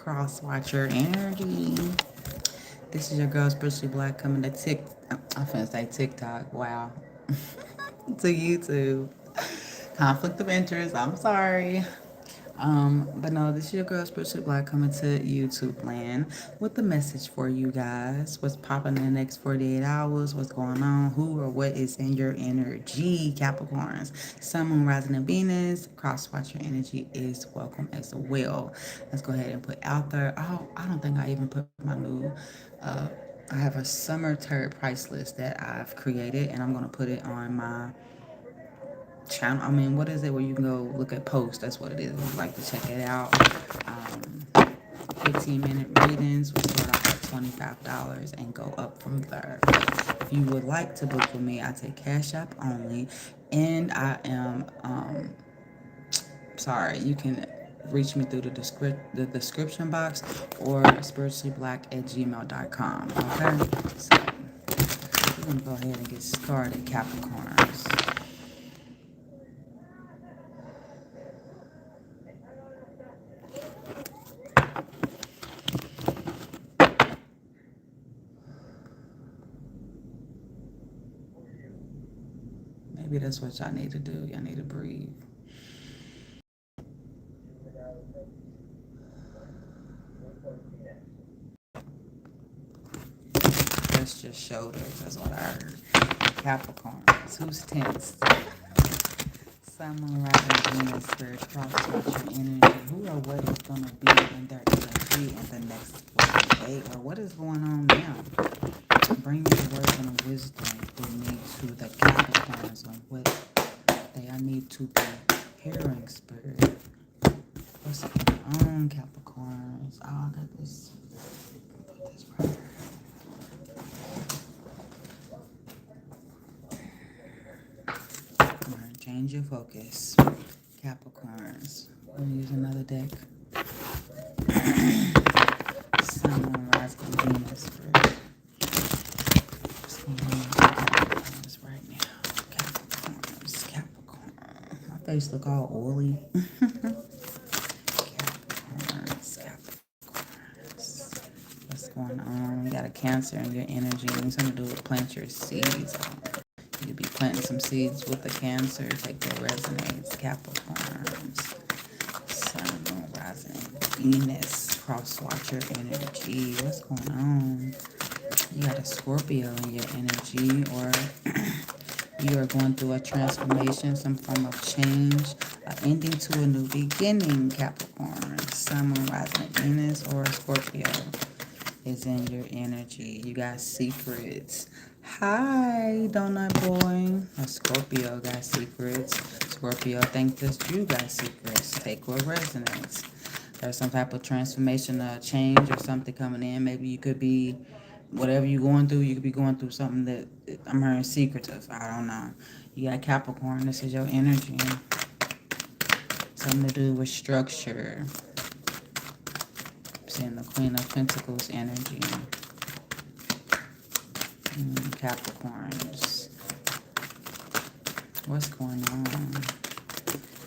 Cross-watcher energy. This is your girl, Spiritually Black, coming to I'm finna say TikTok. Wow. To YouTube. Conflict of interest. I'm sorry. But no, this is your girl, Spiritually Black, coming to YouTube land with a message for you guys. What's popping in the next 48 hours? What's going on? Who or what is in your energy, Capricorns? Sun, Moon, Rising, and Venus. Cross watcher energy is welcome as well. Let's go ahead and put out there. Oh, I don't think I even put my new. Uh, I have a summer turd price list that I've created, and I'm gonna put it on my channel. I mean, what is it where you can go look at posts? That's what it is. If you'd like to check it out. 15-minute readings will start off at $25 and go up from there. If you would like to book with me, I take Cash App only, and I am sorry, you can reach me through the description box or spirituallyblack@gmail.com. Okay, so we're gonna go ahead and get started, Capricorns. Maybe that's what y'all need to do. Y'all need to breathe. That's just shoulders. That's what I heard. Capricorns. Who's tense? Sun, Moon, Rising, Venus, Spirit, cross watcher energy. Who or what is going to be in their energy in the next 48? Or what is going on now? Bring me the words and the wisdom through me to the Capricorns on what they I need to be hearing, Spirit. What's going on, Capricorns? Oh, I got this. Put this right here. Change your focus, Capricorns. I'm gonna use another deck. Sun, Moon, Rising, Venus, Spirit. What's going on with Capricorns right now? Capricorns, Capricorn. My face look all oily. Capricorns, Capricorns. What's going on? You got a Cancer in your energy. It needs something to do with plant your seeds. You could be planting some seeds with the Cancer. Take what resonates, Capricorns. Sun, Moon, Rising, Venus, cross watcher energy. What's going on? You got a Scorpio in your energy, or you are going through a transformation, some form of change, an ending to a new beginning, Capricorn. Sun, Moon, Rising, Venus, or a Scorpio is in your energy. You got secrets. Hi, Donut Boy. A Scorpio got secrets. Scorpio think that you got secrets. Take what resonates. There's some type of transformation, change, or something coming in. Maybe you could be, whatever you're going through, you could be going through something that I'm hearing secretive. I don't know. You got Capricorn. This is your energy. Something to do with structure. Seeing the Queen of Pentacles energy. Capricorns. What's going on?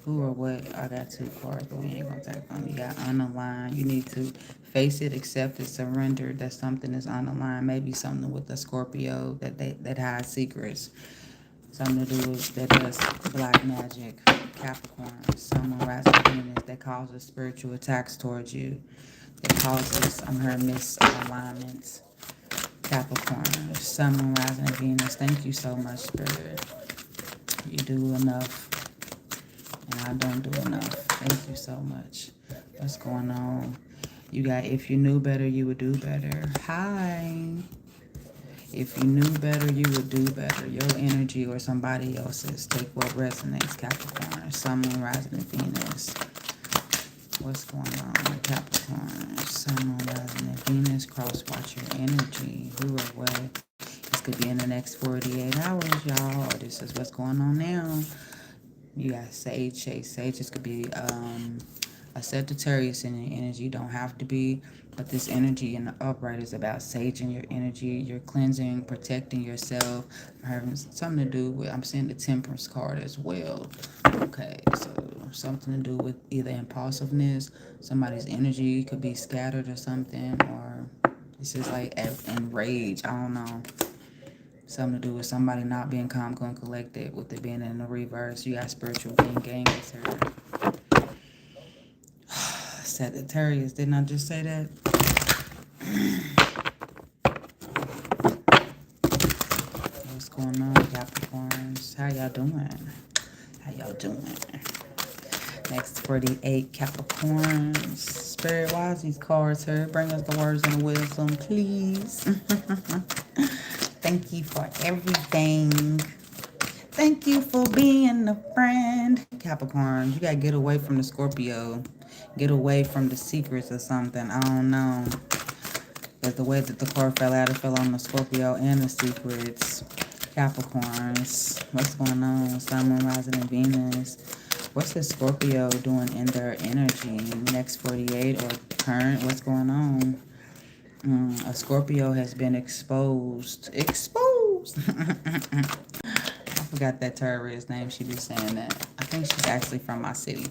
Who or what? I got two cards, but we ain't gonna take them. You got unaligned. You need to face it, accept it, surrender that something is unaligned. Maybe something with the Scorpio that hides secrets. Something to do with that does black magic. Capricorn. Sun, Moon, Rising, Venus that causes spiritual attacks towards you. That causes, I'm hearing misalignments. Capricorn, Sun, Moon, Rising, and Venus. Thank you so much, Spirit. You do enough, and I don't do enough. Thank you so much. What's going on? You got, if you knew better, you would do better. Hi. If you knew better, you would do better. Your energy or somebody else's. Take what resonates, Capricorn. Sun, Moon, Rising, and Venus. What's going on, Capricorn? Sun, Moon, Rising, and Venus. Cross watch your energy. Who or what? This could be in the next 48 hours, y'all. Or this is what's going on now. You got Sage, Chase. Sage, this could be a Sagittarius in your energy. You don't have to be. But this energy in the upright is about saging your energy. You're cleansing, protecting yourself. I'm having something to do with, I'm seeing the Temperance card as well. Okay, so something to do with either impulsiveness, somebody's energy could be scattered or something, or it's just like enraged. I don't know. Something to do with somebody not being calm, cool, and collected with it being in the reverse. You got spiritual being gangs here. Sagittarius, didn't I just say that? What's going on, Capricorns? How y'all doing? How y'all doing? Next, 48 Capricorns. Spirit, why is these cards here? Bring us the words and the wisdom, please. Thank you for everything. Thank you for being a friend. Capricorn, you gotta get away from the Scorpio. Get away from the secrets or something. I don't know. Because the way that the card fell out, it fell on the Scorpio and the secrets. Capricorns, what's going on? Sun, Moon, Rising, and Venus. What's the Scorpio doing in their energy? Next 48 or current, what's going on? A Scorpio has been exposed. Exposed! I forgot that terrorist name. She be saying that. I think she's actually from my city.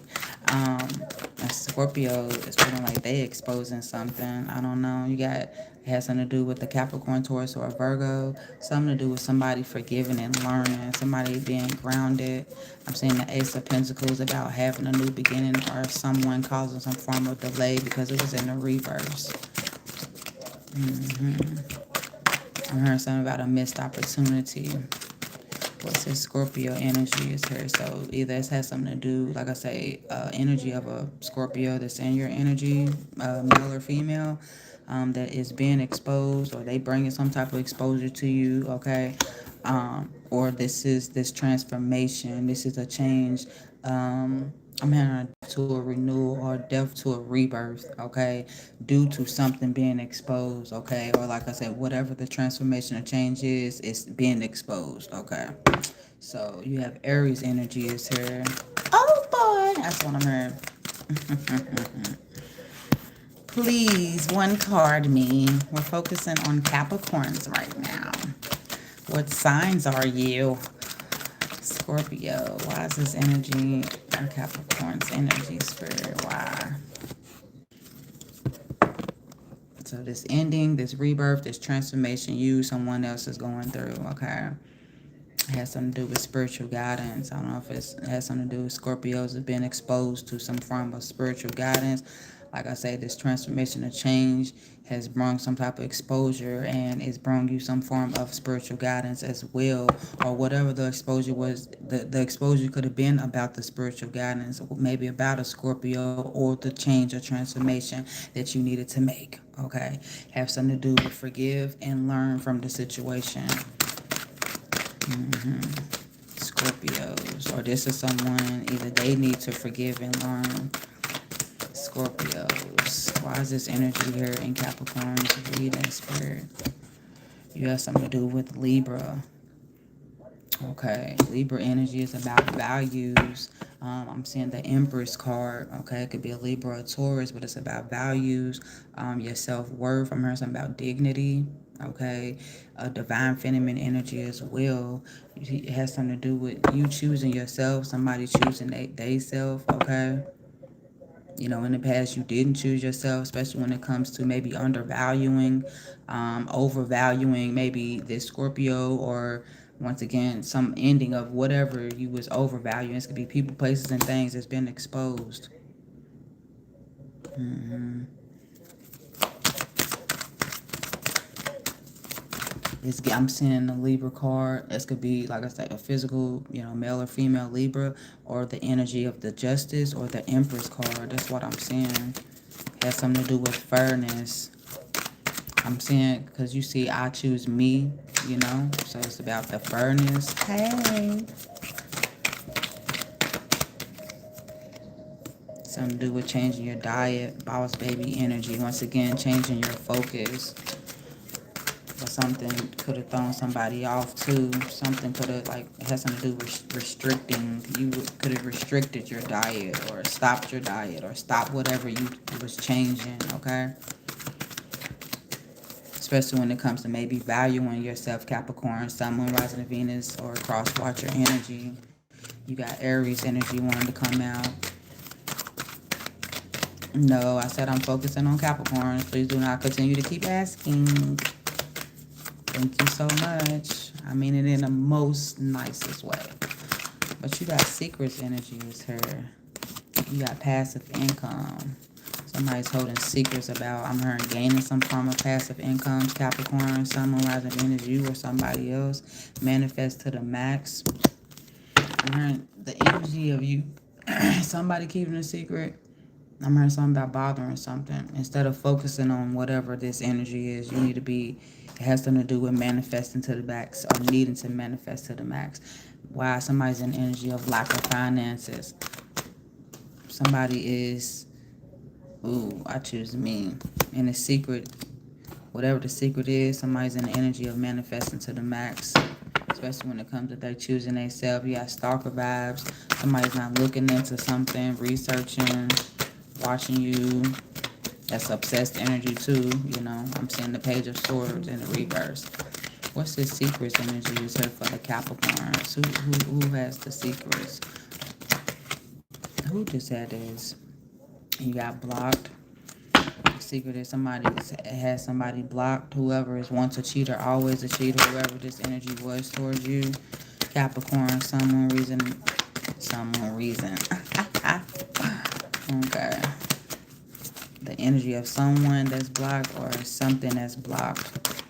A Scorpio is feeling like they exposing something. I don't know. It has something to do with the Capricorn, Taurus, or a Virgo. Something to do with somebody forgiving and learning. Somebody being grounded. I'm seeing the Ace of Pentacles about having a new beginning, or someone causing some form of delay because it was in the reverse. I heard something about a missed opportunity. What's his Scorpio energy is here? So either it has something to do, like I say, energy of a Scorpio that's in your energy, male or female, that is being exposed, or they bringing some type of exposure to you, okay? Or this transformation. This is a change. I'm hearing to a renewal or death to a rebirth, okay, due to something being exposed, okay, or like I said, whatever the transformation or change is, it's being exposed, okay. So you have Aries energy is here. Oh boy, that's what I'm hearing. Please, one card me. We're focusing on Capricorns right now. What signs are you? Scorpio, why is this energy on Capricorn's energy, Spirit? Why? So this ending, this rebirth, this transformation, someone else is going through, okay? It has something to do with spiritual guidance. I don't know if it has something to do with Scorpios have been exposed to some form of spiritual guidance. Like I say, this transformation or change has brought some type of exposure, and it's brought you some form of spiritual guidance as well, or whatever the exposure was. The exposure could have been about the spiritual guidance, maybe about a Scorpio, or the change or transformation that you needed to make, okay? Have something to do with forgive and learn from the situation. Scorpios, or this is someone, either they need to forgive and learn. Scorpios, why is this energy here in Capricorn's reading, Spirit? You have something to do with Libra. Okay, Libra energy is about values. I'm seeing the Empress card. Okay, it could be a Libra or Taurus, but it's about values, your self-worth. I'm hearing something about dignity. Okay, divine feminine energy as well. It has something to do with you choosing yourself, somebody choosing they self. Okay. In the past, you didn't choose yourself, especially when it comes to maybe undervaluing, overvaluing maybe this Scorpio, or once again, some ending of whatever you was overvaluing. It could be people, places, and things that's been exposed. I'm seeing the Libra card. This could be, like I said, a physical, male or female Libra, or the energy of the Justice, or the Empress card. That's what I'm seeing. Has something to do with fairness. I'm seeing, because you see, I choose me, so it's about the fairness. Hey. Something to do with changing your diet, boss baby energy. Once again, changing your focus. Or something could have thrown somebody off too. Something could have, it has something to do with restricting. You could have restricted your diet, or stopped your diet, or stopped whatever you was changing, okay? Especially when it comes to maybe valuing yourself, Capricorn, Sun, Moon, Rising, Venus, or cross watcher energy. You got Aries energy wanting to come out. No, I said I'm focusing on Capricorns. Please do not continue to keep asking. Thank you so much. I mean it in the most nicest way. But you got secrets energy is here. You got passive income. Somebody's holding secrets about, I'm hearing gaining some form of passive income. Capricorn, Sun, Moon, Rising, Venus, you or somebody else. Manifest to the max. I'm hearing the energy of you. Somebody keeping a secret. I'm hearing something about bothering something. Instead of focusing on whatever this energy is, you need to be, it has something to do with manifesting to the max or needing to manifest to the max. Why somebody's in energy of lack of finances. Somebody is, ooh, I choose me. In a secret, whatever the secret is, somebody's in the energy of manifesting to the max. Especially when it comes to they choosing themselves. You got stalker vibes. Somebody's not looking into something, researching, watching you. That's obsessed energy too, you know. I'm seeing the Page of Swords in the reverse. What's the secrets energy is here for the Capricorns? Who has the secrets? Who just had this? You got blocked. The secret is somebody has somebody blocked. Whoever is once a cheater, always a cheater. Whoever this energy was towards you, Capricorn, some reason. Okay. The energy of someone that's blocked or something that's blocked.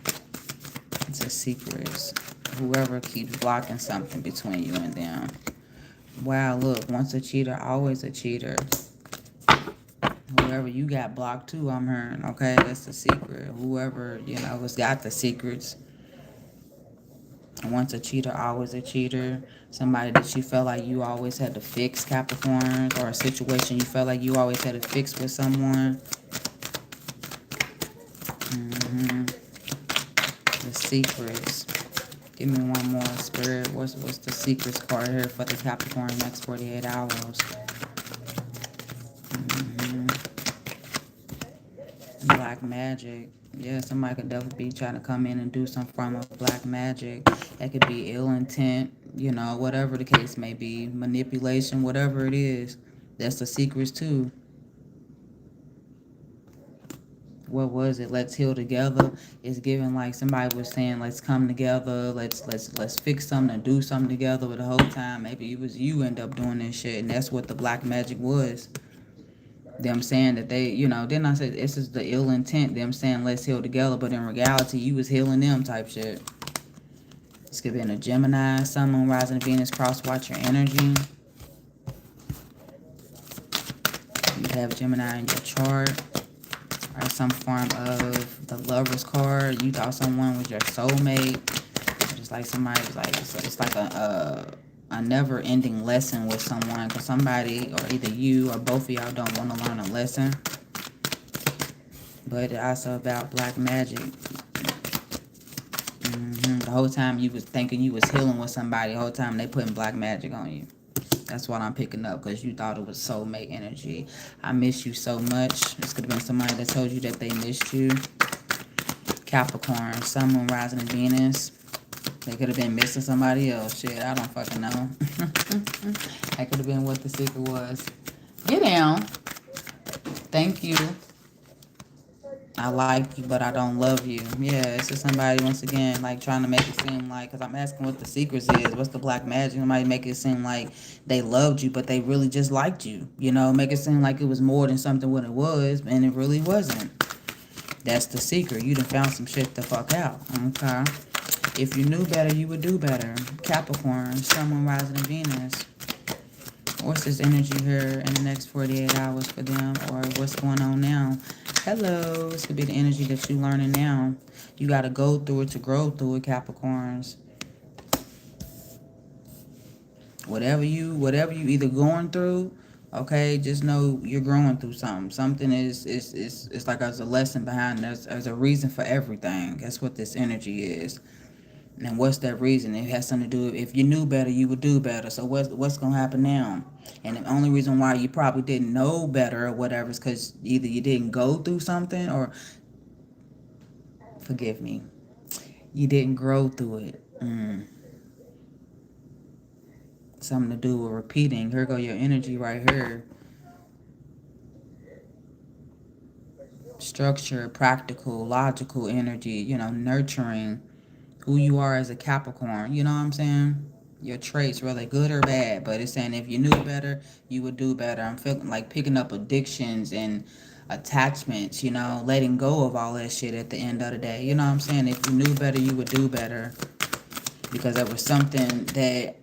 It's a secret. Whoever keeps blocking something between you and them. Wow, look, once a cheater, always a cheater. Whoever you got blocked too, I'm hearing. Okay, that's the secret. Whoever, you know, has got the secrets. Once a cheater, always a cheater. Somebody that you felt like you always had to fix, Capricorn, or a situation you felt like you always had to fix with someone. The secrets. Give me one more, Spirit. What's the secrets card here for the Capricorn next 48 hours? Black magic. Yeah, somebody could definitely be trying to come in and do some form of black magic. That could be ill intent, you know, whatever the case may be. Manipulation, whatever it is. That's the secrets too. What was it? Let's heal together. It's given like somebody was saying, let's come together, let's fix something and do something together. But the whole time, maybe it was you end up doing this shit, and that's what the black magic was. Them saying that they, you know, then I said this is the ill intent. Them saying let's heal together, but in reality, you was healing them type shit. This could be in a Gemini, Sun, Moon, Rising, Venus, cross watch your energy. You have Gemini in your chart. Or some form of the Lover's card. You thought someone was your soulmate. Just like somebody was like, it's like a never-ending lesson with someone. Because somebody, or either you or both of y'all don't want to learn a lesson. But it's also about black magic. The whole time you was thinking you was healing with somebody, the whole time they putting black magic on you. That's what I'm picking up because you thought it was soulmate energy. I miss you so much. This could have been somebody that told you that they missed you. Capricorn, Sun, Moon, Rising, and Venus. They could have been missing somebody else. Shit, I don't fucking know. That could have been what the secret was. Get down. Thank you. I like you, but I don't love you. Yeah, it's just somebody, once again, like trying to make it seem like, because I'm asking what the secrets is. What's the black magic? Somebody make it seem like they loved you, but they really just liked you. You know, make it seem like it was more than something what it was, and it really wasn't. That's the secret. You done found some shit the fuck out. Okay? If you knew better, you would do better. Capricorn, Sun, Moon, Rising, and Venus. What's this energy here in the next 48 hours for them, or what's going on now? Hello, this could be the energy that you're learning now. You got to go through it to grow through it, Capricorns. Whatever you either going through, okay, just know you're growing through something. Something is it's like there's a lesson behind it. There's a reason for everything. That's what this energy is. And what's that reason? It has something to do with, if you knew better, you would do better. So what's going to happen now? And the only reason why you probably didn't know better or whatever is because either you didn't go through something or, forgive me, you didn't grow through it. Something to do with repeating. Here go your energy right here. Structure, practical, logical energy, nurturing, who you are as a Capricorn. You know what I'm saying? Your traits, whether good or bad. But it's saying if you knew better, you would do better. I'm feeling like picking up addictions and attachments, letting go of all that shit at the end of the day. You know what I'm saying? If you knew better, you would do better. Because there was something that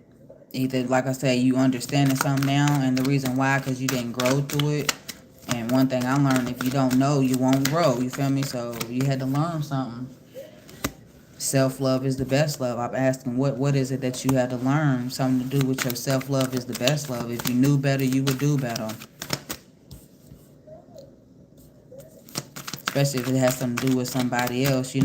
either, like I said, you understanding something now, and the reason why, because you didn't grow through it. And one thing I learned, if you don't know, you won't grow. You feel me? So you had to learn something. Self-love is the best love. I'm asking, what is it that you had to learn? Something to do with your self-love is the best love. If you knew better, you would do better. Especially if it has something to do with somebody else,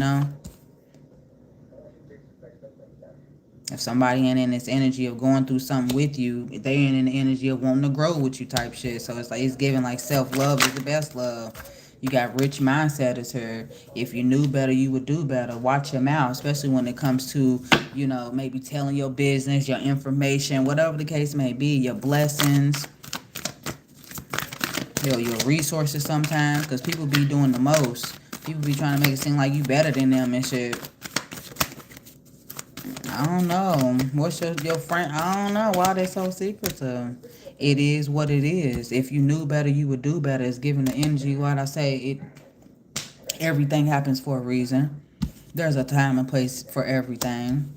If somebody ain't in this energy of going through something with you, they ain't in the energy of wanting to grow with you type shit. So it's like, it's giving like self-love is the best love. You got rich mindset as her. If you knew better, you would do better. Watch your mouth, especially when it comes to, maybe telling your business, your information, whatever the case may be, your blessings, your resources sometimes, because people be doing the most. People be trying to make it seem like you better than them and shit. I don't know. What's your friend? I don't know why they so secretive. It is what it is. If you knew better, you would do better. It's giving the energy. What I say, everything happens for a reason. There's a time and place for everything.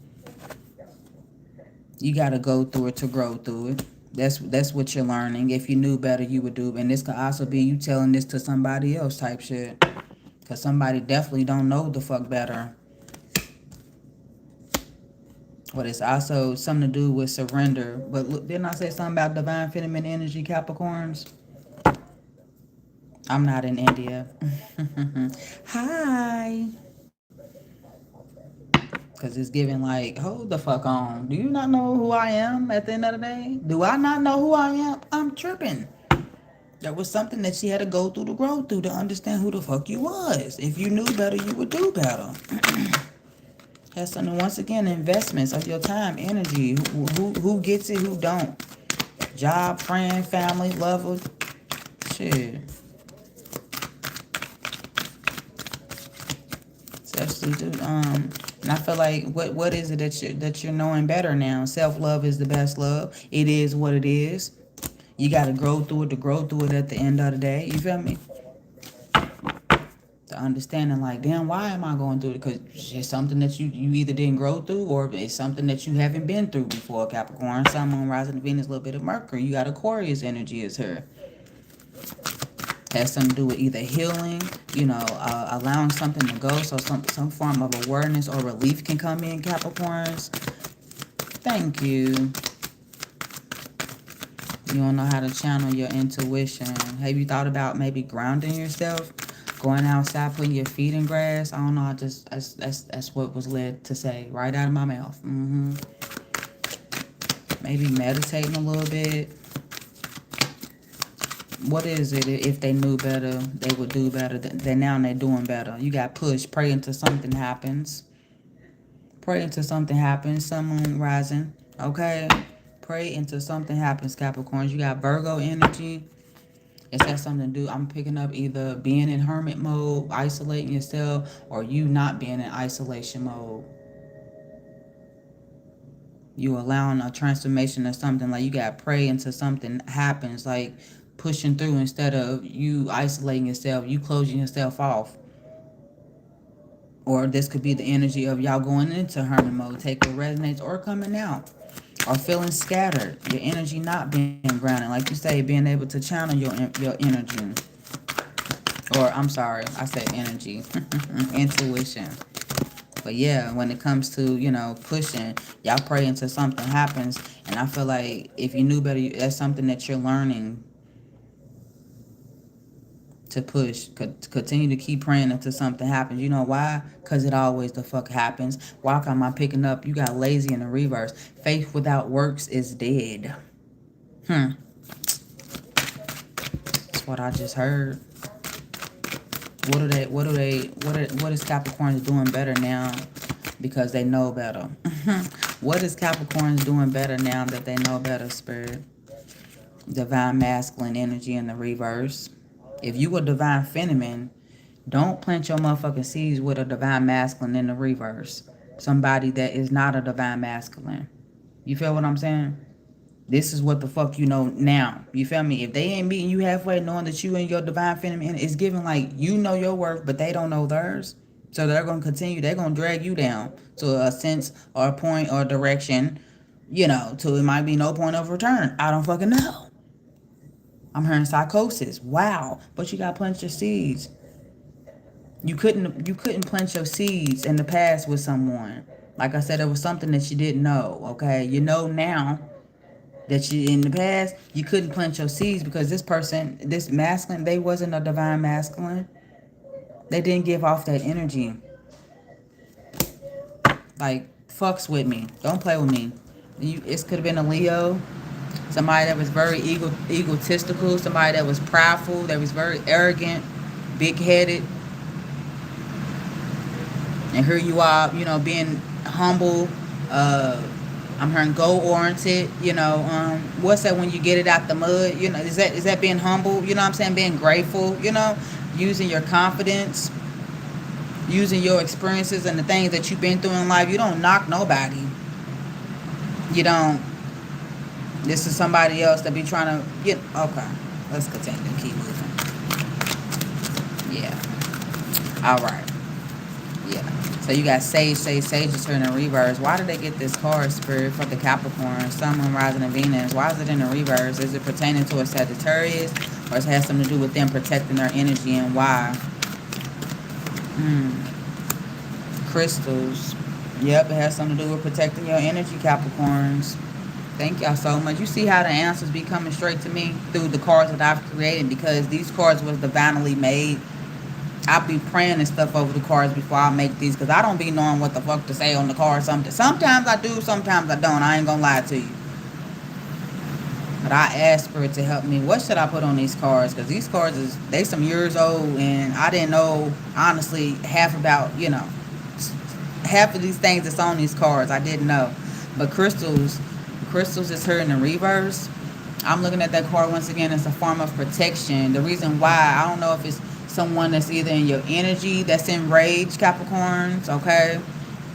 You gotta go through it to grow through it. That's what you're learning. If you knew better, you would do. And this could also be you telling this to somebody else type shit. Cause somebody definitely don't know the fuck better. But it's also something to do with surrender. But look, didn't I say something about divine feminine energy, Capricorns? I'm not in India. Hi. Because it's giving like, hold the fuck on. Do you not know who I am at the end of the day? Do I not know who I am? I'm tripping. There was something that she had to go through to grow through to understand who the fuck you was. If you knew better, you would do better. That's something, once again, investments of your time, energy. Who gets it, who don't. Job, friend, family, lover. Shit. Especially, and I feel like what is it that you're knowing better now? Self-love is the best love. It is what it is. You got to grow through it to grow through it at the end of the day. You feel me? The understanding, like, damn, why am I going through it? Because it's something that you either didn't grow through, or it's something that you haven't been through before. Capricorn, Sun, Moon, Rising, Venus, a little bit of Mercury. You got Aquarius energy as her. Has something to do with either healing, allowing something to go, so some form of awareness or relief can come in, Capricorns. Thank you. You don't know how to channel your intuition. Have you thought about maybe grounding yourself? Going outside, putting your feet in grass? I don't know. That's what was led to say right out of my mouth. Maybe meditating a little bit. What is it? If they knew better, they would do better. Then now they're doing better. You got push. Pray until something happens. Pray until something happens. Sun, Moon, Rising. Okay? Pray until something happens, Capricorns. You got Virgo energy. It has something to do. I'm picking up either being in hermit mode, isolating yourself, or you not being in isolation mode. You allowing a transformation or something. Like you got to pray until something happens. Like pushing through instead of you isolating yourself, you closing yourself off. Or this could be the energy of y'all going into hermit mode, taking resonates or coming out. Or feeling scattered. Your energy not being grounded. Like you say, being able to channel your energy. Or, I'm sorry, I said energy. Intuition. But yeah, when it comes to, pushing, y'all pray until something happens. And I feel like if you knew better, that's something that you're learning to push. Continue to keep praying until something happens. You know why? Because it always the fuck happens. Why am I picking up? You got lazy in the reverse. Faith without works is dead. That's what I just heard. What is Capricorns doing better now because they know better? What is Capricorns doing better now that they know better, Spirit? Divine masculine energy in the reverse. If you were divine feminine, Don't plant your motherfucking seeds with a divine masculine in the reverse. Somebody that is not a divine masculine. You feel what I'm saying? This is what the fuck you know now. You feel me? If they ain't meeting you halfway, knowing that you and your divine feminine, it's giving like you know your worth, but they don't know theirs. So they're gonna continue. They're gonna drag you down to a sense or a point or a direction. To it might be no point of return. I don't fucking know. I'm hearing psychosis. Wow, but you got to plant your seeds. You couldn't plant your seeds in the past with someone. Like I said, it was something that you didn't know. Okay, you know now that you in the past you couldn't plant your seeds because this person, this masculine, they wasn't a divine masculine. They didn't give off that energy. Like fucks with me. Don't play with me. It could have been a Leo, somebody that was very egotistical, somebody that was prideful, that was very arrogant, big headed, and here you are, being humble. I'm hearing goal oriented. What's that when you get it out the mud? Is that being humble? You know what I'm saying? Being grateful. Using your confidence, using your experiences and the things that you've been through in life. You don't knock nobody. You don't. This is somebody else that be trying to get. Okay, let's continue. Keep moving. Yeah. All right. Yeah. So you got Sage is here in the reverse. Why did they get this card, Spirit, for the Capricorn, Sun, Moon, Rising, and Venus? Why is it in the reverse? Is it pertaining to a Sagittarius, or it has something to do with them protecting their energy, and why? Crystals. Yep, it has something to do with protecting your energy, Capricorns. Thank y'all so much. You see how the answers be coming straight to me through the cards that I've created, because these cards was divinely made. I'll be praying and stuff over the cards before I make these, because I don't be knowing what the fuck to say on the card. Sometimes I do, sometimes I don't. I ain't gonna lie to you. But I asked Spirit to help me. What should I put on these cards? Because these cards, they some years old, and I didn't know, honestly, half of these things that's on these cards. I didn't know. But crystals is here in the reverse. I'm looking at that card once again as a form of protection. The reason why, I don't know if it's someone that's either in your energy that's enraged, Capricorns, okay,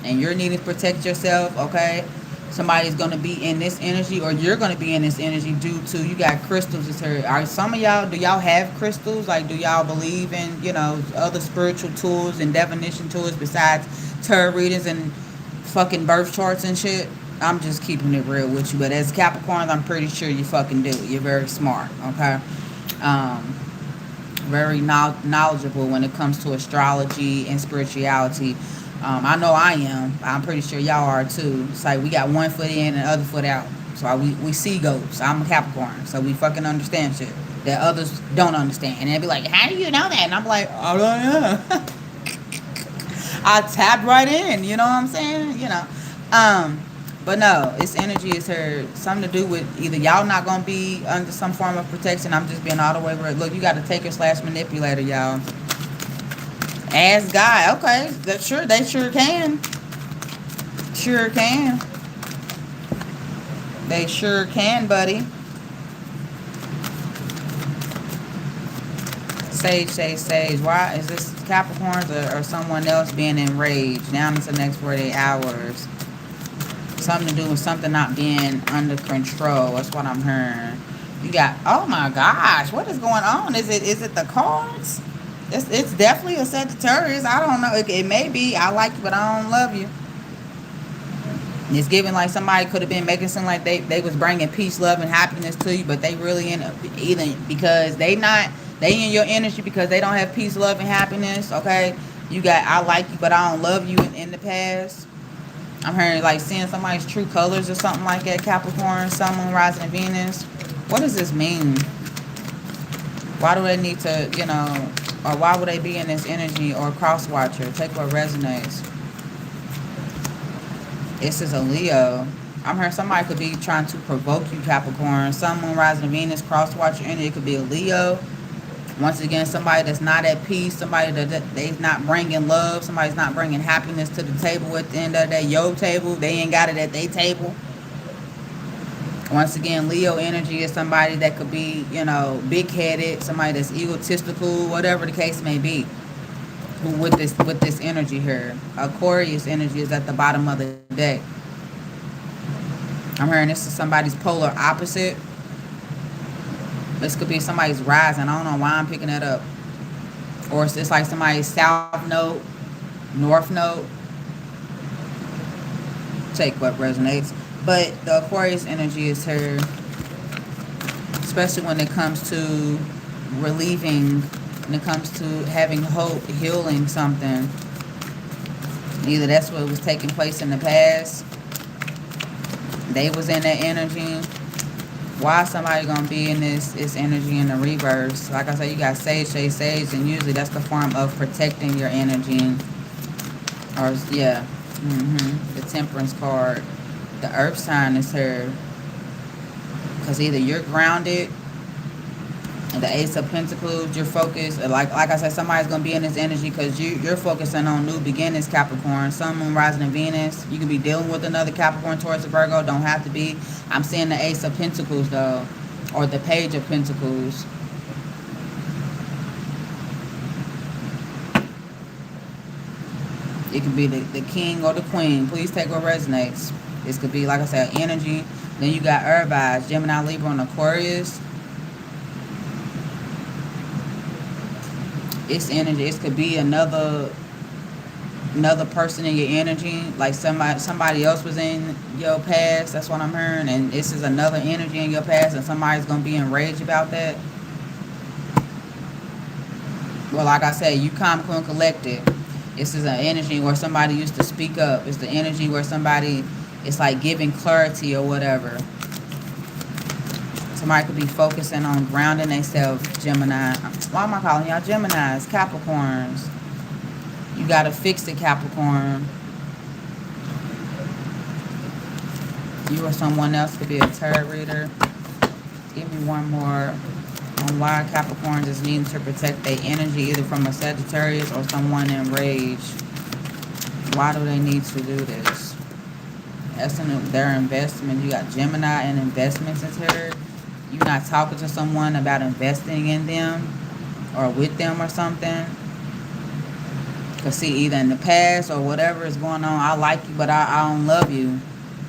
and you're needing to protect yourself, okay. Somebody's going to be in this energy, or you're going to be in this energy due to, you got crystals is here. Are some of y'all, do y'all have crystals? Like, do y'all believe in, other spiritual tools and divination tools besides tarot readings and fucking birth charts and shit? I'm just keeping it real with you. But as Capricorns, I'm pretty sure you fucking do. You're very smart, okay? Very knowledgeable when it comes to astrology and spirituality. I know I am. I'm pretty sure y'all are too. It's like we got one foot in and the other foot out. So we see ghosts. I'm a Capricorn, so we fucking understand shit that others don't understand. And they'll be like, how do you know that? And I'm like, I don't know. I tapped right in, you know what I'm saying? But no, its energy is her, something to do with either y'all not gonna be under some form of protection. I'm just being all the way right. Look, you got to take her / manipulator, y'all. As guy, okay, they sure can. Sure can. They sure can, buddy. Sage. Why is this Capricorns or someone else being enraged? Now into the next 48 hours. Something to do with something not being under control. That's what I'm hearing. You got, oh my gosh, what is going on? Is it the cards? It's definitely a Sagittarius. I don't know. It may be. I like you, but I don't love you. It's giving like somebody could have been making it seem like they was bringing peace, love, and happiness to you, but they really end up either because they in your energy because they don't have peace, love, and happiness. Okay, you got I like you, but I don't love you in the past. I'm hearing like seeing somebody's true colors or something like that. Capricorn, Sun, Moon, Rising, and Venus. What does this mean? Why do they need to, or why would they be in this energy or cross watcher? Take what resonates. This is a Leo. I'm hearing somebody could be trying to provoke you, Capricorn. Sun, Moon, Rising, and Venus, cross watcher energy. It could be a Leo. Once again, somebody that's not at peace, somebody that they's not bringing love, somebody's not bringing happiness to the table at the end of the day. Your table, they ain't got it at their table. Once again, Leo energy is somebody that could be, big-headed, somebody that's egotistical, whatever the case may be. who with this energy here. Aquarius energy is at the bottom of the deck. I'm hearing this is somebody's polar opposite. This could be somebody's rising. I don't know why I'm picking that up. Or it's like somebody's south node, north node. Take what resonates. But the Aquarius energy is here, especially when it comes to relieving, when it comes to having hope, healing something. Either that's what was taking place in the past. They was in that energy. Why somebody gonna be in this energy in the reverse? Like I said, you got sage, and usually that's the form of protecting your energy. Or yeah, the Temperance card. The Earth sign is here, because either you're grounded, and the Ace of Pentacles, you're focused. Like I said, somebody's gonna be in this energy because you're focusing on new beginnings, Capricorn. Sun, Moon, Rising, and Venus. You can be dealing with another Capricorn, Taurus, or Virgo. Don't have to be. I'm seeing the Ace of Pentacles though, or the Page of Pentacles. It could be the King or the Queen. Please take what resonates. This could be, like I said, energy. Then you got Earth, Gemini, Libra, and Aquarius. It's energy. It could be another person in your energy, like somebody else was in your past. That's what I'm hearing, and this is another energy in your past, and somebody's gonna be enraged about that. Well, like I said, you calm, cool, and collected. This is an energy where somebody used to speak up. It's the energy where somebody, it's like giving clarity or whatever. Somebody could be focusing on grounding themselves, Gemini. Why am I calling y'all Geminis? Capricorns. You got to fix it, Capricorn. You or someone else could be a tarot reader. Give me one more on why Capricorns is needing to protect their energy, either from a Sagittarius or someone enraged. Why do they need to do this? That's their investment. You got Gemini and investments is here. You're not talking to someone about investing in them or with them or something. Because see, either in the past or whatever is going on, I like you, but I don't love you.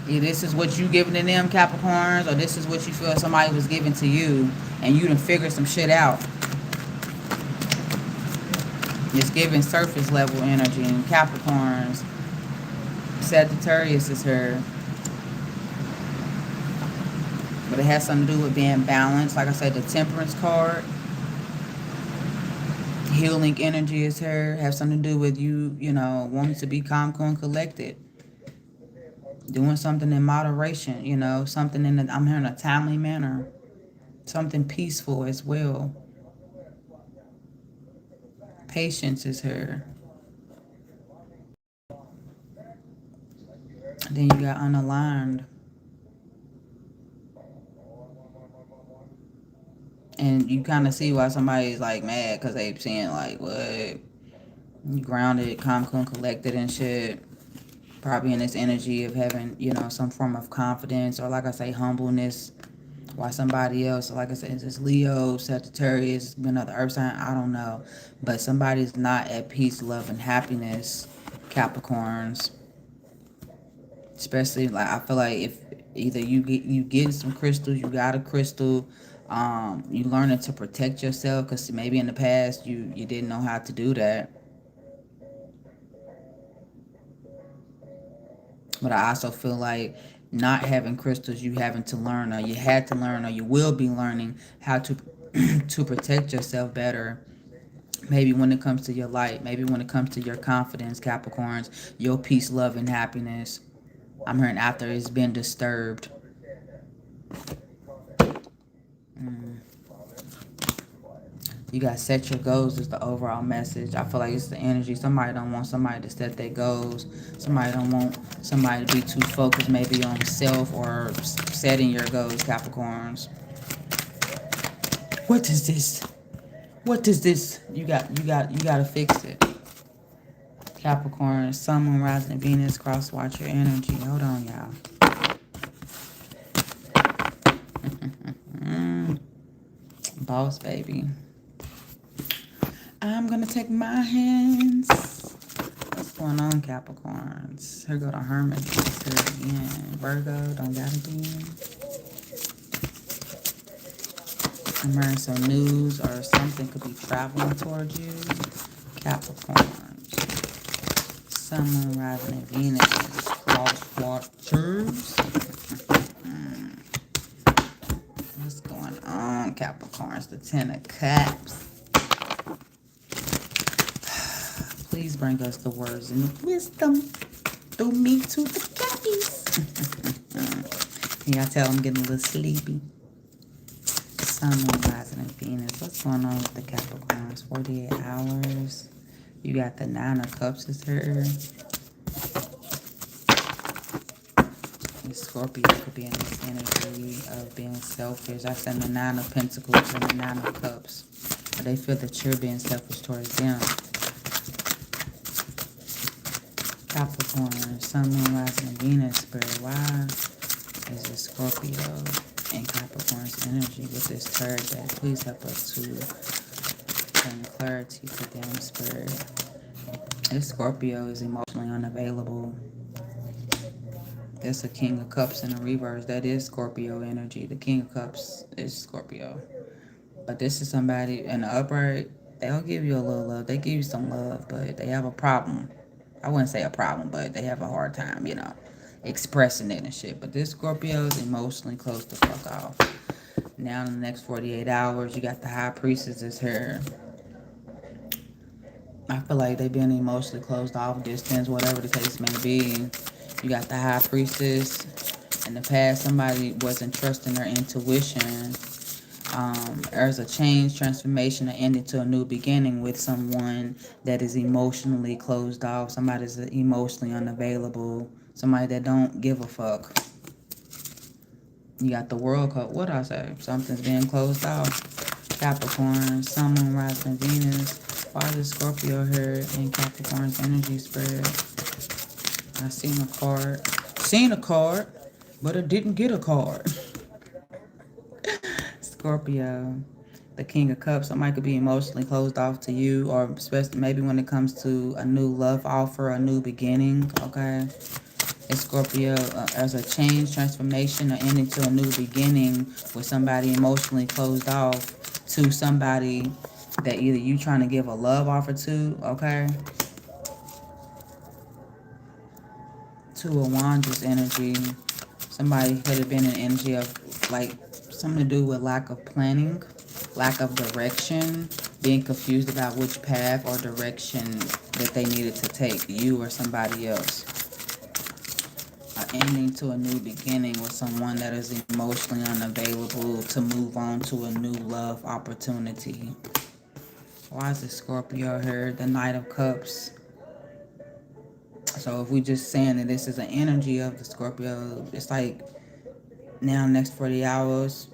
Either this is what you giving to them, Capricorns, or this is what you feel somebody was giving to you, and you done figure some shit out. It's giving surface level energy, and Capricorns. Sagittarius is here. But it has something to do with being balanced. Like I said, the Temperance card. Healing energy is here. Have something to do with you, wanting to be calm, cool, and collected. Doing something in moderation, something I'm hearing a timely manner. Something peaceful as well. Patience is here. Then you got unaligned. And you kind of see why somebody's like mad, because they saying like, what? You grounded, calm, cool, and collected and shit. Probably in this energy of having, some form of confidence, or like I say, humbleness. Why somebody else, like I said, it's Leo, Sagittarius, another earth sign, I don't know. But somebody's not at peace, love, and happiness, Capricorns. Especially, like, I feel like if either you getting some crystals, you got a crystal, you learning to protect yourself, because maybe in the past you didn't know how to do that. But I also feel like not having crystals, you having to learn, or you had to learn, or you will be learning how to to protect yourself better. Maybe when it comes to your light, maybe when it comes to your confidence, Capricorns, your peace, love, and happiness. I'm hearing after it's been disturbed. You got set your goals is the overall message. I feel like it's the energy. Somebody don't want somebody to set their goals. Somebody don't want somebody to be too focused maybe on self or setting your goals, Capricorns. What is this? What is this? You gotta fix it. Capricorn, Sun, Moon, Rising, and Venus, cross watch your energy. Hold on, y'all. Boss baby. I'm gonna take my hands. What's going on, Capricorns? Here go the Hermit. Here again. Virgo, don't gotta be. I'm hearing some news or something could be traveling towards you. Capricorns. Sun, Moon, Rising, and Venus. Cross watchers. What's going on, Capricorns? The Ten of Cups. Please bring us the words and wisdom through me to the Cappies. Can y'all tell I'm getting a little sleepy? Sun, Moon, Rising, and Venus. What's going on with the Capricorns? 48 hours. You got the Nine of Cups is here. And Scorpio could be in this energy of being selfish. I send the Nine of Pentacles and the Nine of Cups. But they feel that you're being selfish towards them. Capricorn, Sun, Moon, Rising, and Venus, Spirit. Why is it Scorpio and Capricorn's energy with this third deck? Please help us to bring clarity to them, Spirit. This Scorpio is emotionally unavailable. That's a King of Cups in the reverse. That is Scorpio energy. The King of Cups is Scorpio. But this is somebody in the upright. They'll give you a little love. They give you some love, but they have a problem. I wouldn't say a problem, but they have a hard time, expressing it and shit. But this Scorpio is emotionally close to fuck off. Now in the next 48 hours, you got the High Priestess is here. I feel like they've been emotionally closed off, distance, whatever the case may be. You got the High Priestess. In the past, somebody wasn't trusting their intuition. There's a change, transformation, or ending to a new beginning with someone that is emotionally closed off. Somebody's emotionally unavailable. Somebody that don't give a fuck. You got the World Cup. What I say? Something's being closed off. Capricorn, Sun, Moon, Rising, Venus. Why is Scorpio here in Capricorn's energy, Spirit? I seen a card. Seen a card, but I didn't get a card. Scorpio, the King of Cups. Somebody could be emotionally closed off to you, or especially maybe when it comes to a new love offer, a new beginning, okay? It's Scorpio as a change, transformation, or ending to a new beginning with somebody emotionally closed off to somebody that either you trying to give a love offer to, okay? Two of Wands energy. Somebody could have been in energy of like something to do with lack of planning, lack of direction, being confused about which path or direction that they needed to take, you or somebody else. Ending to a new beginning with someone that is emotionally unavailable to move on to a new love opportunity. Why is the Scorpio here? The Knight of Cups. So if we just saying that this is an energy of the Scorpio, it's like now next 40 hours,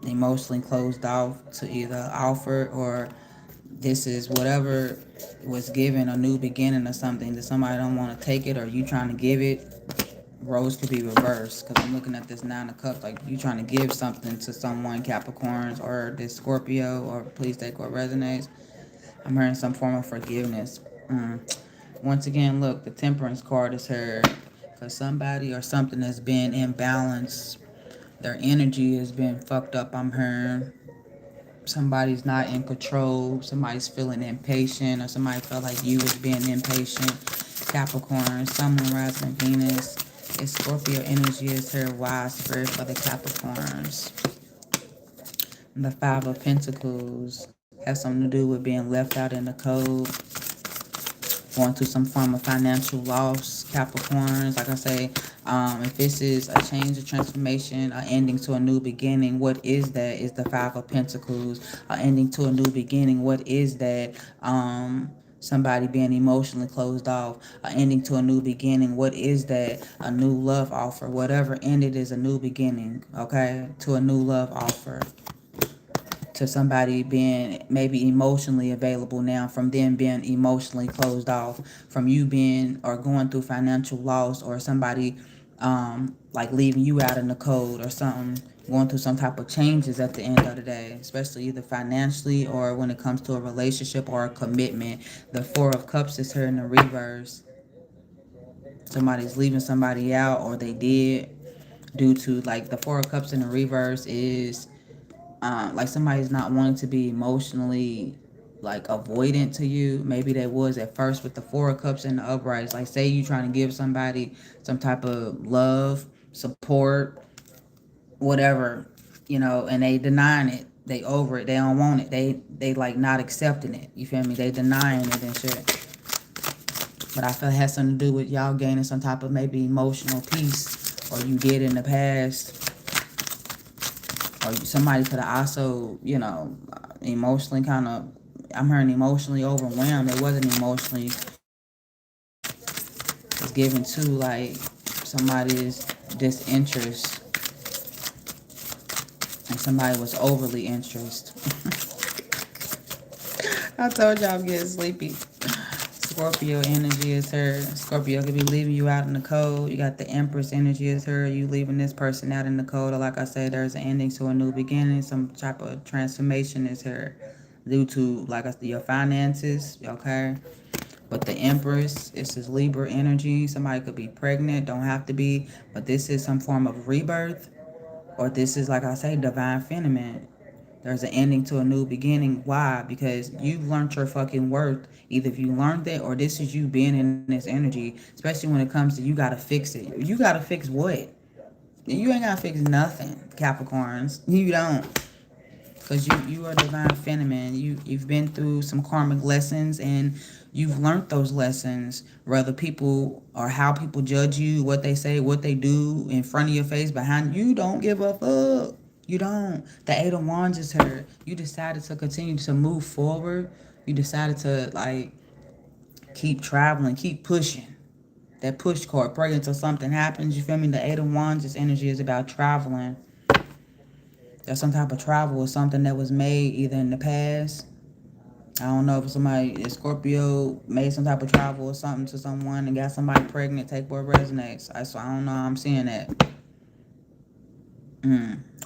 emotionally closed off to either offer or this is whatever was given a new beginning or something that somebody don't want to take it or you trying to give it. Roles could be reversed because I'm looking at this Nine of Cups like you trying to give something to someone, Capricorns, or this Scorpio, or please take what resonates. I'm hearing some form of forgiveness. Once again, look, the Temperance card is here because somebody or something has been imbalanced. Their energy has been fucked up, I'm hearing. Somebody's not in control. Somebody's feeling impatient or somebody felt like you was being impatient. Capricorn, Sun, Moon, Rising, Venus. It's Scorpio energy is here. Wise Spirit for the Capricorns. The Five of Pentacles has something to do with being left out in the cold, going through some form of financial loss, Capricorns. Like I say, if this is a change, a transformation, an ending to a new beginning, what is that? Is the Five of Pentacles, an ending to a new beginning. What is that? Somebody being emotionally closed off, an ending to a new beginning. What is that? A new love offer. Whatever ended is a new beginning, okay? To a new love offer. To somebody being maybe emotionally available now, from them being emotionally closed off, from you being or going through financial loss, or somebody like leaving you out in the cold or something, going through some type of changes at the end of the day, especially either financially or when it comes to a relationship or a commitment. The Four of Cups is here in the reverse. Somebody's leaving somebody out, or they did, due to, like, the Four of Cups in the reverse is like somebody's not wanting to be emotionally, like, avoidant to you. Maybe they was at first with the Four of Cups in the uprights. Like, say you trying to give somebody some type of love, support, whatever, and they denying it. They over it. They don't want it. They like not accepting it. You feel me? They denying it and shit. But I feel it has something to do with y'all gaining some type of maybe emotional peace, or you did in the past, or somebody could have also, emotionally kind of, I'm hearing emotionally overwhelmed. It wasn't emotionally, it's given to, like, somebody's disinterest, and somebody was overly interested. I told y'all I'm getting sleepy. Scorpio energy is her. Scorpio could be leaving you out in the cold. You got the Empress energy is her. You leaving this person out in the cold. Or like I said, there's an ending to a new beginning. Some type of transformation is her due to, like I said, your finances. Okay. But the Empress, this is Libra energy. Somebody could be pregnant. Don't have to be. But this is some form of rebirth. Or this is, like I say, divine feminine. There's an ending to a new beginning. Why? Because you've learned your fucking worth. Either if you learned it or this is you being in this energy, especially when it comes to you gotta fix it. You gotta fix what? You ain't gotta fix nothing, Capricorns. You don't. Because you are divine feminine. You've been through some karmic lessons, and you've learned those lessons. Whether people or how people judge you, what they say, what they do in front of your face, behind you, don't give a fuck. You don't. The Eight of Wands is her. You decided to continue to move forward. You decided to, like, keep traveling, keep pushing. That push card, pray until something happens. You feel me? The Eight of Wands, this energy is about traveling. There's some type of travel or something that was made either in the past. I don't know if somebody, if Scorpio made some type of travel or something to someone and got somebody pregnant, take what resonates. So I don't know how I'm seeing that.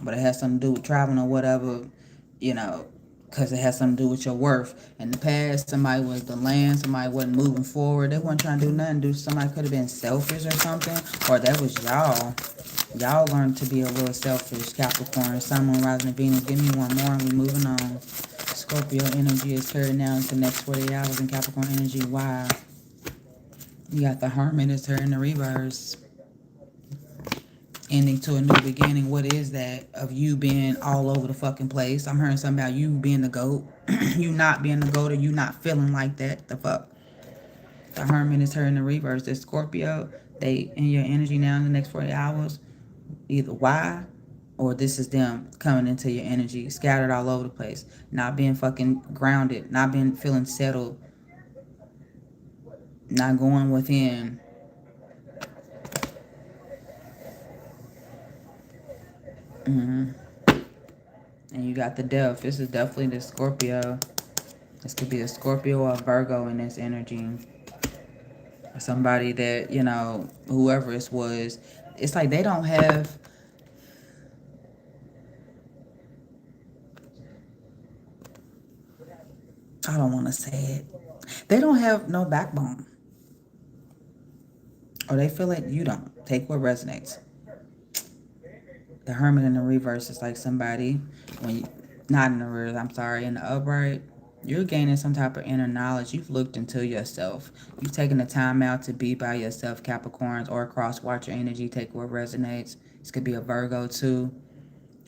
But it has something to do with traveling or whatever, you know, because it has something to do with your worth. In the past, somebody was delaying, somebody wasn't moving forward. They wasn't trying to do nothing. Somebody could have been selfish or something, or that was y'all. Y'all learned to be a little selfish, Capricorn. Sun, Moon, Rising, and Venus. Give me one more and we moving on. Scorpio energy is carried now into the next 48 hours in Capricorn energy. Wow. You got the Hermit is here in the reverse. Ending to a new beginning. What is that of you being all over the fucking place? I'm hearing something about you being the GOAT. You not being the GOAT, or you not feeling like that. The fuck? The Hermit is here in the reverse. The Scorpio, they in your energy now in the next 40 hours. Either why, or this is them coming into your energy, scattered all over the place, not being fucking grounded, not being feeling settled, not going within. And you got the Death. This is definitely the Scorpio. This could be a Scorpio or a Virgo in this energy. Somebody that, whoever it was, it's like they don't have, I don't want to say it. They don't have no backbone. Or they feel like you don't. Take what resonates. The Hermit in the reverse is like somebody, when you, not in the reverse, I'm sorry, in the upright, you're gaining some type of inner knowledge. You've looked into yourself. You've taken the time out to be by yourself, Capricorns, or cross watch your energy, take what resonates. This could be a Virgo too.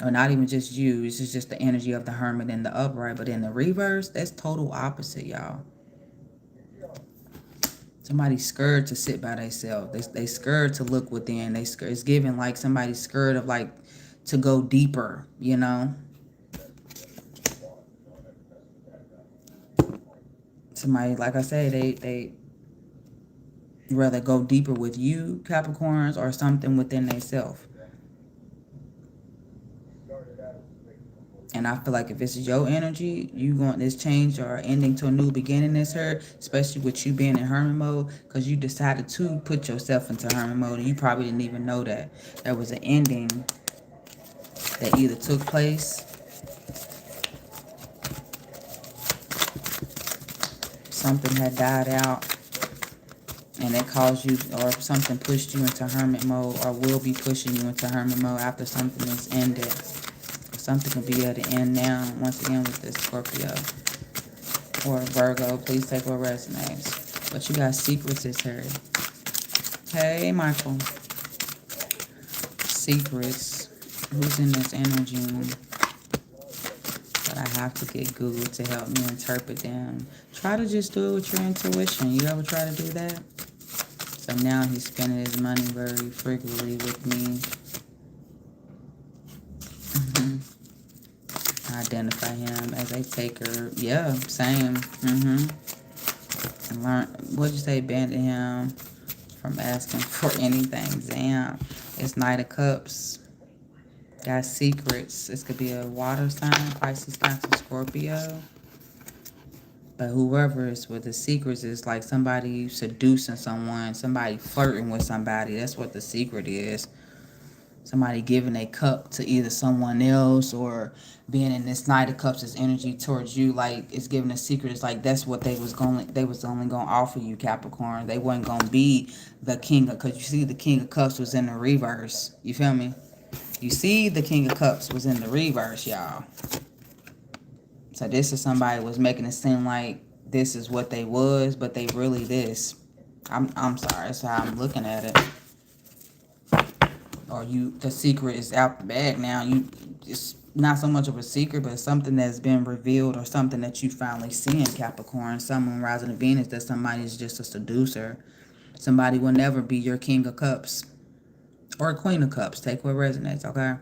Or not even just you. This is just the energy of the Hermit in the upright. But in the reverse, that's total opposite, y'all. Somebody's scared to sit by themselves. They scared to look within. They scared. It's given like somebody's scared of, like, to go deeper, Somebody, like I say, they rather go deeper with you, Capricorns, or something within themselves. And I feel like if it's your energy, you want this change or ending to a new beginning is her, especially with you being in hermit mode, because you decided to put yourself into hermit mode and you probably didn't even know that. There was an ending that either took place, something had died out, and it caused you, or something pushed you into hermit mode, or will be pushing you into hermit mode after something is ended. Something can be at the end now, once again with this Scorpio or Virgo. Please take what resonates. But you got secrets is here. Hey, Michael. Secrets. Who's in this energy? But I have to get Google to help me interpret them. Try to just do it with your intuition. You ever try to do that? So now he's spending his money very frequently with me. Identify him as a taker. Yeah, same. And learn, what'd you say, abandon him from asking for anything. Damn. It's Knight of Cups. Got secrets. This could be a water sign, Pisces, Cancer, Scorpio. But whoever is with the secrets is like somebody seducing someone, somebody flirting with somebody. That's what the secret is. Somebody giving a cup to either someone else, or being in this Knight of Cups' energy towards you, like it's giving a secret. It's like that's what they was only gonna offer you, Capricorn. They wasn't gonna be the king of, because you see the King of Cups was in the reverse. You feel me? You see the King of Cups was in the reverse, y'all. So this is somebody was making it seem like this is what they was, but they really this. I'm sorry, that's how I'm looking at it. Or the secret is out the bag now. It's not so much of a secret, but something that's been revealed, or something that you finally see in Capricorn. Someone rising to Venus, that somebody is just a seducer. Somebody will never be your King of Cups or Queen of Cups. Take what resonates, okay?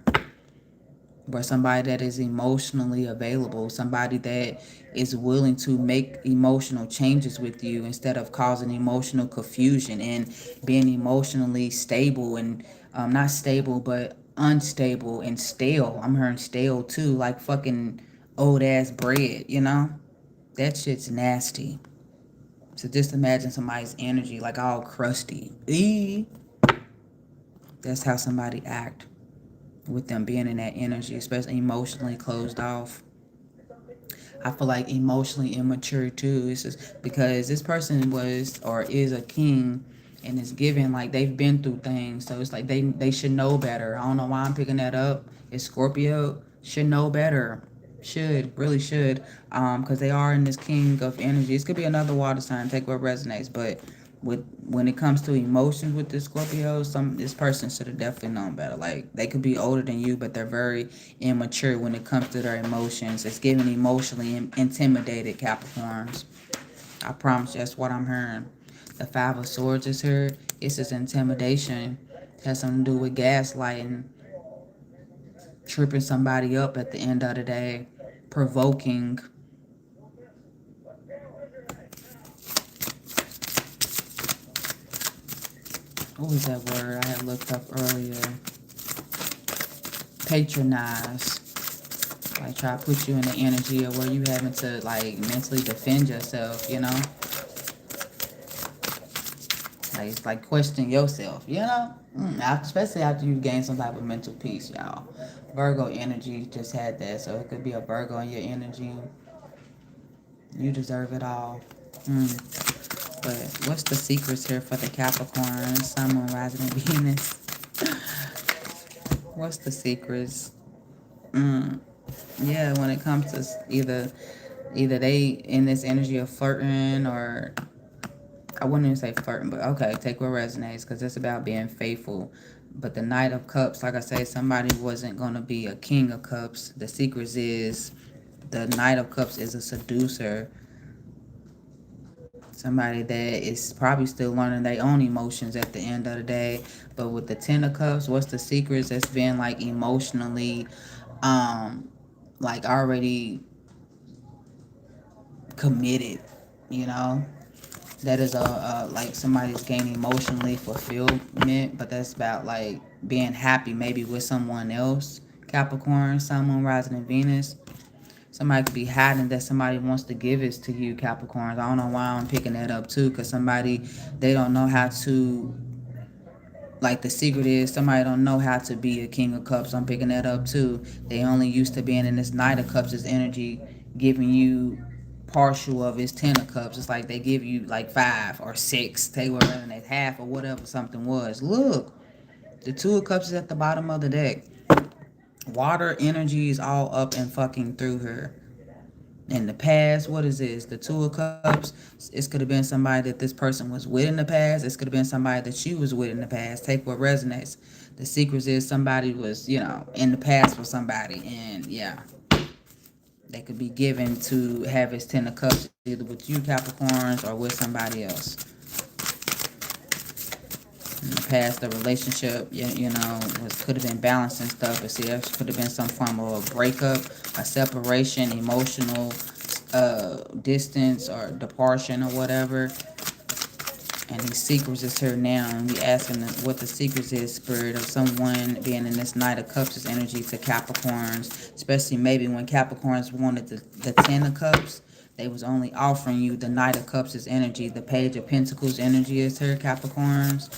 Or somebody that is emotionally available, somebody that is willing to make emotional changes with you instead of causing emotional confusion and being emotionally stable and not stable but unstable and stale. I'm hearing stale too, like fucking old ass bread, you know? That shit's nasty. So just imagine somebody's energy like all crusty. Eee. That's how somebody act with them being in that energy, especially emotionally closed off. I feel like emotionally immature too. It's just because this person was or is a king and is given, like they've been through things. So it's like they should know better. I don't know why I'm picking that up. It's Scorpio. Should know better. Really should. Because they are in this king of energy. This could be another water sign, take what resonates. But when it comes to emotions with the Scorpio, this person should have definitely known better. Like they could be older than you, but they're very immature when it comes to their emotions. It's giving emotionally intimidated Capricorns. I promise you, that's what I'm hearing. The Five of Swords is here. It's this intimidation. It has something to do with gaslighting, tripping somebody up at the end of the day, provoking. What was that word I had looked up earlier? Patronize. Like try to put you in the energy of where you having to like mentally defend yourself, you know? Like it's like question yourself, you know? Especially after you gain some type of mental peace, y'all. Virgo energy just had that, so it could be a Virgo in your energy. You deserve it all. But what's the secrets here for the Capricorn, Sun, Moon, Rising, and Venus? What's the secrets? Yeah, when it comes to either they in this energy of flirting, or I wouldn't even say flirting, but okay, take what resonates, because it's about being faithful. But the Knight of Cups, like I say, somebody wasn't going to be a King of Cups. The secrets is the Knight of Cups is a seducer. Somebody that is probably still learning their own emotions at the end of the day. But with the Ten of Cups, what's the secrets? That's been like emotionally, like already committed, you know? That is like somebody's gaining emotionally fulfillment, but that's about like being happy maybe with someone else. Capricorn, Sun, Moon, Rising, and Venus. Somebody could be hiding that somebody wants to give it to you, Capricorns. I don't know why I'm picking that up too, because somebody, they don't know how to, like the secret is somebody don't know how to be a King of Cups. I'm picking that up too. They only used to being in this Knight of Cups, this energy giving you partial of his Ten of Cups. It's like they give you like 5 or 6, take whatever and they half or whatever something was. Look, the Two of Cups is at the bottom of the deck. Water energy is all up and fucking through her. In the past, what is this? The Two of Cups. It could have been somebody that this person was with in the past. It could have been somebody that she was with in the past. Take what resonates. The secret is somebody was, in the past for somebody. And yeah, they could be given to have his Ten of Cups either with you, Capricorns, or with somebody else. In the past, the relationship, could have been balanced and stuff. But see, there could have been some form of a breakup, a separation, emotional distance or departure or whatever. And these secrets is here now. And we asking what the secrets is, Spirit, of someone being in this Knight of Cups' energy to Capricorns. Especially maybe when Capricorns wanted the Ten of Cups. They was only offering you the Knight of Cups' energy. The Page of Pentacles energy is here, Capricorns.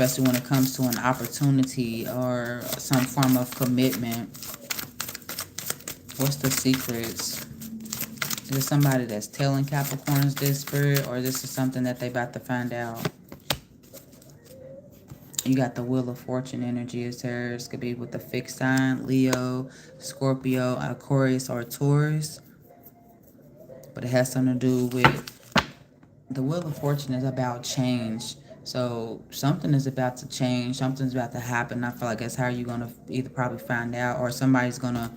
Especially when it comes to an opportunity or some form of commitment. What's the secrets? Is it somebody that's telling Capricorns this, Spirit, or this is something that they about to find out? You got the Wheel of Fortune energy is here. This could be with the fixed sign, Leo, Scorpio, Aquarius, or Taurus. But it has something to do with the Wheel of Fortune is about change. So something is about to change. Something's about to happen. I feel like that's how you're going to either probably find out, or somebody's going to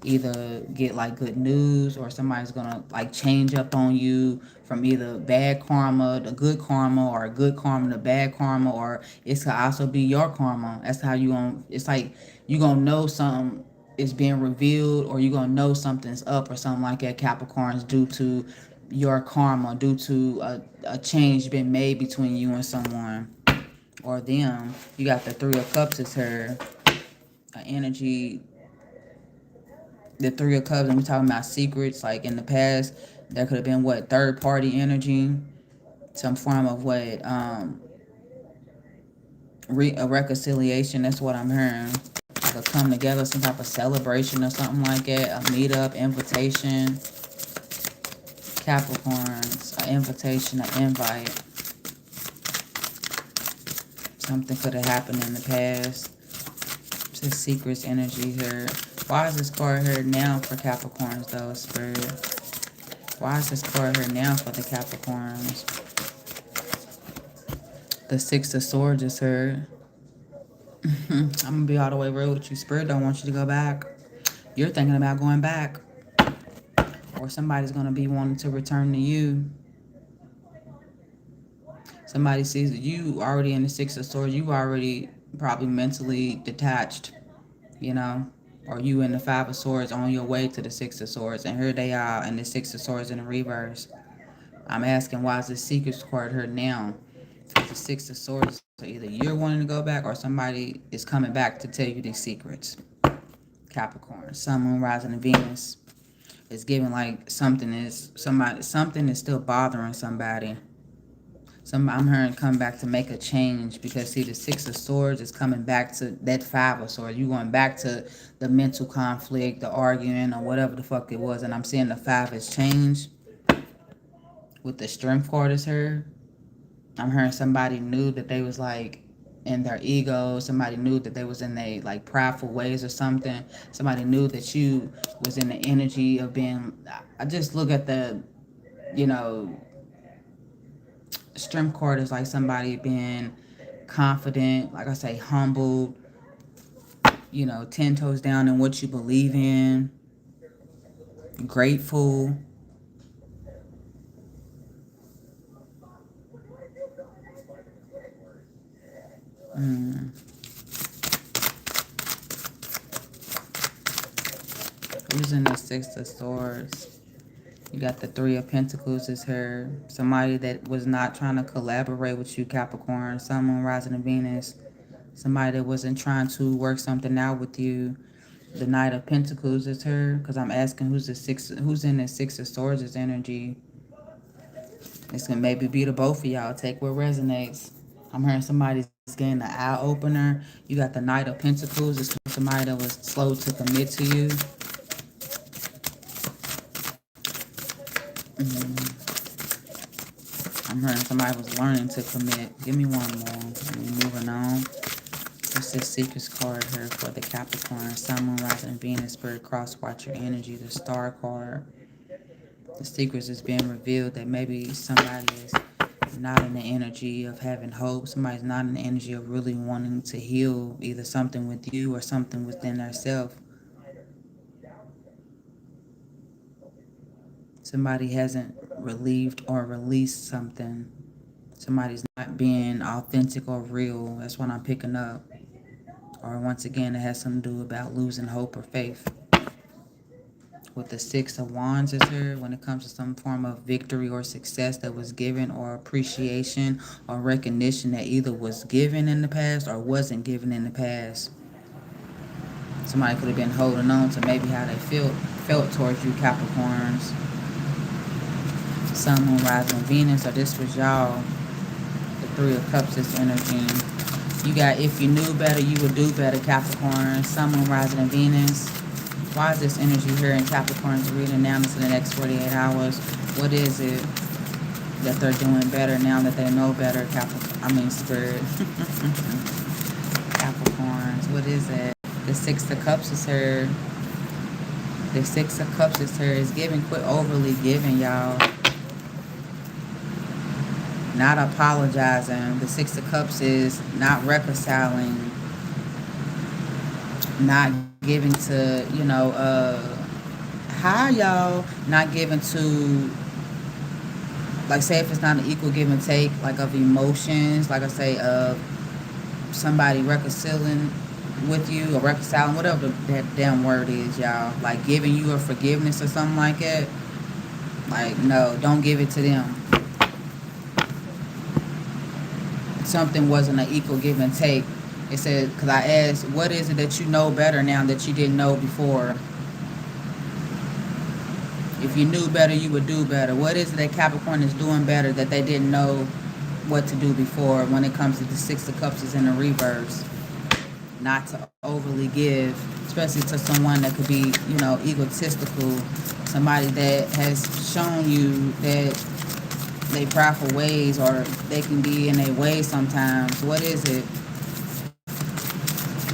either get like good news, or somebody's going to like change up on you from either bad karma to good karma, or good karma to bad karma, or it's going to also be your karma. That's how you going to, it's like you're going to know something is being revealed, or you're going to know something's up or something like that, Capricorns, due to your karma, due to a change been made between you and someone or them. You got the Three of Cups is her energy. The Three of Cups, and we're talking about secrets. Like in the past, there could have been what, third party energy, some form of what, a reconciliation. That's what I'm hearing. Like a come together, some type of celebration or something like that. A meetup, invitation. Capricorns, an invitation, an invite. Something could have happened in the past. Just secrets energy here. Why is this card here now for Capricorns though, Spirit? Why is this card here now for the Capricorns? The Six of Swords is here. I'm going to be all the way real with you. Spirit don't want you to go back. You're thinking about going back. Or somebody's going to be wanting to return to you. Somebody sees that you already in the Six of Swords. You already probably mentally detached, or you in the Five of Swords on your way to the Six of Swords. And here they are in the Six of Swords in the reverse. I'm asking, why is the Secrets card here now? Because the Six of Swords, so either you're wanting to go back or somebody is coming back to tell you these secrets. Capricorn, Sun, Moon, Rising, and Venus. It's giving like something is still bothering somebody. I'm hearing come back to make a change, because see, the Six of Swords is coming back to that Five of Swords. You going back to the mental conflict, the arguing, or whatever the fuck it was. And I'm seeing the Five has changed. With the Strength card is here. I'm hearing somebody knew that they was like in their ego. Somebody knew that they was in their like prideful ways or something. Somebody knew that you was in the energy of being, I just look at the, Strength card is like somebody being confident, like I say, humbled, 10 toes down in what you believe in, grateful. Who's in the Six of Swords? You got the Three of Pentacles is here. Somebody that was not trying to collaborate with you, Capricorn, Sun, Moon, Rising, and Venus. Somebody that wasn't trying to work something out with you. The Knight of Pentacles is her, because I'm asking who's in the Six of Swords energy. It's gonna maybe be the both of y'all. Take what resonates. I'm hearing somebody's getting an eye opener. You got the Knight of Pentacles. It's somebody that was slow to commit to you. I'm hearing somebody was learning to commit. Give me one more. Moving on. What's this Secrets card here for the Capricorn? Sun, Moon, Rising, Venus, Spirit, Cross, Watcher energy. The Star card. The secrets is being revealed that maybe somebody is not in the energy of having hope. Somebody's not in the energy of really wanting to heal either something with you or something within themselves. Somebody hasn't relieved or released something. Somebody's not being authentic or real. That's what I'm picking up. Or once again, it has something to do about losing hope or faith. With the Six of Wands is here when it comes to some form of victory or success that was given, or appreciation or recognition that either was given in the past or wasn't given in the past. Somebody could have been holding on to maybe how they felt towards you, Capricorns. Sun, Moon, Rising, Venus, or this was y'all. The Three of Cups is energy. You got if you knew better, you would do better, Capricorn. Sun, Moon, Rising, and Venus. Why is this energy here in Capricorn's reading now into the next 48 hours? What is it that they're doing better now that they know better, Spirit? Capricorns, what is it? The Six of Cups is here. The Six of Cups is here. It's giving, quit overly giving, y'all. Not apologizing. The Six of Cups is not reconciling. Not giving to, how y'all not giving to, like, say if it's not an equal give and take, like of emotions, like I say, of somebody reconciling with you or reconciling, whatever that damn word is, y'all, like giving you a forgiveness or something like that. Like, no, don't give it to them. Something wasn't an equal give and take. It said, because I asked, what is it that you know better now that you didn't know before? If you knew better, you would do better. What is it that Capricorn is doing better that they didn't know what to do before when it comes to the Six of Cups is in the reverse? Not to overly give, especially to someone that could be, egotistical. Somebody that has shown you that they prideful ways, or they can be in their ways sometimes. What is it?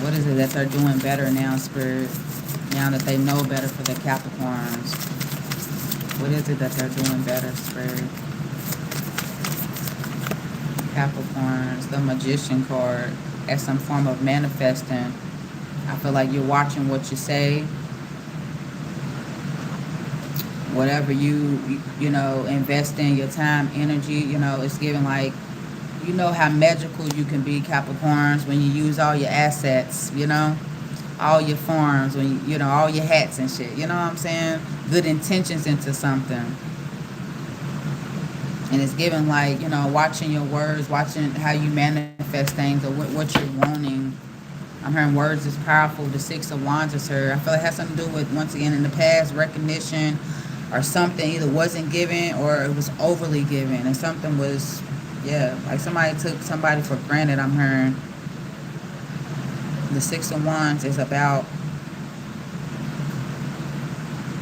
What is it that they're doing better now, Spirit? Now that they know better for the Capricorns. What is it that they're doing better, Spirit? Capricorns, the Magician card, as some form of manifesting. I feel like you're watching what you say. Whatever you invest in, your time, energy, it's giving like, how magical you can be, Capricorns, when you use all your assets, all your forms, when all your hats and shit, you know what I'm saying? Good intentions into something. And it's giving like, watching your words, watching how you manifest things, or what you're wanting. I'm hearing words is powerful. The Six of Wands is here. I feel like it has something to do with, once again, in the past, recognition, or something either wasn't given or it was overly given, and something was, like somebody took somebody for granted. I'm hearing the Six of Wands is about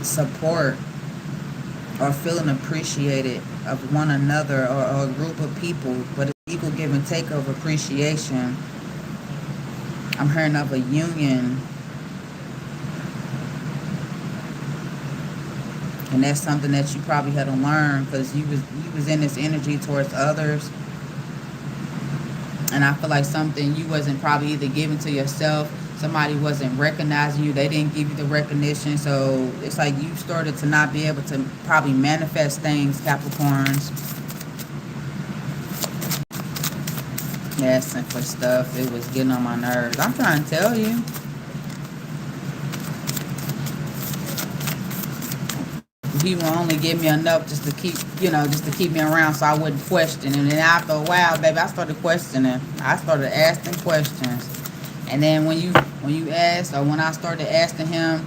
support or feeling appreciated of one another, or a group of people, but it's equal give and take of appreciation. I'm hearing of a union. And that's something that you probably had to learn, because you was in this energy towards others. And I feel like something you wasn't probably either giving to yourself. Somebody wasn't recognizing you. They didn't give you the recognition. So it's like you started to not be able to probably manifest things, Capricorns. Asking for stuff. It was getting on my nerves. I'm trying to tell you. he will only give me enough just to keep, just to keep me around so I wouldn't question. And then after a while, baby, I started questioning. I started asking questions. And then when you asked, or when I started asking him,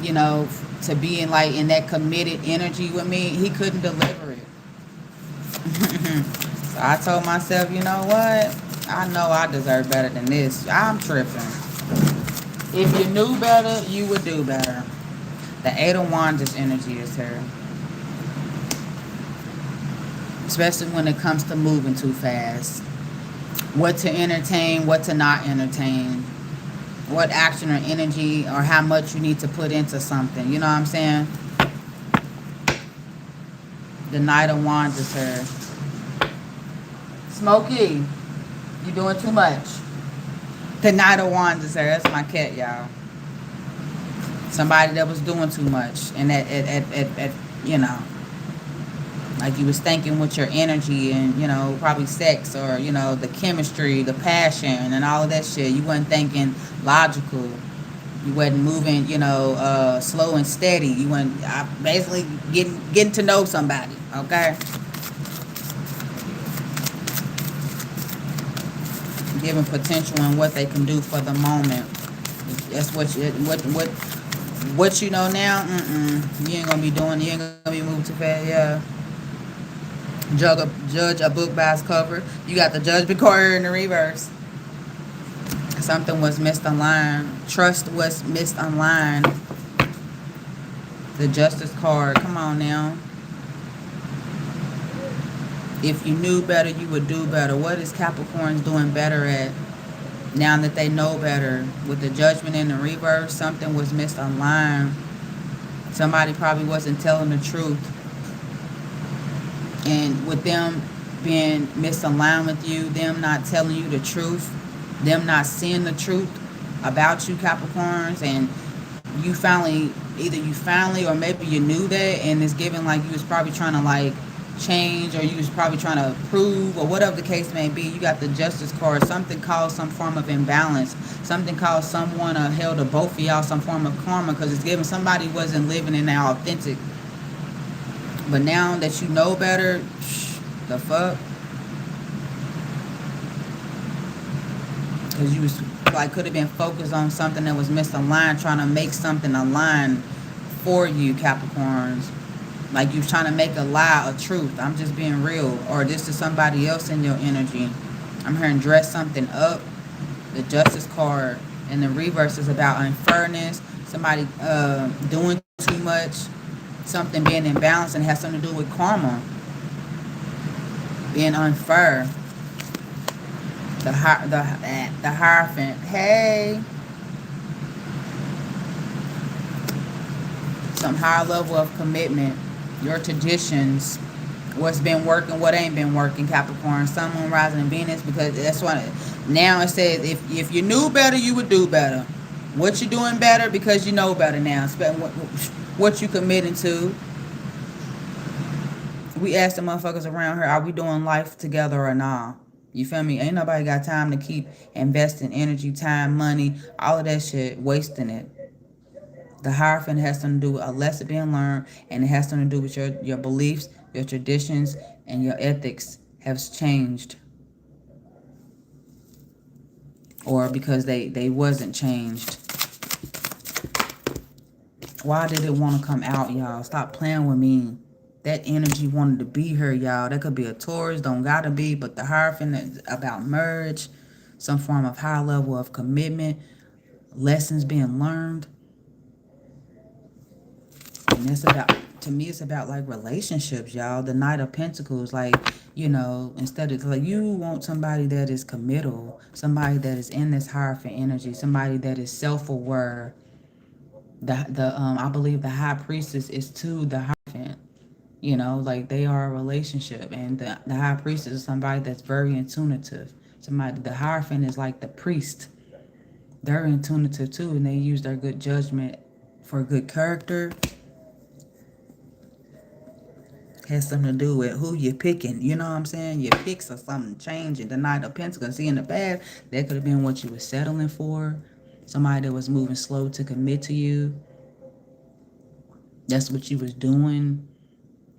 you know, to be in like in that committed energy with me, he couldn't deliver it. So I told myself, you know what? I know I deserve better than this. I'm tripping. If you knew better, you would do better. The Eight of Wands energy is here. Especially when it comes to moving too fast. What to entertain, what to not entertain. What action or energy or how much you need to put into something. You know what I'm saying? The Knight of Wands is here. Smokey, you doing too much. The Knight of Wands is here. That's my cat, y'all. Somebody that was doing too much. And at you know, like you was thinking with your energy and, you know, probably sex or, you know, the chemistry, the passion and all of that shit. You wasn't thinking logical. You wasn't moving, you know, slow and steady. You went basically getting to know somebody, okay? Giving potential and what they can do for the moment. That's what you know now. You ain't gonna be doing. You ain't gonna be moving too fast. Yeah. Judge a book by its cover. You got the Judgment card in the reverse. Something was misaligned. Trust was misaligned. The Justice card. Come on now. If you knew better, you would do better. What is Capricorns doing better at now that they know better? With the Judgment in the reverse, something was misaligned. Somebody probably wasn't telling the truth. And with them being misaligned with you, them not telling you the truth, them not seeing the truth about you, Capricorns, and you finally, either you finally or maybe you knew that, and it's given like you was probably trying to like change, or you was probably trying to prove, or whatever the case may be. You got the Justice card. Something caused some form of imbalance. Something caused someone or held to both of y'all some form of karma, because it's given somebody wasn't living in their authentic. But now that you know better, the fuck? Because you was like could have been focused on something that was misaligned, trying to make something align for you, Capricorns. Like you trying to make a lie a truth. I'm just being real. Or this is somebody else in your energy. I'm hearing dress something up. The Justice card and the reverse is about unfairness. Somebody doing too much. Something being imbalanced, and has something to do with karma. Being unfair. The Hierophant. Hey. Some higher level of commitment. Your traditions. What's been working, what ain't been working, Capricorn. Sun, Moon, Rising, and Venus. Because that's what now it says. If you knew better, you would do better. What you doing better because you know better now. What you committing to. We ask the motherfuckers around here, are we doing life together or not? You feel me? Ain't nobody got time to keep investing energy, time, money, all of that shit, wasting it. The Hierophant has something to do with a lesson being learned, and it has something to do with your beliefs, your traditions, and your ethics has changed. Or because they wasn't changed. Why did it want to come out, y'all? Stop playing with me. That energy wanted to be here, y'all. That could be a Taurus, don't gotta be, but the Hierophant is about merge, some form of high level of commitment, lessons being learned. And it's about, to me, it's about like relationships, y'all. The Knight of Pentacles, like, you know, instead of like you want somebody that is committal, somebody that is in this Hierophant energy, somebody that is self-aware. I believe the High Priestess is to the Hierophant. You know, like they are a relationship, and the High Priestess is somebody that's very intuitive. The Hierophant is like the priest. They're intuitive too, and they use their good judgment for good character. Has something to do with who you're picking. You know what I'm saying? Your picks or something changing. The Knight of Pentacles. See, in the past, that could have been what you were settling for. Somebody that was moving slow to commit to you. That's what you was doing.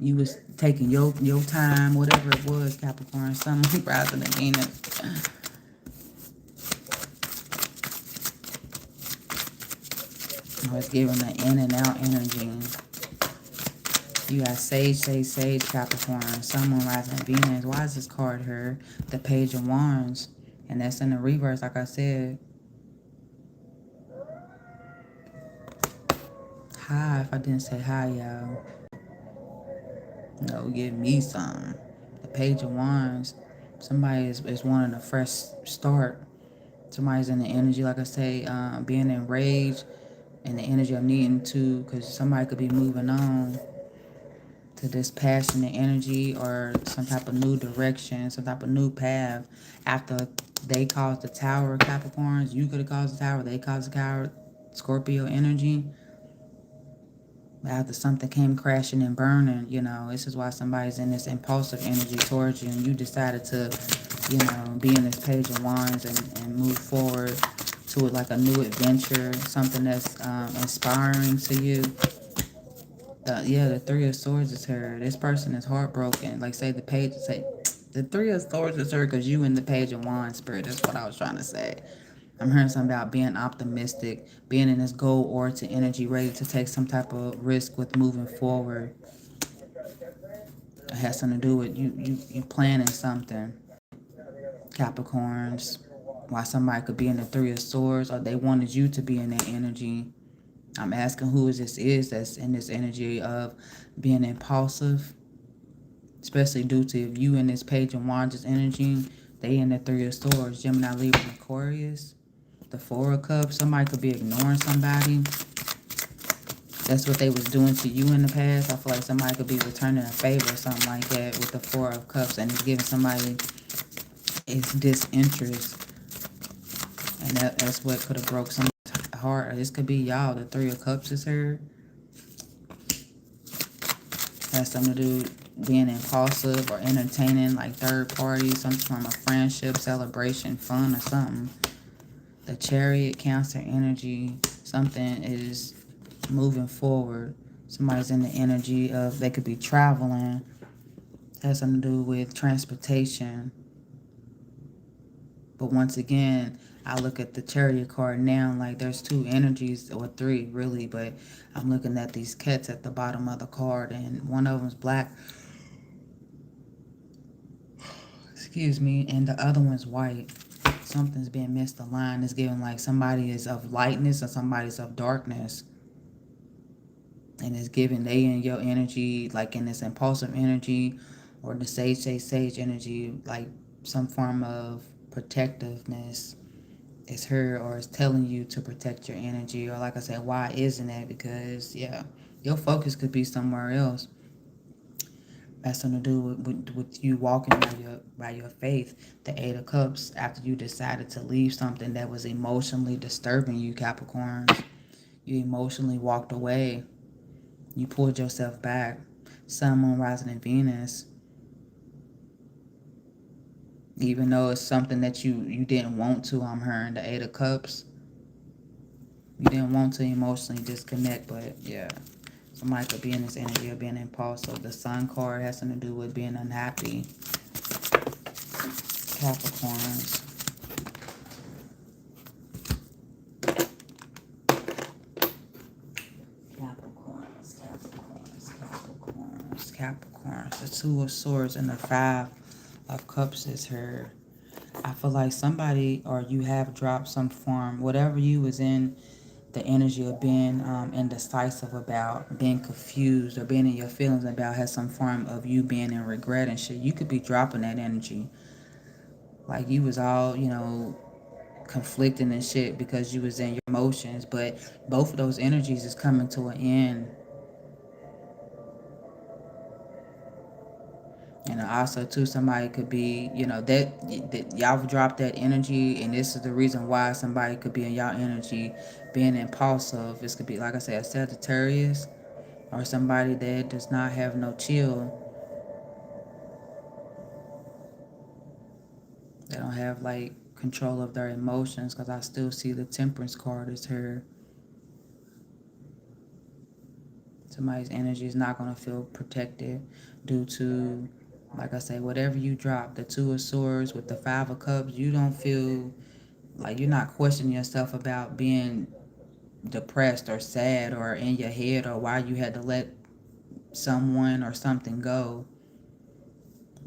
You was taking your time, whatever it was, Capricorn, Sun, rising and Venus. I was giving the in and out energy. You got Sage, Capricorn, Sun, Moon, Rising, Venus. Why is this card here? The Page of Wands. And that's in the reverse, like I said. Hi, if I didn't say hi, y'all. No, give me some. The Page of Wands. Somebody is wanting a fresh start. Somebody's in the energy, like I say, being enraged, and the energy of needing to, because somebody could be moving on to this passionate energy or some type of new direction, some type of new path. After they caused the tower, Capricorns, you could have caused the tower, they caused the tower, Scorpio energy. After something came crashing and burning, this is why somebody's in this impulsive energy towards you, and you decided to, be in this Page of Wands and move forward to it like a new adventure, something that's inspiring to you. The Three of Swords is her. This person is heartbroken. Like, say the Three of Swords is her because you in the Page of Wands spirit. That's what I was trying to say. I'm hearing something about being optimistic, being in this goal-oriented energy, ready to take some type of risk with moving forward. It has something to do with you planning something. Capricorns. Why somebody could be in the Three of Swords, or they wanted you to be in that energy. I'm asking who this is that's in this energy of being impulsive, especially due to if you in this Page of Wands energy, they in the Three of Swords, Gemini, Libra, and Aquarius. The Four of Cups, somebody could be ignoring somebody. That's what they was doing to you in the past. I feel like somebody could be returning a favor or something like that with the Four of Cups, and it's giving somebody its disinterest. And that's what could have broke somebody's heart. Or this could be y'all. The Three of Cups is here. Has something to do being impulsive or entertaining like third parties, some form of friendship, celebration, fun, or something. The Chariot, Cancer energy, something is moving forward. Somebody's in the energy of they could be traveling. Has something to do with transportation. But once again, I look at the Chariot card now, like there's two energies, or three really, but I'm looking at these cats at the bottom of the card, and one of them's black, excuse me, and the other one's white. Something's being misaligned. It's giving like somebody is of lightness and somebody's of darkness. And it's giving they in your energy, like in this impulsive energy, or the sage energy, like some form of protectiveness is her, or is telling you to protect your energy. Or like I said, why isn't it? Because your focus could be somewhere else. That's something to do with you walking by your faith. The Eight of Cups, after you decided to leave something that was emotionally disturbing you, Capricorns. You emotionally walked away. You pulled yourself back. Sun, Moon, Rising, and Venus. Even though it's something that you didn't want to, I'm hearing the Eight of Cups. You didn't want to emotionally disconnect, but yeah. Somebody could be in this energy of being impulsive. The Sun card has something to do with being unhappy. Capricorns. Capricorns. The Two of Swords and the Five of Cups is here. I feel like somebody, or you have dropped some form, whatever you was in the energy of being indecisive about, being confused, or being in your feelings about, has some form of you being in regret and shit. You could be dropping that energy. Like you was all, conflicting and shit because you was in your emotions, but both of those energies is coming to an end. And also too, somebody could be, that y'all dropped that energy, and this is the reason why somebody could be in y'all energy being impulsive. This could be, like I said, a Sagittarius, or somebody that does not have no chill. They don't have like control of their emotions, because I still see the Temperance card is here. Somebody's energy is not going to feel protected due to, like I say, whatever you drop, the Two of Swords with the Five of Cups, you don't feel like you're not questioning yourself about being depressed or sad or in your head or why you had to let someone or something go,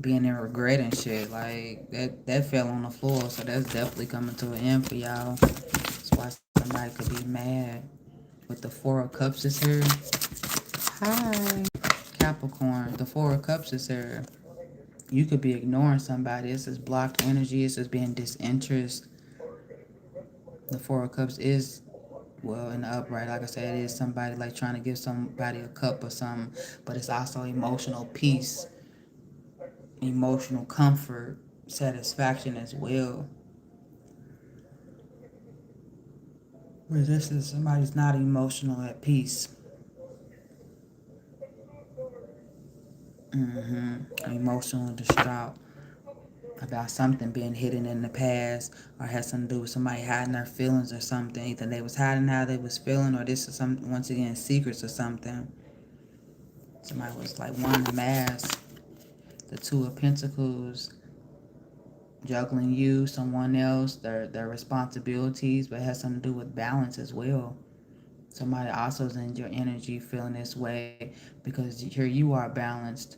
being in regret and shit. Like that fell on the floor, so that's definitely coming to an end for y'all. That's why somebody could be mad. With the Four of Cups is here. Hi, Capricorn. The Four of Cups is here. You could be ignoring somebody. This is blocked energy. It's just being disinterest. The Four of Cups is, well, in the upright, like I said, it is somebody like trying to give somebody a cup or something, but it's also emotional peace, emotional comfort, satisfaction as well. Where this is somebody's not emotional at peace. Emotional distraught about something being hidden in the past, or has something to do with somebody hiding their feelings or something. Either they was hiding how they was feeling, or this is some, once again, secrets or something. Somebody was like wanting to mask. The Two of Pentacles, juggling you, someone else, their responsibilities, but it has something to do with balance as well. Somebody also is in your energy feeling this way because here you are balanced.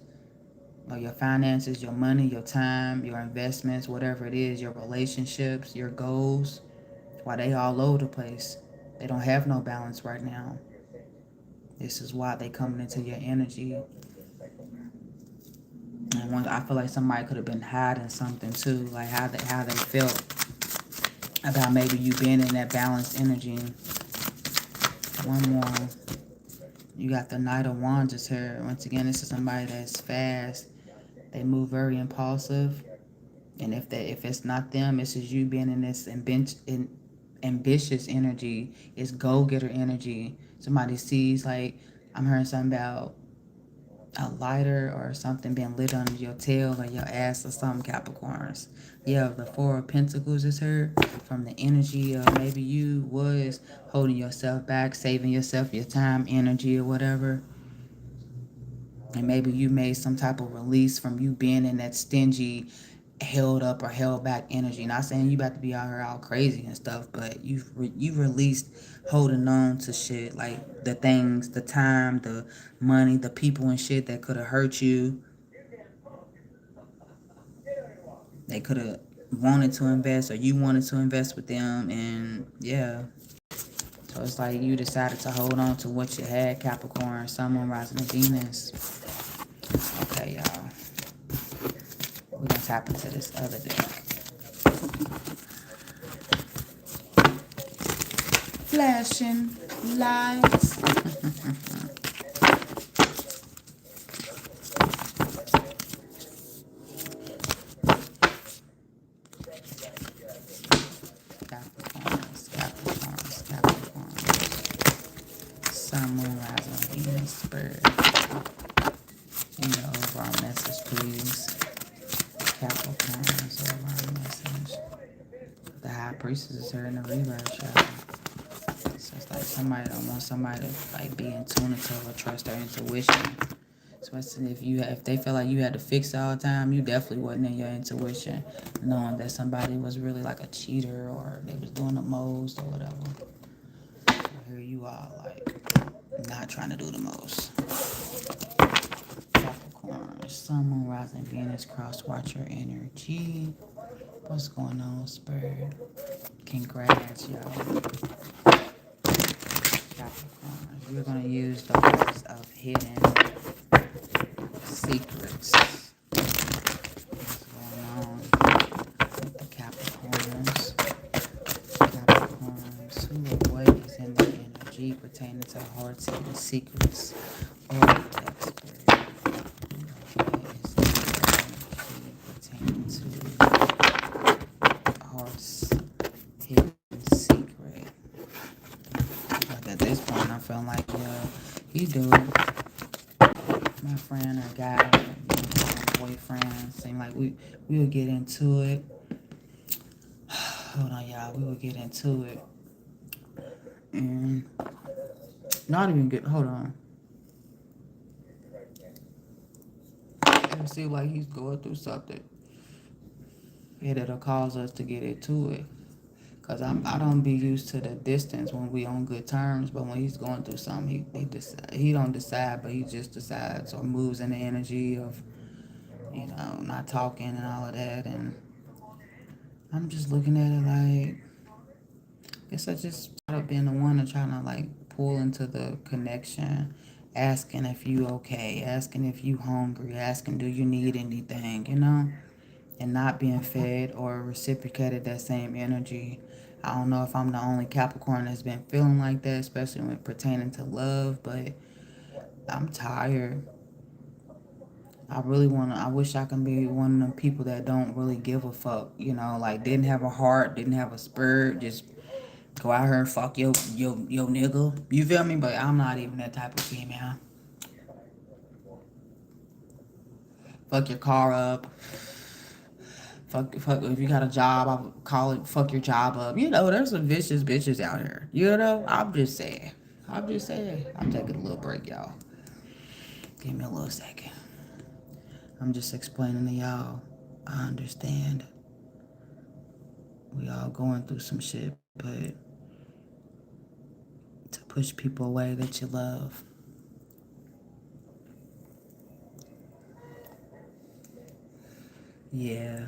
Like your finances, your money, your time, your investments, whatever it is, your relationships, your goals, why they all over the place. They don't have no balance right now. This is why they coming into your energy. And I feel like somebody could have been hiding something too, like how they felt about maybe you being in that balanced energy. One more. You got the Knight of Wands is here. Once again, this is somebody that's fast. They move very impulsive. And if it's not them, it's just you being in this ambitious energy. It's go-getter energy. Somebody sees, like, I'm hearing something about a lighter or something being lit under your tail or your ass or something, Capricorns. Yeah, the Four of Pentacles is here from the energy of maybe you was holding yourself back, saving yourself your time, energy, or whatever. And maybe you made some type of release from you being in that stingy, held up or held back energy. Not saying you about to be out here all crazy and stuff, but you released holding on to shit, like the things, the time, the money, the people and shit that could have hurt you. They could have wanted to invest, or you wanted to invest with them, and yeah. So it's like you decided to hold on to what you had, Capricorn, Sun, Moon, Rising, and Venus. Okay, y'all. We're gonna tap into this other deck. Flashing lights. Capricorns. Sun, Moon, Rising, Venus, Spirit. Give me the overall message, please. Capricorns, overall message. The High Priestess is here in the reverse, y'all. So it's like somebody don't want somebody to like be intuitive or trust their intuition. Especially if they feel like you had to fix it all the time, you definitely wasn't in your intuition, knowing that somebody was really like a cheater or they was doing the most or whatever. So here you are, like not trying to do the most. Capricorn, Sun, Moon, Rising, Venus, Cross Watcher energy. What's going on, Spirit? Congrats, y'all. Capricorn, we're gonna use the words of hidden secrets. What's going on with the Capricorns? Capricorns, who or what is in their energy pertaining to heart's hidden secrets? Or the expert. Who or what is in their energy pertaining to heart's hidden secret? Like at this point, I'm feeling like, yeah, you do. My friend or guy, boyfriend, seem like we would get into it. Hold on, y'all. We would get into it. And not even get, hold on. It seems like he's going through something. It'll cause us to get into it. Cause I don't be used to the distance when we on good terms, but when he's going through something, he don't decide, but he just decides or moves in the energy of not talking and all of that. And I'm just looking at it like, I guess I just tired of being the one to trying to like pull into the connection, asking if you okay, asking if you hungry, asking do you need anything, and not being fed or reciprocated that same energy. I don't know if I'm the only Capricorn that's been feeling like that, especially when pertaining to love, but I'm tired. I wish I can be one of them people that don't really give a fuck, like didn't have a heart, didn't have a spirit, just go out here and fuck your nigga. You feel me? But I'm not even that type of female. Fuck your car up. Fuck, if you got a job, I would call it fuck your job up. There's some vicious bitches out here. I'm just saying. I'm just saying. I'm taking a little break, y'all. Give me a little second. I'm just explaining to y'all. I understand. We all going through some shit, but to push people away that you love. Yeah.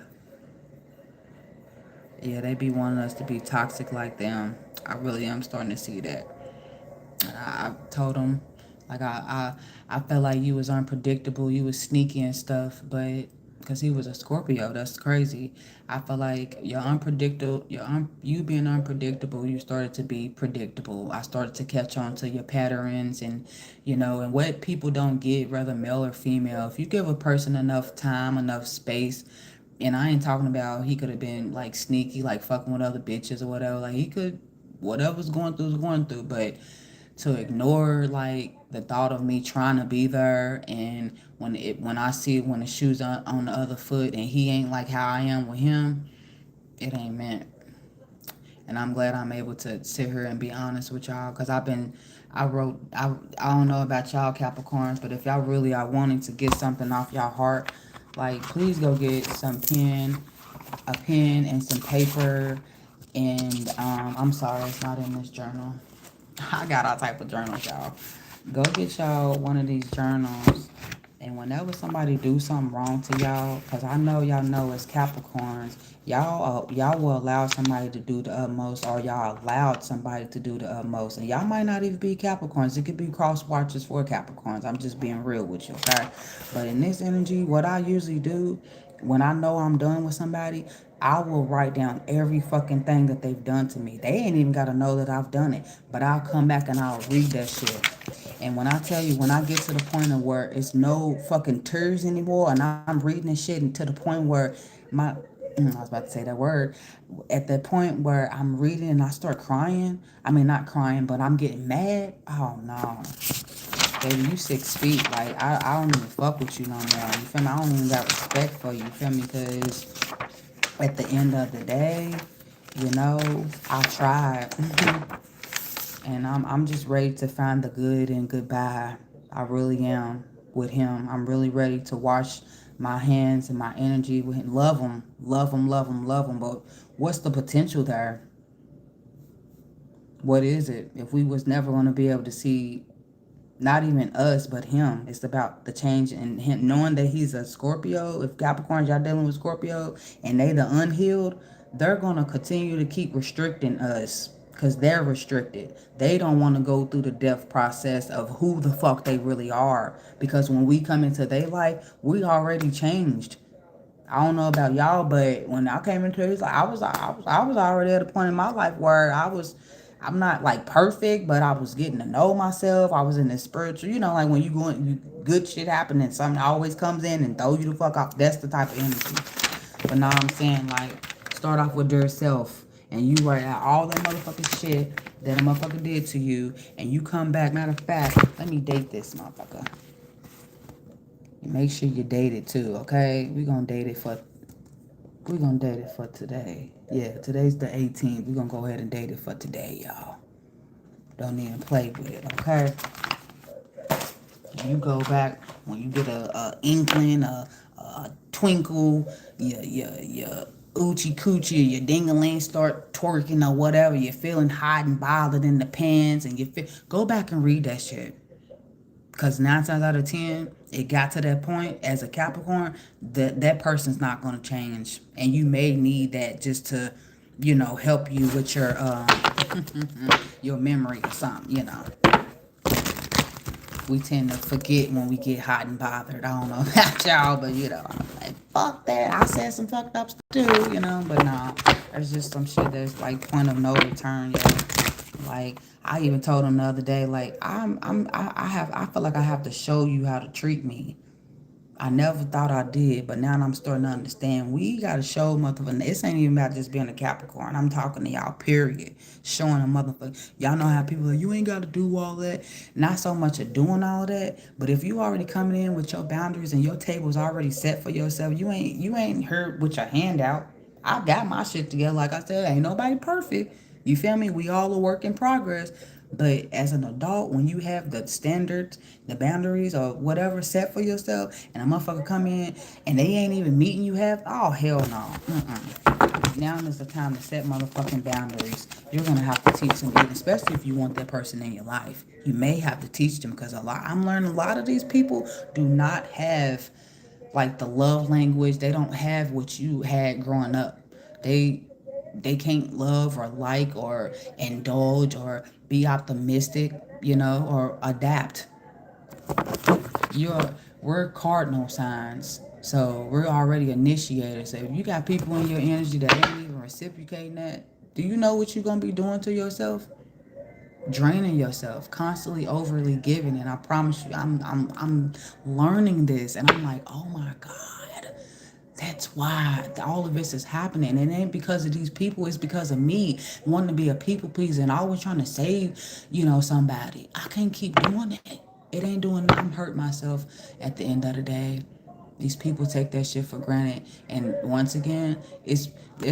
Yeah, they be wanting us to be toxic like them. I really am starting to see that. I told him, like I felt like you was unpredictable, you was sneaky and stuff, but because he was a Scorpio, that's crazy. I feel like you're unpredictable. You being unpredictable, you started to be predictable. I started to catch on to your patterns and what people don't get, whether male or female. If you give a person enough time, enough space, and I ain't talking about he could have been like sneaky, like fucking with other bitches or whatever. Like he could, whatever's going through is going through, but to ignore like the thought of me trying to be there, and when I see when the shoe's on the other foot and he ain't like how I am with him, it ain't meant. And I'm glad I'm able to sit here and be honest with y'all, because I don't know about y'all Capricorns, but if y'all really are wanting to get something off y'all heart, like please go get a pen and some paper. And I'm sorry it's not in this journal. I got all type of journals, y'all. Go get y'all one of these journals, and whenever somebody do something wrong to y'all, cause I know y'all know as Capricorns, y'all will allow somebody to do the utmost, or y'all allowed somebody to do the utmost, and y'all might not even be Capricorns. It could be cross watchers for Capricorns. I'm just being real with you, okay? But in this energy, what I usually do when I know I'm done with somebody, I will write down every fucking thing that they've done to me. They ain't even got to know that I've done it, but I'll come back and I'll read that shit. And when I tell you, when I get to the point of where it's no fucking tears anymore, and I'm reading this shit, and to the point where I was about to say that word, at the point where I'm reading and I start crying, I mean, not crying, but I'm getting mad. Oh no. Baby, you 6 feet. Like, I don't even fuck with you no more. You feel me? I don't even got respect for you. You feel me? Because at the end of the day, I tried. And I'm just ready to find the good and goodbye. I really am with him. I'm really ready to wash my hands and my energy with him. Love him. Love him, love him, love him. But what's the potential there? What is it? If we was never going to be able to see not even us, but him. It's about the change in him, knowing that he's a Scorpio. If Capricorns, y'all dealing with Scorpio, and they the unhealed, they're gonna continue to keep restricting us because they're restricted. They don't want to go through the death process of who the fuck they really are. Because when we come into their life, we already changed. I don't know about y'all, but when I came into his life, I was already at a point in my life where I'm not like perfect, but I was getting to know myself. I was in this spiritual, like when good shit happen and something always comes in and throw you the fuck off. That's the type of energy. But now I'm saying, like, start off with yourself, and you write out all that motherfucking shit that a motherfucker did to you, and you come back. Matter of fact, let me date this motherfucker. Make sure you date it too, okay? We're gonna date it for today. Yeah, today's the 18th. We're gonna go ahead and date it for today, y'all. Don't even play with it, okay? You go back when you get a inkling, a twinkle, your oochie coochie, your dingaling start twerking or whatever. You're feeling hot and bothered in the pants, and go back and read that shit. Because 9 times out of 10, it got to that point as a Capricorn that person's not going to change, and you may need that just to, help you with your your memory or something. We tend to forget when we get hot and bothered. I don't know about y'all, but I'm like, fuck that. I said some fucked up stuff too, but nah, there's just some shit that's like point of no return, yo. Like I even told him the other day, like I feel like I have to show you how to treat me. I never thought I did, but now I'm starting to understand. We gotta show motherfucker. This ain't even about just being a Capricorn. I'm talking to y'all, period. Showing a motherfucker. Y'all know how people are, you ain't gotta do all that. Not so much of doing all that, but if you already coming in with your boundaries and your table's already set for yourself, you ain't hurt with your hand out. I got my shit together. Like I said, ain't nobody perfect. You feel me? We all a work in progress. But as an adult, when you have the standards, the boundaries, or whatever set for yourself, and a motherfucker come in and they ain't even meeting you half, oh hell no. Now is the time to set motherfucking boundaries. You're gonna have to teach them, especially if you want that person in your life. You may have to teach them because I'm learning a lot of these people do not have like the love language. They don't have what you had growing up. They can't love or like or indulge or be optimistic, or adapt. We're cardinal signs, so we're already initiated. So if you got people in your energy that ain't even reciprocating that, do you know what you're gonna be doing to yourself? Draining yourself, constantly overly giving. And I promise you, I'm learning this, and I'm like, oh my god, that's why all of this is happening. And it ain't because of these people, it's because of me wanting to be a people pleaser and always trying to save, somebody. I can't keep doing it. It ain't doing nothing. I'm hurt myself at the end of the day. These people take that shit for granted, and once again, it's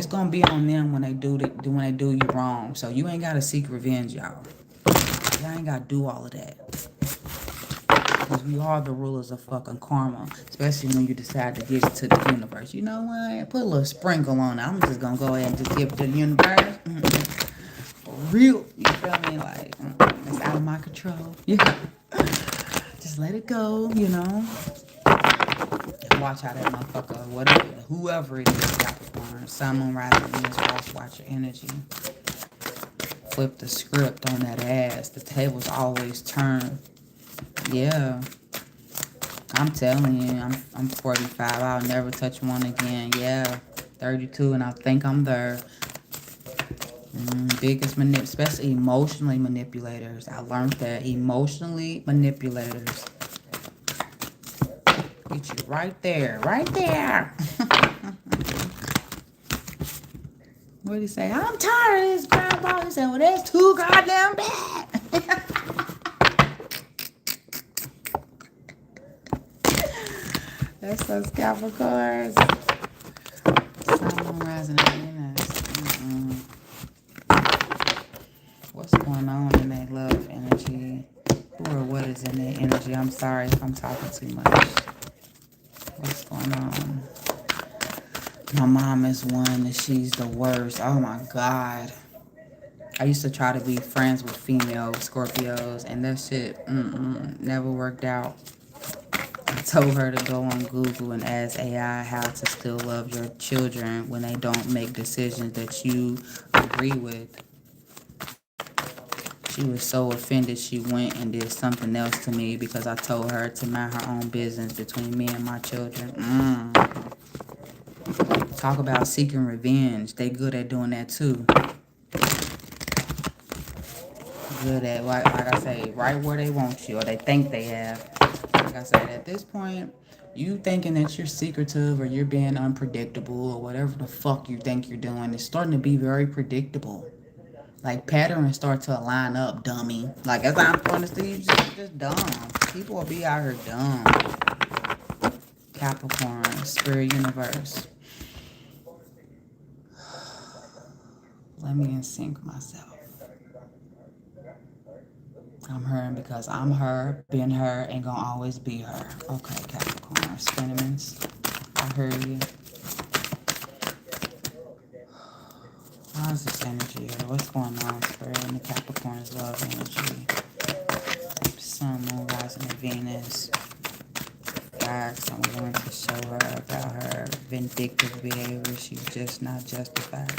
gonna be on them when they when they do you wrong. So you ain't gotta seek revenge, y'all. Y'all ain't gotta do all of that. Because we are the rulers of fucking karma, especially when you decide to give it to the universe. You know what? Put a little sprinkle on it. I'm just gonna go ahead and just give it to the universe. For real. You feel me? Like, it's out of my control. Yeah. Just let it go, Watch how that motherfucker, whatever, whoever it is, Capricorn, Sun, Moon, Rising, Venus, watch your energy. Flip the script on that ass. The tables always turn. Yeah. I'm telling you, I'm 45. I'll never touch one again. Yeah. 32 and I think I'm there. Biggest especially emotionally manipulators. I learned that emotionally manipulators. Get you right there. Right there. What did he say? I'm tired of this grandpa. He said, well, that's too goddamn bad. That's those Capricorns. Sun, rising, and Venus. What's going on in their love energy? Who or what is in their energy? I'm sorry if I'm talking too much. What's going on? My mom is one and she's the worst. Oh my God. I used to try to be friends with female Scorpios and that shit never worked out. I told her to go on Google and ask AI how to still love your children when they don't make decisions that you agree with. She was so offended she went and did something else to me because I told her to mind her own business between me and my children. Talk about seeking revenge. They good at doing that too. Good at, like I say, right where they want you or they think they have. Like I said, at this point, you thinking that you're secretive or you're being unpredictable or whatever the fuck you think you're doing is starting to be very predictable. Like patterns start to line up, dummy. Like as I'm starting to see, you just dumb. People will be out here dumb. Capricorn, spirit universe. Let me in sync myself. I'm her because I'm her, been her, and gonna always be her. Okay, Capricorn, sentiments. I heard you. How's this energy here? What's going on, Spirit, in the Capricorn's love energy? Sun, Moon, rising, and Venus. Facts. I'm willing to show her about her vindictive behavior. She's just not justified.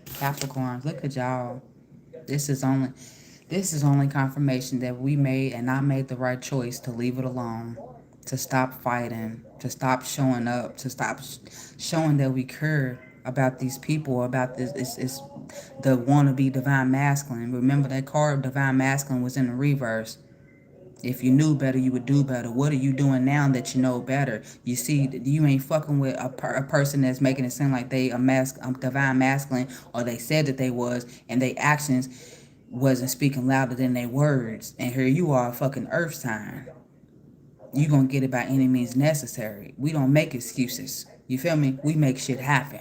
Capricorns, look at y'all. This is only confirmation that we made and I made the right choice to leave it alone, to stop fighting, to stop showing up, to stop showing that we care about these people, about this. It's the wannabe divine masculine. Remember that card, divine masculine, was in the reverse. If you knew better, you would do better. What are you doing now that you know better? You see, you ain't fucking with a person that's making it seem like they a divine masculine, or they said that they was, and their actions wasn't speaking louder than their words. And here you are, a fucking earth sign. You gonna get it by any means necessary. We don't make excuses. You feel me? We make shit happen.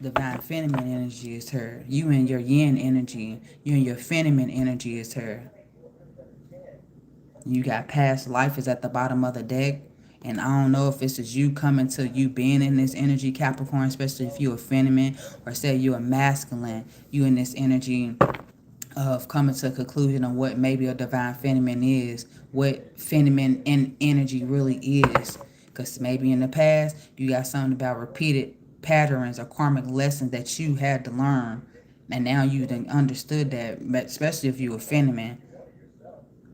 Divine feminine energy is her. You and your yin energy. You and your feminine energy is her. You got past life is at the bottom of the deck. And I don't know if this is you coming to you being in this energy, Capricorn, especially if you're a feminine, or say you're a masculine. You in this energy of coming to a conclusion on what maybe a divine feminine is, what feminine energy really is. Because maybe in the past, you got something about repeated patterns or karmic lessons that you had to learn. And now you done understood that, especially if you were feminine.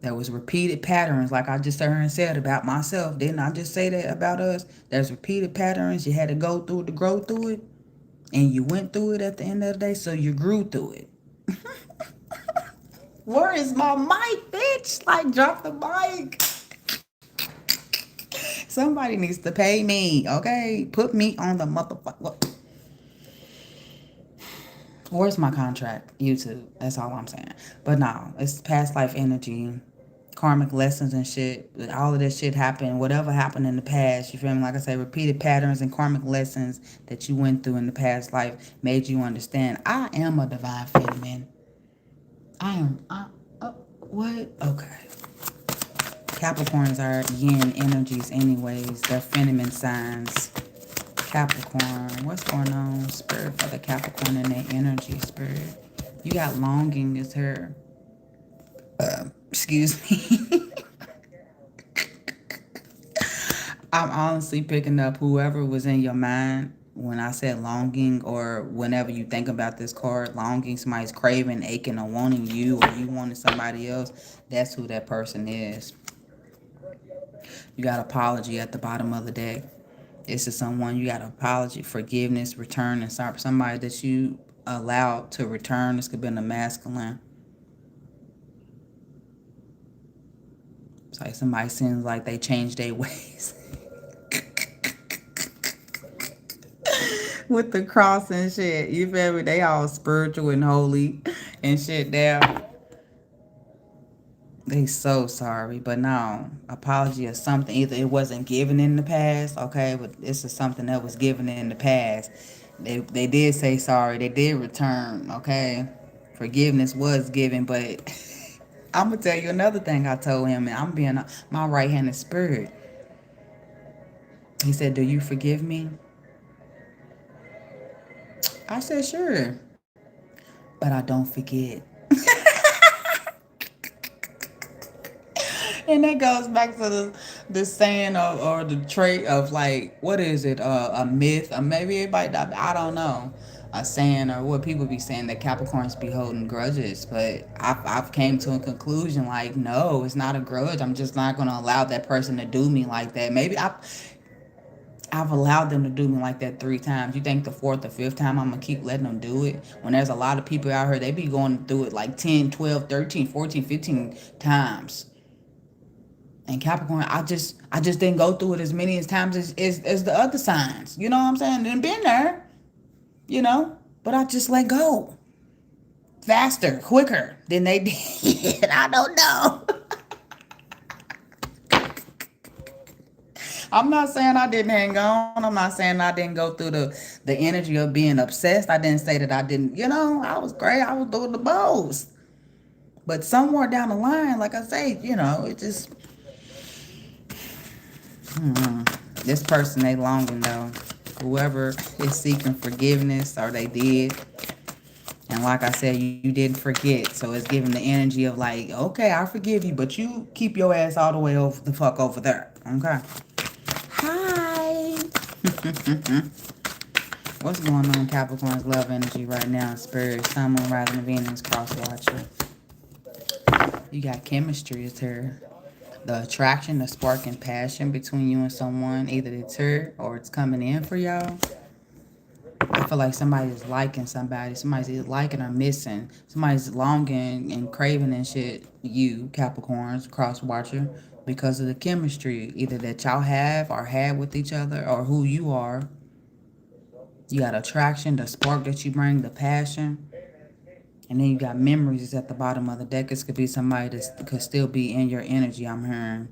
There was repeated patterns, like I just heard and said about myself. Didn't I just say that about us? There's repeated patterns. You had to go through to grow through it. And you went through it at the end of the day, so you grew through it. Where is my mic, bitch? Like, drop the mic. Somebody needs to pay me, okay? Put me on the motherfucker. Where's my contract? YouTube. That's all I'm saying. But no, it's past life energy, karmic lessons and shit. All of this shit happened. Whatever happened in the past, you feel me? Like I say, repeated patterns and karmic lessons that you went through in the past life made you understand. I am a divine feminine. What? Okay. Capricorns are yin energies anyways. They're feminine signs. Capricorn. What's going on, Spirit, for the Capricorn and their energy, Spirit? You got longing is her. Excuse me. I'm honestly picking up whoever was in your mind when I said longing, or whenever you think about this card, longing, somebody's craving, aching, or wanting you, or you wanting somebody else. That's who that person is. You got apology at the bottom of the deck. This is someone you got apology, forgiveness, return, and somebody that you allowed to return. This could be in the masculine. It's like somebody seems like they changed their ways. With the cross and shit. You feel me? They all spiritual and holy and shit there. They so sorry, but no, apology is something. Either it wasn't given in the past, okay, but this is something that was given in the past. They did say sorry. They did return, okay. Forgiveness was given, but I'm gonna tell you another thing I told him, and I'm being my right-handed spirit. He said, "Do you forgive me?" I said, "Sure, but I don't forget." And that goes back to the saying of, or the trait of, like, what is it, a myth, or maybe everybody, I don't know, a saying, or what people be saying, that Capricorns be holding grudges. But I've came to a conclusion, like, no, it's not a grudge. I'm just not going to allow that person to do me like that. Maybe I've allowed them to do me like that 3 times. You think the 4th or 5th time I'm going to keep letting them do it? When there's a lot of people out here, they be going through it like 10, 12, 13, 14, 15 times. And Capricorn, I just didn't go through it as many times as the other signs. You know what I'm saying? Didn't been there, you know? But I just let go. Faster, quicker than they did. I don't know. I'm not saying I didn't hang on. I'm not saying I didn't go through the energy of being obsessed. I didn't say that I didn't, I was great. I was doing the most. But somewhere down the line, like I say, it just, this person, they longing though. Whoever is seeking forgiveness, or they did. And like I said, you didn't forget. So it's giving the energy of like, okay, I forgive you, but you keep your ass all the way over the fuck over there. Okay. Hi. What's going on, Capricorn's love energy right now? Spirit, Sun, Moon, Rising, Venus, cross watcher. You got chemistry. It's her. The attraction, the spark, and passion between you and someone. Either it's her or it's coming in for y'all. I feel like somebody's liking somebody. Somebody's either liking or missing. Somebody's longing and craving and shit. You, Capricorns, cross watcher, because of the chemistry either that y'all have or had with each other, or who you are. You got attraction, the spark that you bring, the passion. And then you got memories at the bottom of the deck. This could be somebody that could still be in your energy, I'm hearing.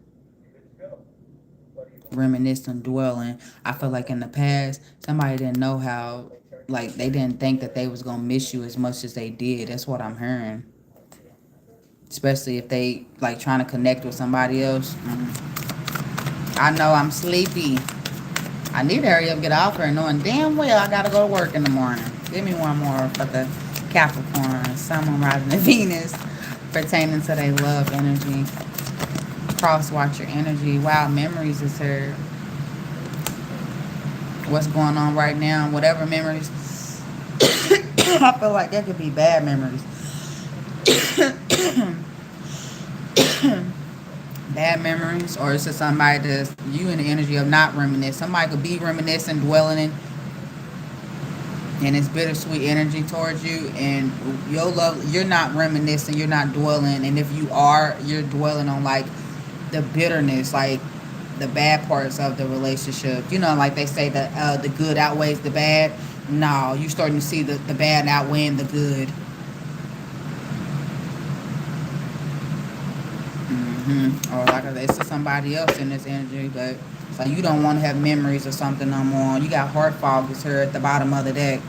Reminiscing, dwelling. I feel like in the past, somebody didn't know how, like, they didn't think that they was going to miss you as much as they did. That's what I'm hearing. Especially if they, like, trying to connect with somebody else. I know I'm sleepy. I need to hurry up, get off here, knowing damn well I got to go to work in the morning. Give me one more for the Capricorn, Sun, Moon, Rising, and Venus, pertaining to their love energy. Cross watcher energy. Wow, memories is here. What's going on right now? Whatever memories. I feel like there could be bad memories. Bad memories, or it's just somebody that's you in the energy of not reminisce. Somebody could be reminiscing, dwelling in, and it's bittersweet energy towards you, and your love, you're not reminiscing, you're not dwelling, and if you are, you're dwelling on like the bitterness, like the bad parts of the relationship. Like they say that the good outweighs the bad. No, you're starting to see the bad outweighing the good. Or like I said, it's to somebody else in this energy, but so you don't want to have memories or something no more. You got heart fog is here at the bottom of the deck.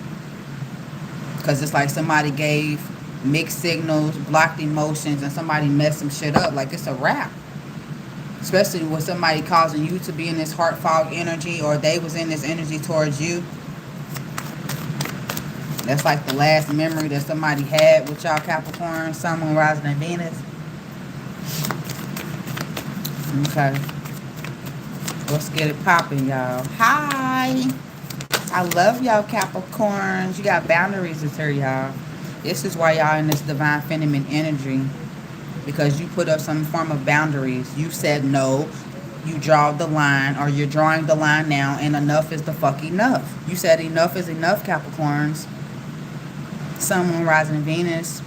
Because it's like somebody gave mixed signals, blocked emotions, and somebody messed some shit up. Like it's a wrap. Especially with somebody causing you to be in this heart fog energy, or they was in this energy towards you. That's like the last memory that somebody had with y'all, Capricorn, Sun, Moon, Rising, and Venus. Okay. Let's get it popping, y'all. Hi. I love y'all, Capricorns. You got boundaries to tell y'all. This is why y'all in this divine feminine energy. Because you put up some form of boundaries. You said no. You draw the line, or you're drawing the line now, and enough is the fuck enough. You said enough is enough, Capricorns. Sun, Moon, Rising, Venus.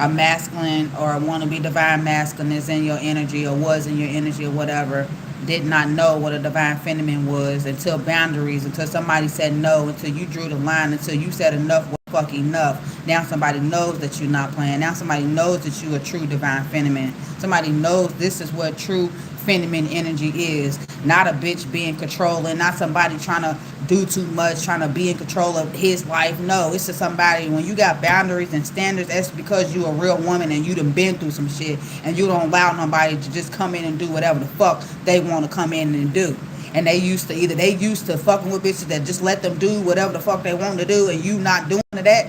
A masculine or a wannabe divine masculine is in your energy, or was in your energy, or whatever. Did not know what a divine feminine was until boundaries, until somebody said no, until you drew the line, until you said enough was fuck enough. Now somebody knows that you're not playing. Now somebody knows that you're a true divine feminine. Somebody knows this is what true feminine energy is. Not a bitch being controlling, not somebody trying to do too much, trying to be in control of his life. No, it's just somebody, when you got boundaries and standards, that's because you a real woman and you done been through some shit, and you don't allow nobody to just come in and do whatever the fuck they want to come in and do. And they used to fucking with bitches that just let them do whatever the fuck they want to do, and you not doing that.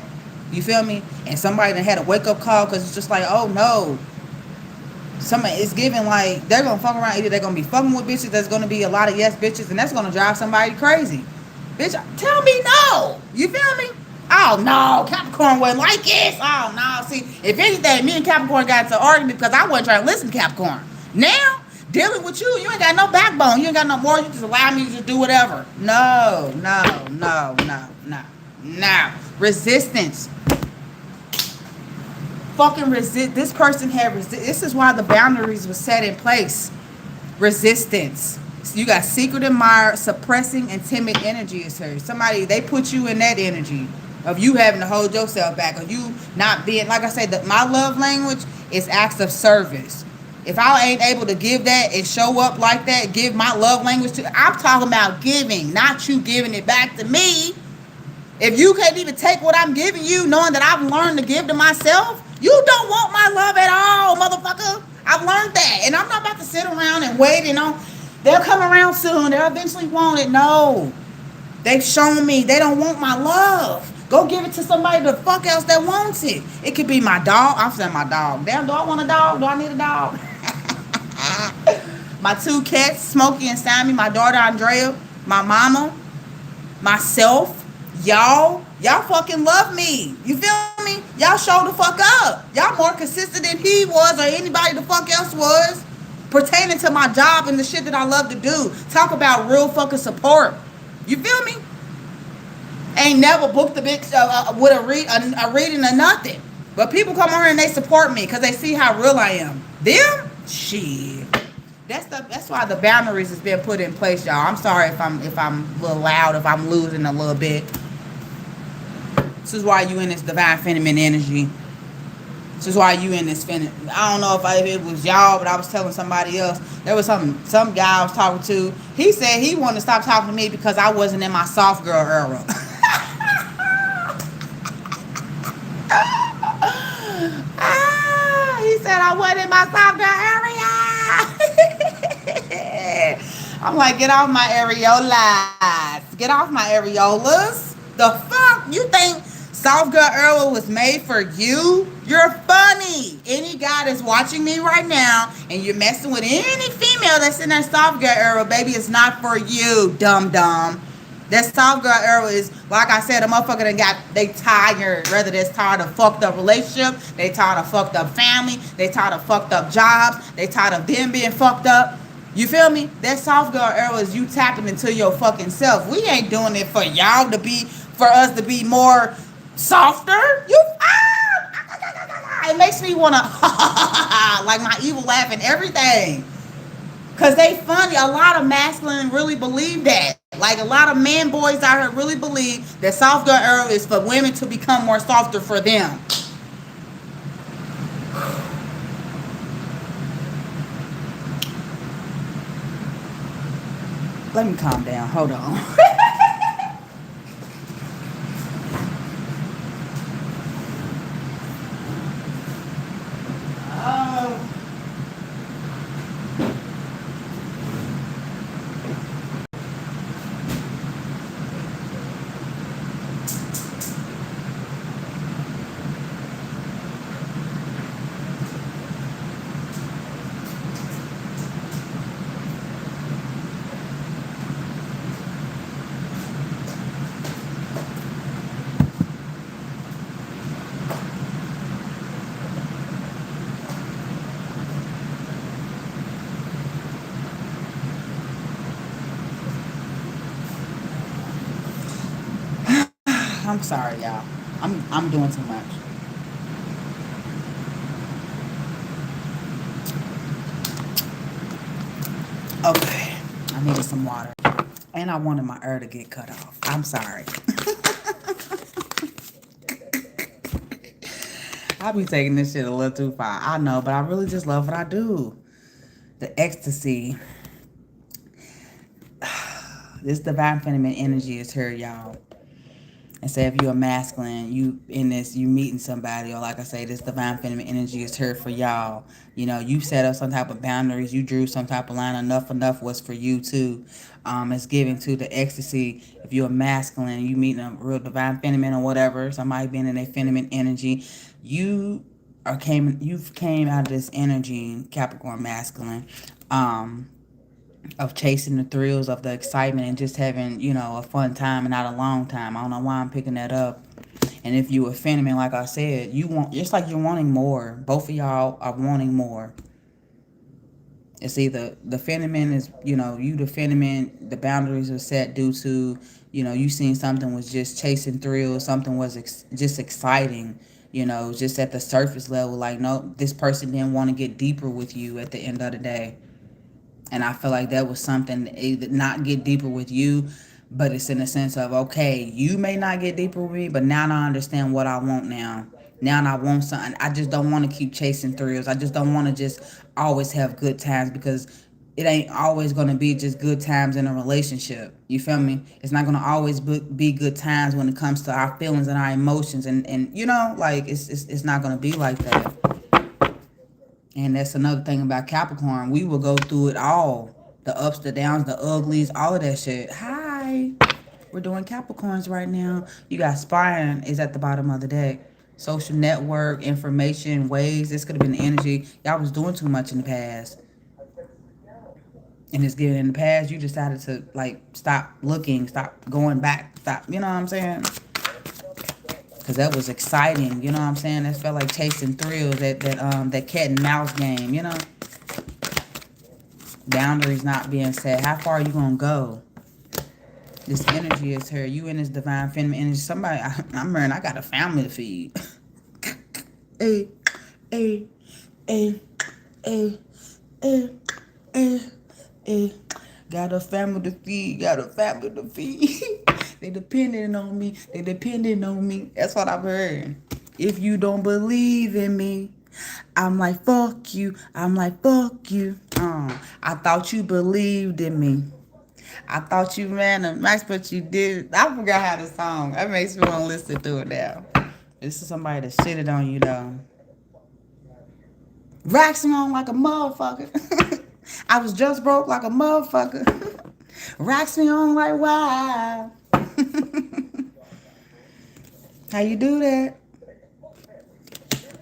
You feel me? And somebody that had a wake up call, because it's just like, oh no. Somebody, it's giving like they're gonna fuck around. Either they're gonna be fucking with bitches, there's gonna be a lot of yes bitches, and that's gonna drive somebody crazy. Bitch, tell me no. You feel me? Oh no, Capricorn wasn't like this. Oh no, see, if anything, me and Capricorn got into an argument because I wasn't trying to listen to Capricorn. Now, dealing with you, you ain't got no backbone. You ain't got no more. You just allow me to just do whatever. No. Resistance. Fucking resist. This person had resist. This is why the boundaries were set in place. Resistance. So you got secret admirer, suppressing, and timid energy is here. Somebody, they put you in that energy of you having to hold yourself back, of you not being, like I said, that my love language is acts of service. If I ain't able to give that and show up like that, give my love language to, I'm talking about giving, not you giving it back to me. If you can't even take what I'm giving you, knowing that I've learned to give to myself, you don't want my love at all, motherfucker. I've learned that. And I'm not about to sit around and wait and on. They'll come around soon. They'll eventually want it. No. They've shown me they don't want my love. Go give it to somebody the fuck else that wants it. It could be my dog. I'm saying my dog. Damn, do I want a dog? Do I need a dog? My two cats, Smokey and Sammy, my daughter Andrea, my mama, myself, y'all fucking love me. You feel me? Y'all show the fuck up. Y'all more consistent than he was or anybody the fuck else was pertaining to my job and the shit that I love to do. Talk about real fucking support. You feel me? Ain't never booked a bitch with a reading or nothing. But people come on here and they support me because they see how real I am. Them? Shit. That's why the boundaries has been put in place, y'all. I'm sorry if I'm a little loud, if I'm losing a little bit. This is why you in this divine feminine energy. This is why you in this feminine. I don't know if it was y'all, but I was telling somebody else. There was some guy I was talking to. He said he wanted to stop talking to me because I wasn't in my soft girl era. He said I wasn't in my soft girl area. I'm like, get off my areolas. Get off my areolas. The fuck? You think soft girl era was made for you? You're funny. Any guy that's watching me right now and you're messing with any female that's in that soft girl era, baby, it's not for you, dumb dumb. That soft girl era is, like I said, a motherfucker they tired. Whether they're tired of fucked up relationship, they tired of fucked up family, they tired of fucked up jobs, they tired of them being fucked up. You feel me? That soft girl era is you tapping into your fucking self. We ain't doing it for y'all for us to be more softer. It makes me want to like my evil laugh and everything. Because they funny. A lot of masculine really believe that. Like a lot of man boys out here really believe that soft girl era is for women to become more softer for them. Let me calm down. Hold on. I'm sorry, y'all. I'm doing too much. Okay. I needed some water. And I wanted my ear to get cut off. I'm sorry. I be taking this shit a little too far. I know, but I really just love what I do. The ecstasy. This divine feminine energy is here, y'all. And say if you're a masculine, you meeting somebody, or like I say, this divine feminine energy is here for y'all. You know, you set up some type of boundaries, you drew some type of line. Enough was for you too. It's given to the ecstasy. If you're a masculine, you meeting a real divine feminine or whatever, somebody being in a feminine energy, you've came out of this energy, Capricorn masculine. Of chasing the thrills of the excitement and just having, a fun time and not a long time. I don't know why I'm picking that up. And if you a feminine, like I said, you want, just like you're wanting more. Both of y'all are wanting more. It's either the feminine is, you the feminine, the boundaries are set due to, you seen something was just chasing thrills, something was just exciting, just at the surface level. Like, no, this person didn't want to get deeper with you at the end of the day. And I feel like that was something, either not get deeper with you, but it's in the sense of, okay, you may not get deeper with me, but now I understand what I want now. Now I want something. I just don't want to keep chasing thrills. I just don't want to just always have good times, because it ain't always going to be just good times in a relationship. You feel me? It's not going to always be good times when it comes to our feelings and our emotions. And you know, like, it's not going to be like that. And that's another thing about Capricorn. We will go through it all. The ups, the downs, the uglies, all of that shit. Hi. We're doing Capricorns right now. You got spying is at the bottom of the deck. Social network, information, ways. This could have been the energy. Y'all was doing too much in the past. And it's given in the past, you decided to, like, stop looking, stop going back, stop, you know what I'm saying? Because that was exciting, you know what I'm saying? That felt like chasing thrills, that cat and mouse game, you know? Boundaries not being set. How far are you going to go? This energy is her. You in this divine feminine energy. Somebody, I'm hearing, I got a family to feed. Hey, hey, hey, hey, hey, hey, hey. Got a family to feed. Got a family to feed. They depending on me. They depending on me. That's what I've heard. If you don't believe in me, I'm like, fuck you. I'm like, fuck you. I thought you believed in me. I thought you ran a match, but you did. I forgot how the song. That makes me want to listen to it now. This is somebody that shitted on you, though. Racks me on like a motherfucker. I was just broke like a motherfucker. Racks me on like wow. How you do that?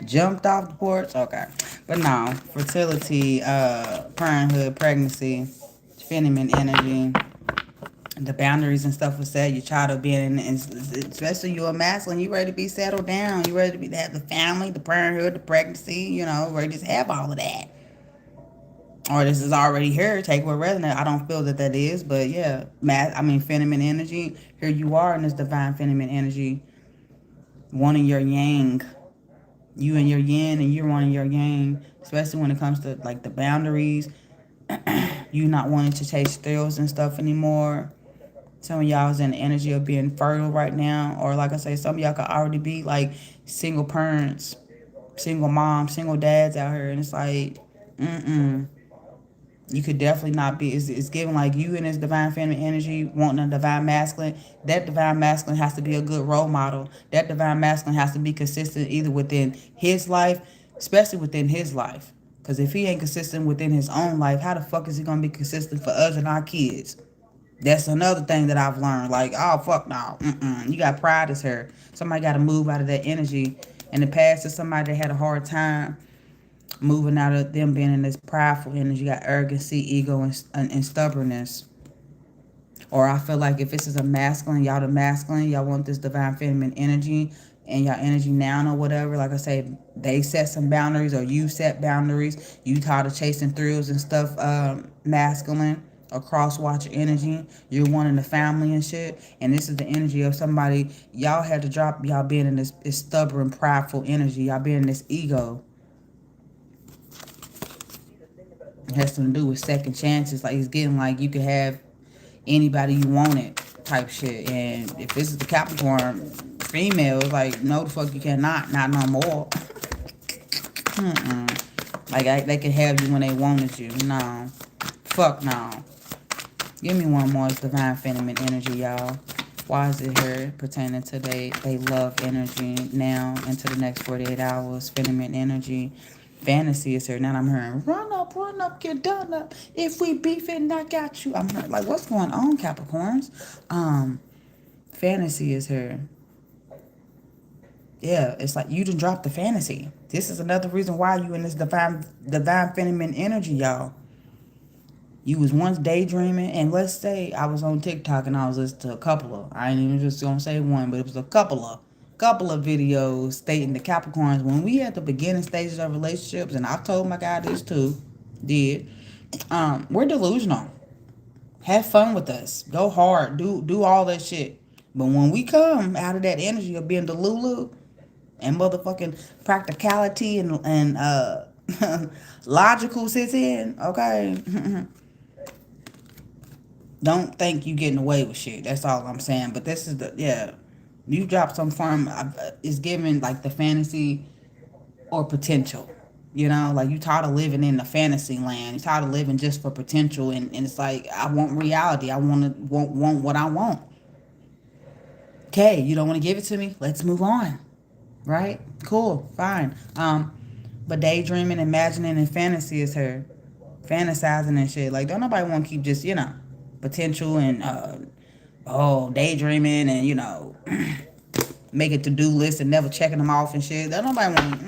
Jumped off the porch? Okay. But no, fertility, parenthood, pregnancy, feminine energy, the boundaries and stuff was set. Your child will be in, especially you're a masculine, you ready to be settled down. You ready to be have the family, the parenthood, the pregnancy, you know, ready to just have all of that. Or this is already here. Take what resonate. I don't feel that is, but yeah, feminine energy. Here you are in this divine feminine energy, wanting your yang. You and your yin, and you're wanting your yang, especially when it comes to like the boundaries. You not wanting to chase thrills and stuff anymore. Some of y'all is in the energy of being fertile right now, or like I say, some of y'all could already be like single parents, single moms, single dads out here, and it's like, you could definitely not be. It's giving like you in this divine feminine energy, wanting a divine masculine. That divine masculine has to be a good role model. That divine masculine has to be consistent either within his life, especially within his life. Because if he ain't consistent within his own life, how the fuck is he going to be consistent for us and our kids? That's another thing that I've learned. Like, oh, fuck no. You got pride as her. Somebody got to move out of that energy. In the past, is somebody that had a hard time moving out of them being in this prideful energy. You got arrogancy, ego, and stubbornness. Or I feel like if this is a masculine, y'all the masculine, y'all want this divine feminine energy, and y'all energy now or whatever. Like I say, they set some boundaries, or you set boundaries. You tired of chasing thrills and stuff, masculine or cross-watcher energy. You're wanting the family and shit. And this is the energy of somebody, y'all had to drop y'all being in this stubborn, prideful energy. Y'all being in this ego. It has something to do with second chances. Like, it's getting like you could have anybody you wanted type shit. And if this is the Capricorn female, it's like, no, the fuck you cannot. Not no more. Like, they can have you when they wanted you. No. Fuck no. Give me one more. It's divine feminine energy, y'all. Why is it here pertaining to they love energy now into the next 48 hours? Feminine energy. Fantasy is here. Now I'm hearing, run up, get done up. If we beefing, I got you. I'm hearing, like, what's going on, Capricorns? Fantasy is here. Yeah, it's like you done dropped the fantasy. This is another reason why you in this divine feminine energy, y'all. You was once daydreaming, and let's say I was on TikTok and I was listening to a couple of, I ain't even just gonna say one, but it was a couple of videos stating the Capricorns, when we at the beginning stages of relationships, and I've told my guy this too, we're delusional. Have fun with us. Go hard. Do all that shit. But when we come out of that energy of being delulu and motherfucking practicality and logical sits in, okay? Don't think you getting away with shit. That's all I'm saying. But this is you drop some form. It's giving like the fantasy or potential. You know, like you tired of living in the fantasy land. You tired of living just for potential, and it's like I want reality. I want what I want. Okay, you don't want to give it to me? Let's move on. Right? Cool, fine. But daydreaming, imagining, and fantasy is her. Fantasizing and shit. Like don't nobody want to keep just, potential and daydreaming and make a to-do list and never checking them off and shit. Don't nobody want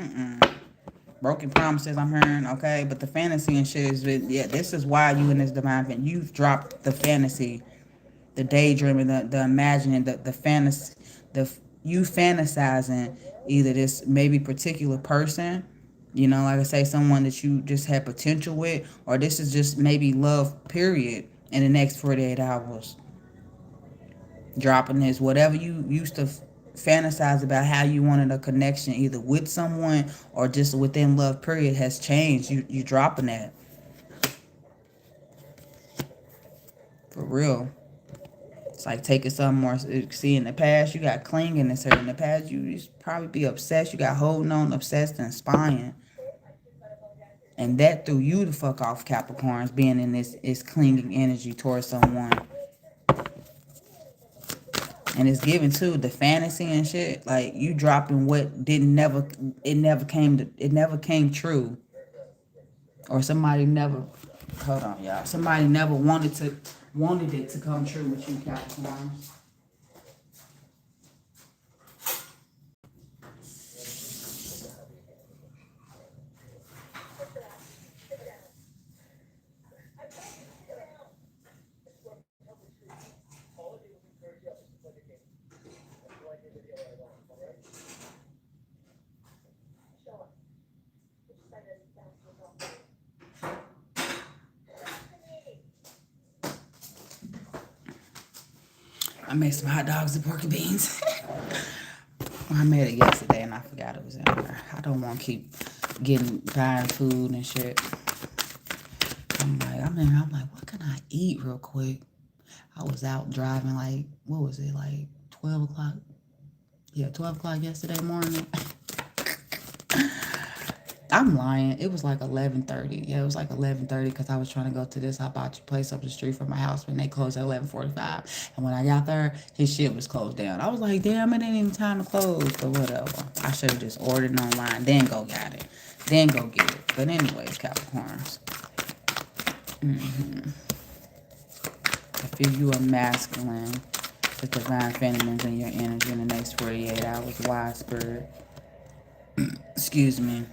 broken promises I'm hearing, okay? But the fantasy and shit is, yeah, this is why you in this divine fan. You've dropped the fantasy, the daydreaming, the imagining, the fantasy, you fantasizing either this maybe particular person, like I say, someone that you just had potential with, or this is just maybe love, period, in the next 48 hours. Dropping this, whatever you used to fantasize about how you wanted a connection either with someone or just within love period has changed. You dropping that for real. It's like taking something more. See, in the past you got clinging and in the past you used to probably be obsessed. You got holding on, obsessed, and spying, and that threw you the fuck off, Capricorns, being in this is clinging energy towards someone. And it's given too the fantasy and shit. Like you dropping what didn't never it never came true. Or somebody never, hold on y'all. Somebody never wanted it to come true with you, Capricorn. I made some hot dogs and pork and beans. I made it yesterday and I forgot it was in there. I don't want to keep buying food and shit. I'm like, what can I eat real quick? I was out driving like, what was it, like 12 o'clock? Yeah, 12 o'clock yesterday morning. I'm lying. It was like 11:30. Yeah, it was like 11:30 because I was trying to go to this hibachi place up the street from my house when they closed at 11:45. And when I got there, his shit was closed down. I was like, damn, it ain't even time to close, but whatever. I should have just ordered online, then go got it, then go get it. But anyways, Capricorns. I feel you are masculine. The divine feminine's in your energy in the next 48 hours. Wise spirit. Excuse me.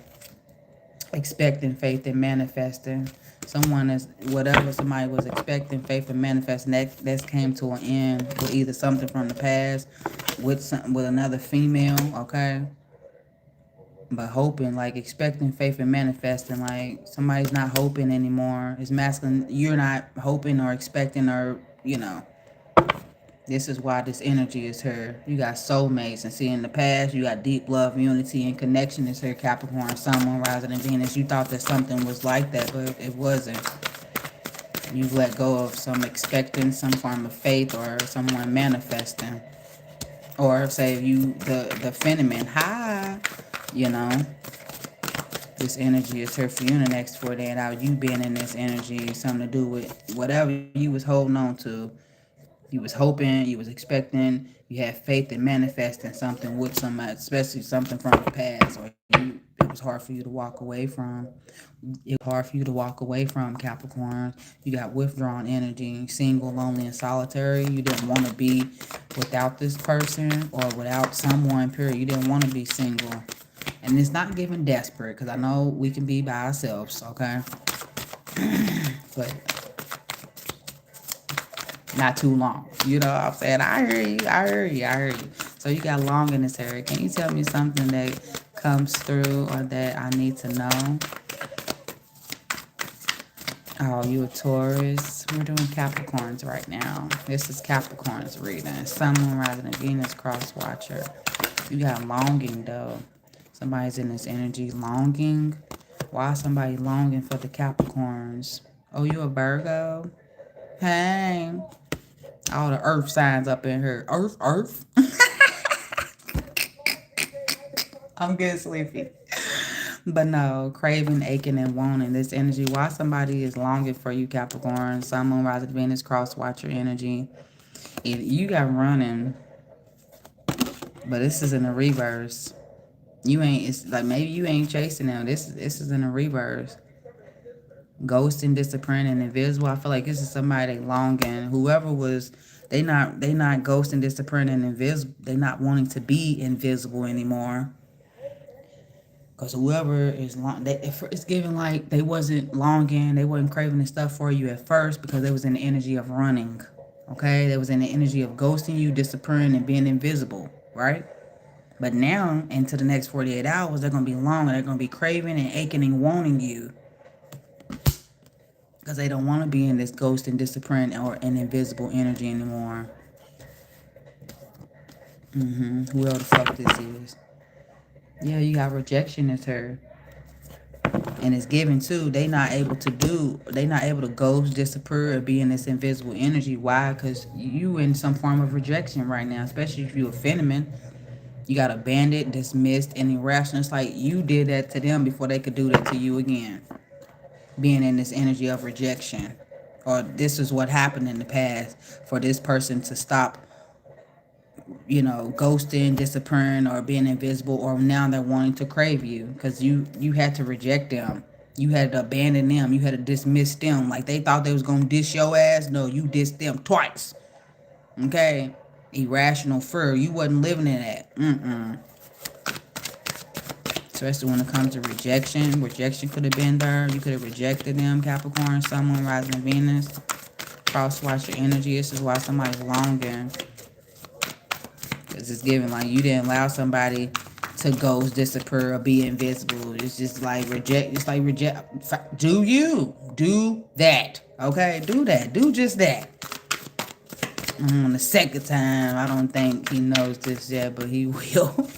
Expecting faith and manifesting. Someone is whatever somebody was expecting faith and manifesting that's came to an end with either something from the past with another female, okay? But hoping, like expecting faith and manifesting, like somebody's not hoping anymore. It's masculine. You're not hoping or expecting or This is why this energy is here. You got soulmates, and see in the past you got deep love, unity, and connection is here. Capricorn, Sun, Moon, Rising, and Venus. You thought that something was like that, but it wasn't. You've let go of some expecting, some form of faith, or someone manifesting, or say you the phenomenon. Hi, you know. This energy is here for you in the next 48 hours. You being in this energy, something to do with whatever you was holding on to. You was hoping, you was expecting, you had faith in manifesting something with somebody, especially something from the past, or it was hard for you to walk away from. It was hard for you to walk away from, Capricorn. You got withdrawn energy, single, lonely, and solitary. You didn't want to be without this person or without someone, period. You didn't want to be single. And it's not giving desperate, because I know we can be by ourselves, okay? But not too long. You know what I'm saying? I hear you. So you got long in this area. Can you tell me something that comes through or that I need to know? Oh, you a Taurus? We're doing Capricorns right now. This is Capricorns reading. Sun, Moon, Rising, and Venus cross watcher. You got longing though. Somebody's in this energy longing. Why is somebody longing for the Capricorns? Oh, you a Virgo? Hey. All the earth signs up in here. Earth. I'm getting sleepy. But no, craving, aching, and wanting this energy. Why somebody is longing for you, Capricorn, Sun, Moon, Rising, Venus, cross, watch your energy. You got running, but this is in the reverse. You ain't, it's like maybe you ain't chasing them. This is in the reverse. Ghosting, disappearing, invisible. I feel like this is somebody longing. Whoever was, they not ghosting, disappearing, and invisible. They not wanting to be invisible anymore. Because whoever is long, it's giving like they wasn't longing, they wasn't craving the stuff for you at first because they was in the energy of running. Okay, they was in the energy of ghosting you, disappearing, and being invisible, right? But now, into the next 48 hours, they're gonna be long, and they're gonna be craving and aching and wanting you. Because they don't want to be in this ghost and disappearing or an invisible energy anymore. Whoever the fuck this is. Yeah, you got rejection as her. And it's given too. They not able to ghost, disappear, or be in this invisible energy. Why? Because you in some form of rejection right now, especially if you a feminine. You got abandoned, dismissed, and irrational. It's like you did that to them before they could do that to you again. Being in this energy of rejection. Or this is what happened in the past for this person to stop, ghosting, disappearing, or being invisible, or now they're wanting to crave you because you had to reject them. You had to abandon them. You had to dismiss them. Like they thought they was going to diss your ass. No, you dissed them twice. Okay? Irrational fear. You wasn't living in that. Especially when it comes to rejection. Rejection could have been there. You could have rejected them, Capricorn, Sun, Moon, Rising, Venus. Cross-watch your energy. This is why somebody's longing. Because it's giving like you didn't allow somebody to ghost, disappear, or be invisible. It's just like reject. It's like reject. Do you. Do that. Okay? Do that. Do just that. The second time, I don't think he knows this yet, but he will.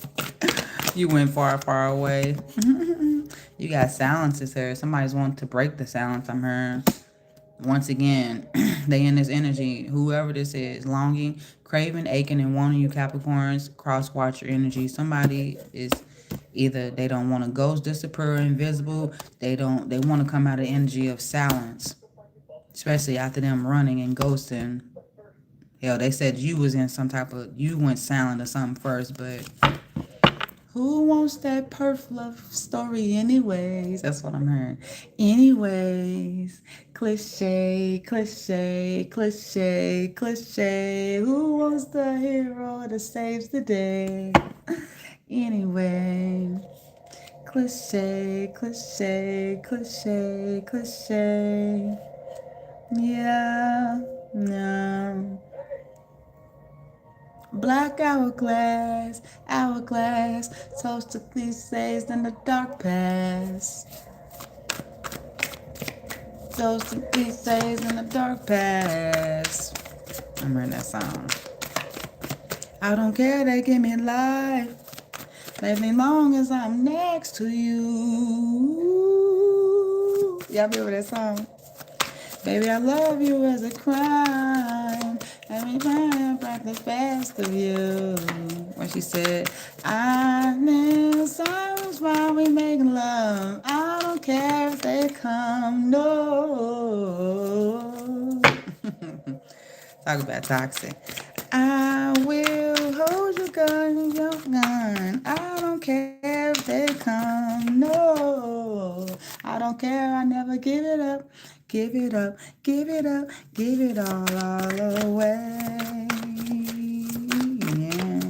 You went far, far away. You got silences here. Somebody's wanting to break the silence I'm hearing. Once again, they in this energy. Whoever this is, longing, craving, aching, and wanting you, Capricorns. Cross-watch your energy. Somebody is either they don't want to ghost, disappear, invisible. They want to come out of the energy of silence. Especially after them running and ghosting. Hell, they said you was in some type of, you went silent or something first, but who wants that perf love story anyways? That's what I'm hearing. Anyways, cliche, cliche, cliche, cliche. Who wants the hero that saves the day? Anyway, cliche, cliche, cliche, cliche. Yeah, no. Black hourglass, hourglass, toast to cliches in the dark past. Toast to cliches in the dark past. I'm hearing that song. I don't care, they give me life. Leave me long as I'm next to you. Y'all remember that song? Baby, I love you as a crime. Every time I practice fast of you. When she said, I'm in silence while we make love. I don't care if they come, no. Talk about toxic. I will hold your gun. I don't care if they come, no. I don't care, I never give it up. Give it up, give it up, give it all away. Yeah.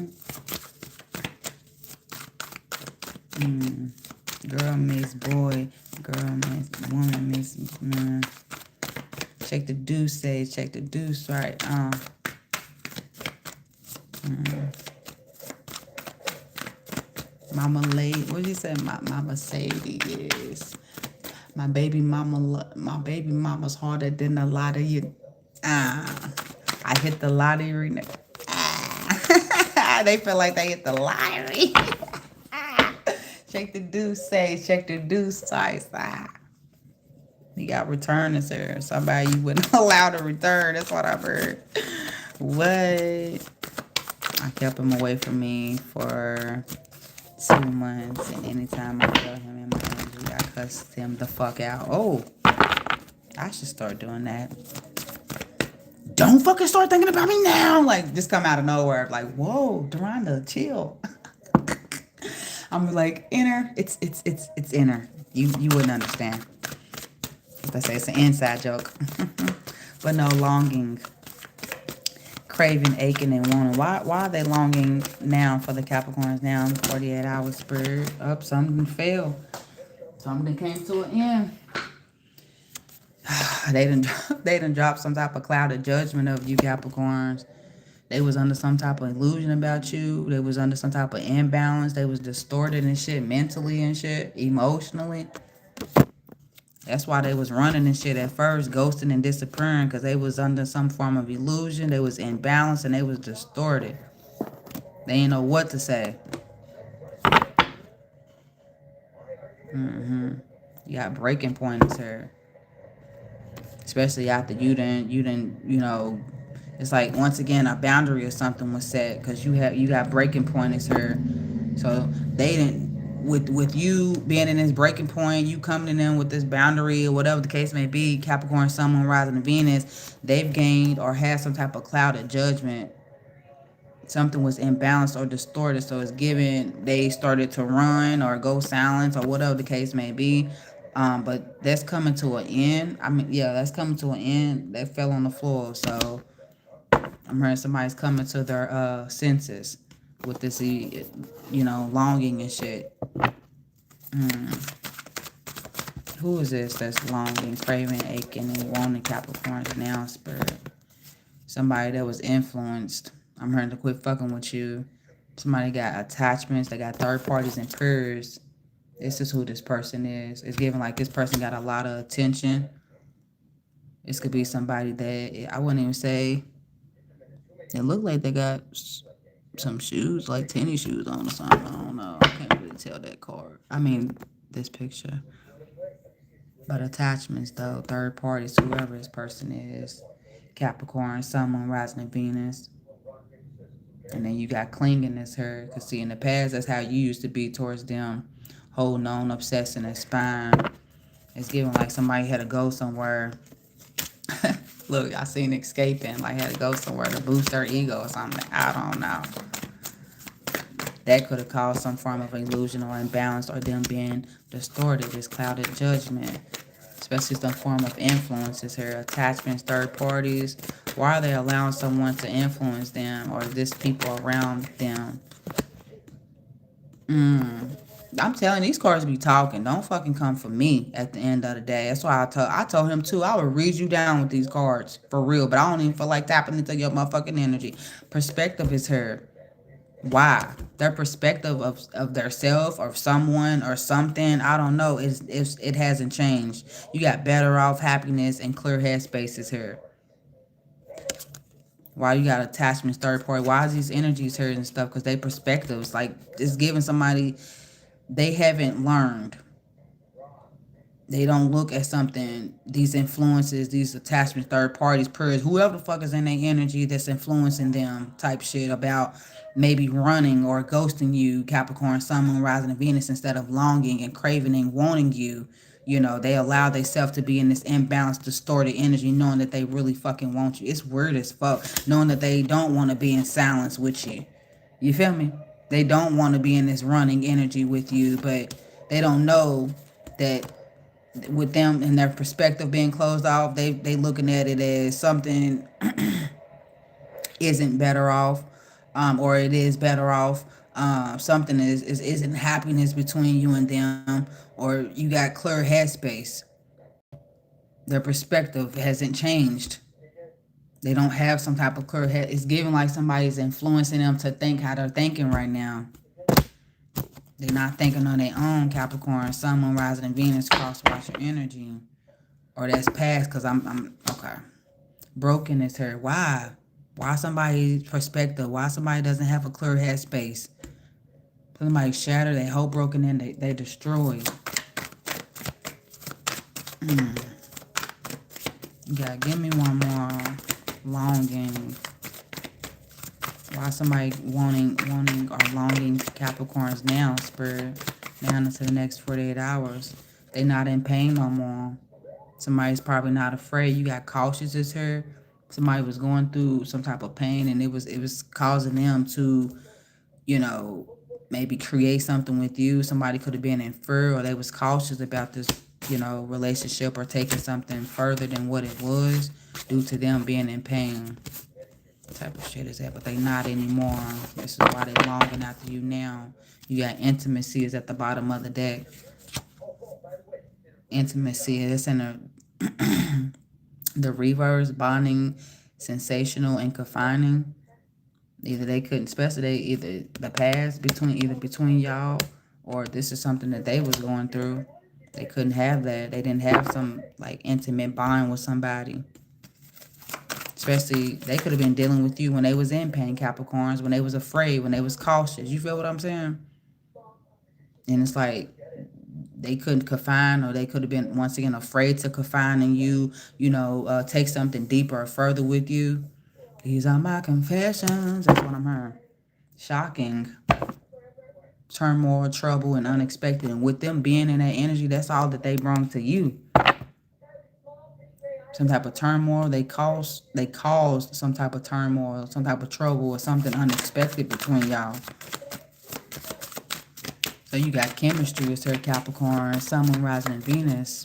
Girl meets boy, girl meets woman meets man. Check the deuce, check the deuce, right? Mama lady, what did he say? Mama Sadie. My baby mama's harder than the lottery. I hit the lottery. They feel like they hit the lottery. Check the deuce, check the deuce, size. You got returners there. Somebody you wouldn't allow to return. That's what I've heard. What? I kept him away from me for 2 months, and anytime I felt him in my cuss them the fuck out. Oh, I should start doing that. Don't fucking start thinking about me now. Like, just come out of nowhere. Like, whoa, Deronda, chill. I'm like, inner. It's inner. You wouldn't understand. They say it's an inside joke. But no, longing, craving, aching, and wanting. Why are they longing now for the Capricorns now in the 48 hours spirit? Up, something failed. Something came to an end. They done dropped some type of cloud of judgment of you Capricorns. They was under some type of illusion about you. They was under some type of imbalance. They was distorted and shit mentally and shit, emotionally. That's why they was running and shit at first, ghosting and disappearing, because they was under some form of illusion. They was imbalanced and they was distorted. They didn't know what to say. You got breaking points here. Especially after you didn't, you know, it's like once again a boundary or something was set, because you got breaking points here. So they didn't, with you being in this breaking point, you coming in with this boundary or whatever the case may be, Capricorn, Sun, Moon, Rising, and Venus, they've gained or had some type of cloud of judgment. Something was imbalanced or distorted, so it's given they started to run or go silent or whatever the case may be. But that's coming to an end. I mean, yeah, that's coming to an end. That fell on the floor, so I'm hearing somebody's coming to their senses with this, you know, longing and shit. Who is this that's longing, craving, aching, and wanting Capricorns now, spirit? Somebody that was influenced. I'm hearing to quit fucking with you. Somebody got attachments. They got third parties and peers. This is who this person is. It's giving like this person got a lot of attention. This could be somebody that I wouldn't even say. It looked like they got some shoes, like tennis shoes on or something. I don't know. I can't really tell that card. I mean, this picture. But attachments, though, third parties, whoever this person is. Capricorn, Sun, Moon, Rising, and Venus. And then you got clinginess here. Because, see, in the past, that's how you used to be towards them. Holding on, obsessing, and spying. It's giving like somebody had to go somewhere. Look, I seen escaping. Like, had to go somewhere to boost their ego or something. I don't know. That could have caused some form of illusion or imbalance or them being distorted. This clouded judgment. Especially some form of influences here. Attachments, third parties. Why are they allowing someone to influence them or this people around them? I'm telling these cards be talking. Don't fucking come for me at the end of the day. That's why I told him too. I would read you down with these cards for real, but I don't even feel like tapping into your motherfucking energy. Perspective is here. Why? Their perspective of their self or someone or something, I don't know. It hasn't changed. You got better off, happiness, and clear head spaces here. Why you got attachments, third party? Why is these energies here and stuff? Because they perspectives, like, it's giving somebody they haven't learned. They don't look at something, these influences, these attachments, third parties, peers, whoever the fuck is in their energy that's influencing them type shit about maybe running or ghosting you, Capricorn, Sun, Moon, Rising, and Venus, instead of longing and craving and wanting you. You know, they allow themselves to be in this imbalanced, distorted energy, knowing that they really fucking want you. It's weird as fuck, knowing that they don't want to be in silence with you. You feel me? They don't want to be in this running energy with you, but they don't know that with them and their perspective being closed off, they looking at it as something isn't better off, or it is better off. Something isn't happiness between you and them, or you got clear headspace. Their perspective hasn't changed. They don't have some type of clear head. It's giving like somebody's influencing them to think how they're thinking right now. They're not thinking on their own, Capricorn, Sun, Moon, Rising, and Venus, cross-watch your energy. Or that's past, because I'm okay. Broken is here. Why? Why somebody's perspective? Why somebody doesn't have a clear head space? Somebody shattered, they whole broken in, they destroyed. Yeah, give me one more longing. Why somebody wanting or longing Capricorns now, spirit, now into the next 48 hours. They not in pain no more. Somebody's probably not afraid. You got cautious as her. Somebody was going through some type of pain, and it was causing them to, you know, maybe create something with you. Somebody could have been in fear, or they was cautious about this, relationship, or taking something further than what it was due to them being in pain. What type of shit is that? But they not anymore. This is why they longing after you now. You got intimacy is at the bottom of the deck. Intimacy is in the reverse, bonding, sensational, and confining. Either they couldn't, especially either the past between y'all, or this is something that they was going through. They couldn't have that. They didn't have some like intimate bond with somebody. Especially they could have been dealing with you when they was in pain, Capricorns, when they was afraid, when they was cautious. You feel what I'm saying? And it's like they couldn't confine, or they could have been once again afraid to confine in you, take something deeper or further with you. These are my confessions. That's what I'm hearing. Shocking. Turmoil, trouble, and unexpected. And with them being in that energy, that's all that they brought to you. Some type of turmoil. They caused some type of turmoil, some type of trouble, or something unexpected between y'all. So you got chemistry is her Capricorn, Sun, Moon, Rising, and Venus.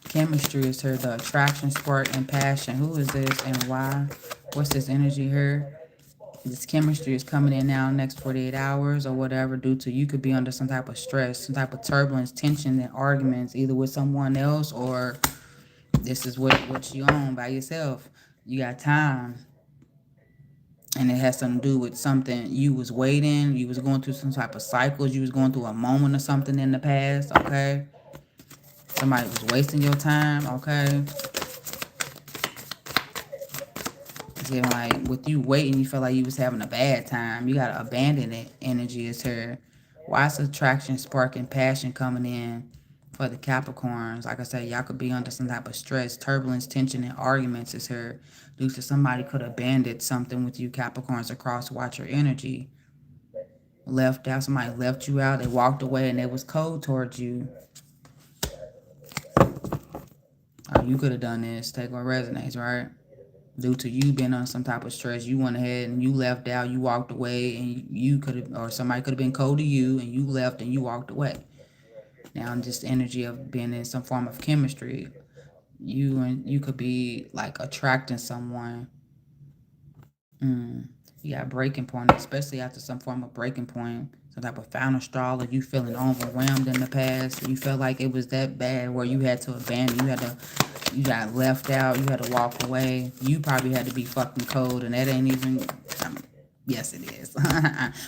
Chemistry is her, the attraction, spark, and passion. Who is this and why? What's this energy here? This chemistry is coming in now next 48 hours or whatever, due to you could be under some type of stress, some type of turbulence, tension, and arguments, either with someone else, or this is what you own by yourself. You got time. And it has something to do with something you was waiting, you was going through some type of cycles, you was going through a moment or something in the past, okay? Somebody was wasting your time, okay? It's like with you waiting, you feel like you was having a bad time. You gotta abandon it. Energy is here. Why is attraction, spark, and passion coming in for the Capricorns? Like I said, y'all could be under some type of stress, turbulence, tension, and arguments is here due to somebody could have abandoned something with you Capricorns across. Watch your energy. Left out, somebody left you out, they walked away, and they was cold towards you. You could have done this. Take what resonates, right? Due to you being on some type of stress, you went ahead and you left out, you walked away, and you could have, or somebody could have been cold to you, and you left and you walked away. Now, just energy of being in some form of chemistry, you could be like attracting someone. You got a breaking point, especially after some form of breaking point, some type of final straw, or you feeling overwhelmed in the past. You felt like it was that bad where you had to abandon, you got left out, you had to walk away. You probably had to be fucking cold, and that ain't even. Yes, it is.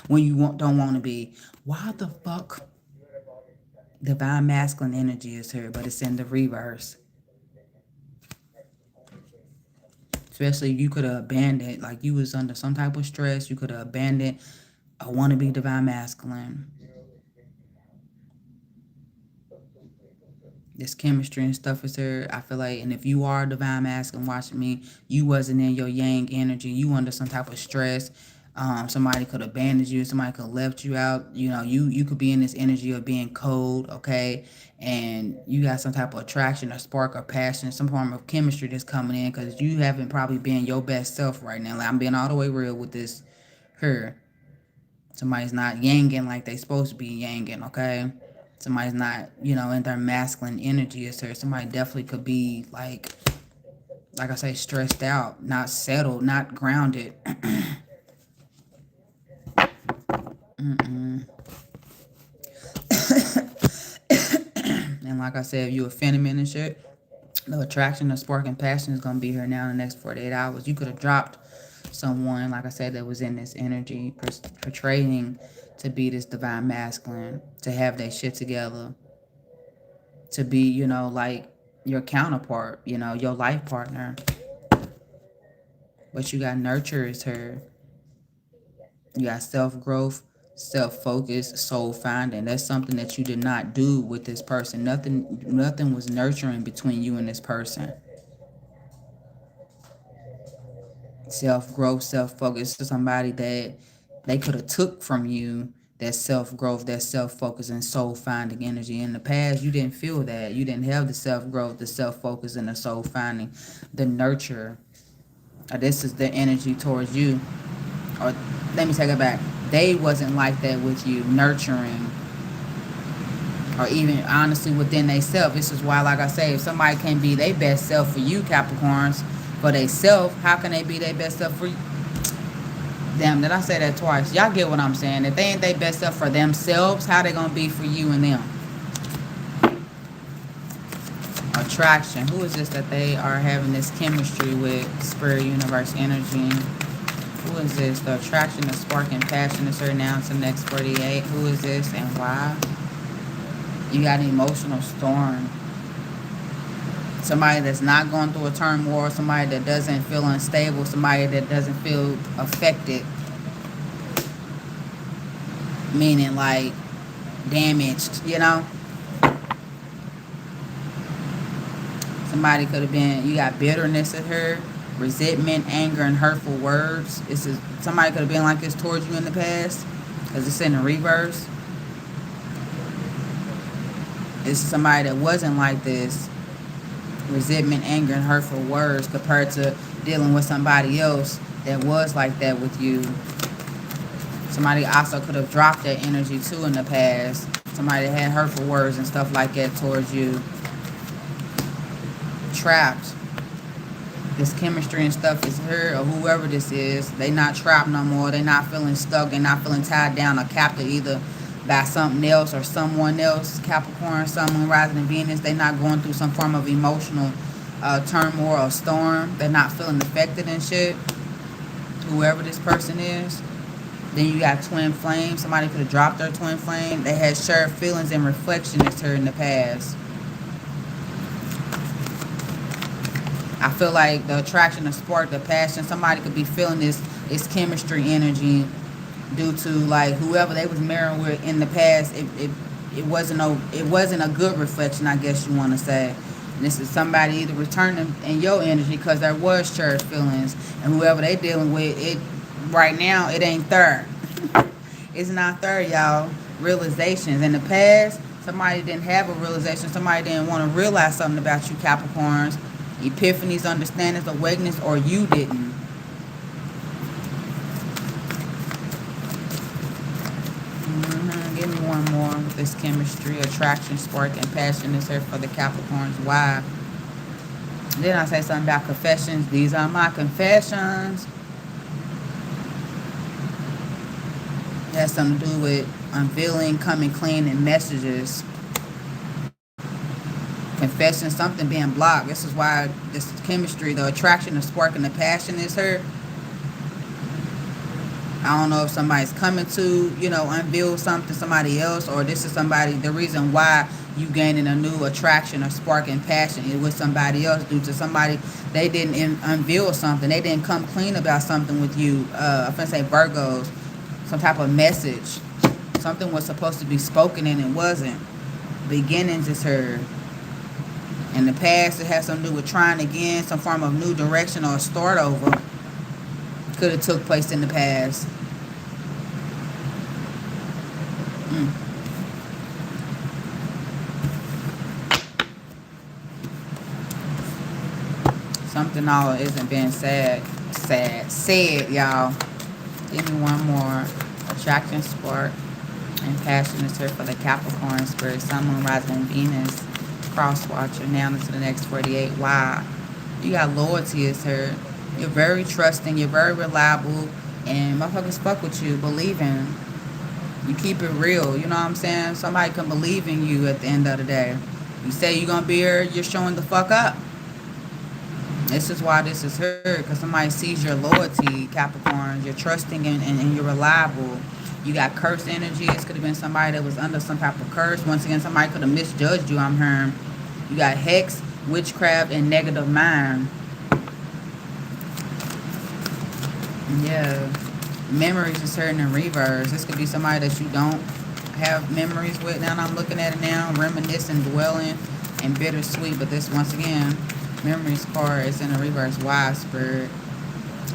When you don't want to be. Why the fuck? Divine masculine energy is here, but it's in the reverse. Especially you could have abandoned, like you was under some type of stress. You could have abandoned a wannabe divine masculine. This chemistry and stuff is there. I feel like, and if you are divine masculine watching me, you wasn't in your yang energy. You under some type of stress. Somebody could abandon you. Somebody could have left you out. You could be in this energy of being cold, okay? And you got some type of attraction or spark or passion, some form of chemistry that's coming in, because you haven't probably been your best self right now. Like, I'm being all the way real with this here. Somebody's not yanging like they supposed to be yanging, okay? Somebody's not, in their masculine energy is there. Somebody definitely could be like I say, stressed out, not settled, not grounded. And like I said, if you a feminine and shit, the attraction, the spark, and passion is gonna be here now in the next 48 hours. You could have dropped someone, like I said, that was in this energy, portraying to be this divine masculine, to have that shit together, to be, like your counterpart, your life partner. But you got nurture is her. You got self-growth, self-focus, soul finding. That's something that you did not do with this person. Nothing was nurturing between you and this person. Self-growth, self-focus to somebody that they could have took from you, that self-growth, that self-focus, and soul-finding energy. In the past, you didn't feel that. You didn't have the self-growth, the self-focus, and the soul-finding, the nurture. This is the energy towards you. Or let me take it back. They wasn't like that with you, nurturing, or even honestly within they self. This is why, like I say, if somebody can be their best self for you, Capricorns, for they self, how can they be their best self for you? Damn, did I say that twice? Y'all get what I'm saying? If they ain't their best self for themselves, how they gonna be for you and them? Attraction. Who is this that they are having this chemistry with? Spirit, universe, energy. Who is this? The attraction, the spark, and passion is her now to the next 48. Who is this and why? You got an emotional storm. Somebody that's not going through a turmoil, somebody that doesn't feel unstable, somebody that doesn't feel affected. Meaning like damaged, you know? Somebody could have been, you got bitterness at her, resentment, anger, and hurtful words. Somebody could have been like this towards you in the past, because it's in the reverse. It's somebody that wasn't like this. Resentment, anger, and hurtful words compared to dealing with somebody else that was like that with you. Somebody also could have dropped that energy too in the past. Somebody that had hurtful words and stuff like that towards you. Trapped. This chemistry and stuff is her or whoever this is. They not trapped no more. They not feeling stuck. They not feeling tied down or captive either by something else or someone else. Capricorn, someone rising in Venus. They not going through some form of emotional turmoil or storm. They're not feeling affected and shit. Whoever this person is. Then you got twin flame. Somebody could have dropped their twin flame. They had shared feelings and reflection as her in the past. I feel like the attraction, the spark, the passion, somebody could be feeling this chemistry energy due to like whoever they was married with in the past. It wasn't a good reflection, I guess you want to say. And this is somebody either returning in your energy because there was cherished feelings, and whoever they dealing with, it right now it ain't there. It's not there, y'all. Realizations in the past, somebody didn't have a realization. Somebody didn't want to realize something about you, Capricorns. Epiphanies, understandings, awakenings, or you didn't. Give me one more. This chemistry, attraction, spark, and passion is here for the Capricorns. Why? Then I say something about confessions. These are my confessions. It has something to do with unveiling, coming clean, and messages. Confession, something being blocked. This is why this chemistry, the attraction, the spark, and the passion is her. I don't know if somebody's coming to, unveil something to somebody else, or this is somebody, the reason why you gaining a new attraction or spark and passion is with somebody else due to somebody, they didn't unveil something. They didn't come clean about something with you. I'm going to say Virgos, some type of message. Something was supposed to be spoken and it wasn't. Beginnings is her. In the past, it has something to do with trying again, some form of new direction or a start over. Could have took place in the past. Something all isn't being said, y'all. Give me one more. Attraction, spark, and passion is here for the Capricorn spirit. Sun, Moon, rising, and Venus. Cross watcher now into the next 48. Why? You got loyalty is here. You're very trusting. You're very reliable. And motherfuckers fuck with you. Believing. You keep it real. You know what I'm saying? Somebody can believe in you at the end of the day. You say you're going to be here. You're showing the fuck up. This is why this is her. Because somebody sees your loyalty, Capricorns. You're trusting and you're reliable. You got curse energy. This could have been somebody that was under some type of curse. Once again, somebody could have misjudged you, I'm hearing. You got hex, witchcraft, and negative mind. Yeah. Memories is hurting in reverse. This could be somebody that you don't have memories with. Now I'm looking at it now. Reminiscing, dwelling, and bittersweet. But this, once again, memories card is in a reverse. Why, spirit?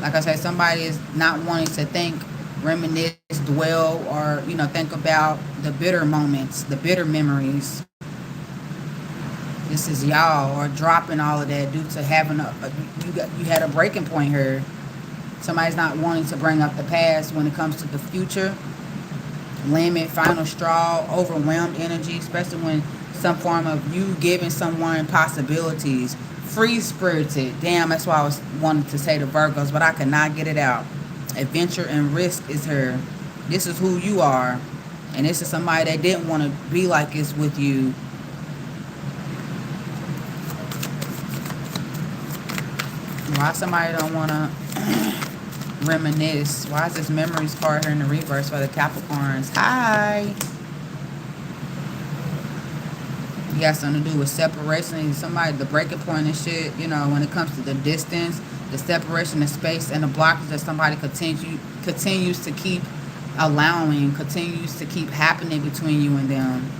Like I said, somebody is not wanting to think reminisce, dwell, or think about the bitter moments, the bitter memories. This is y'all or dropping all of that due to having you had a breaking point here. Somebody's not wanting to bring up the past when it comes to the future. Limit, final straw, overwhelmed energy, especially when some form of you giving someone possibilities. Free spirited. Damn, that's why I was wanting to say the Virgos, but I could not get it out. Adventure and risk is her. This is who you are. And this is somebody that didn't want to be like this with you. Why somebody don't want to reminisce? Why is this memories card here in the reverse for the Capricorns? Hi. You got something to do with separation. Somebody, the breaking point and shit, when it comes to the distance, the separation, the space, and the blockage that somebody continues to keep allowing, continues to keep happening between you and them.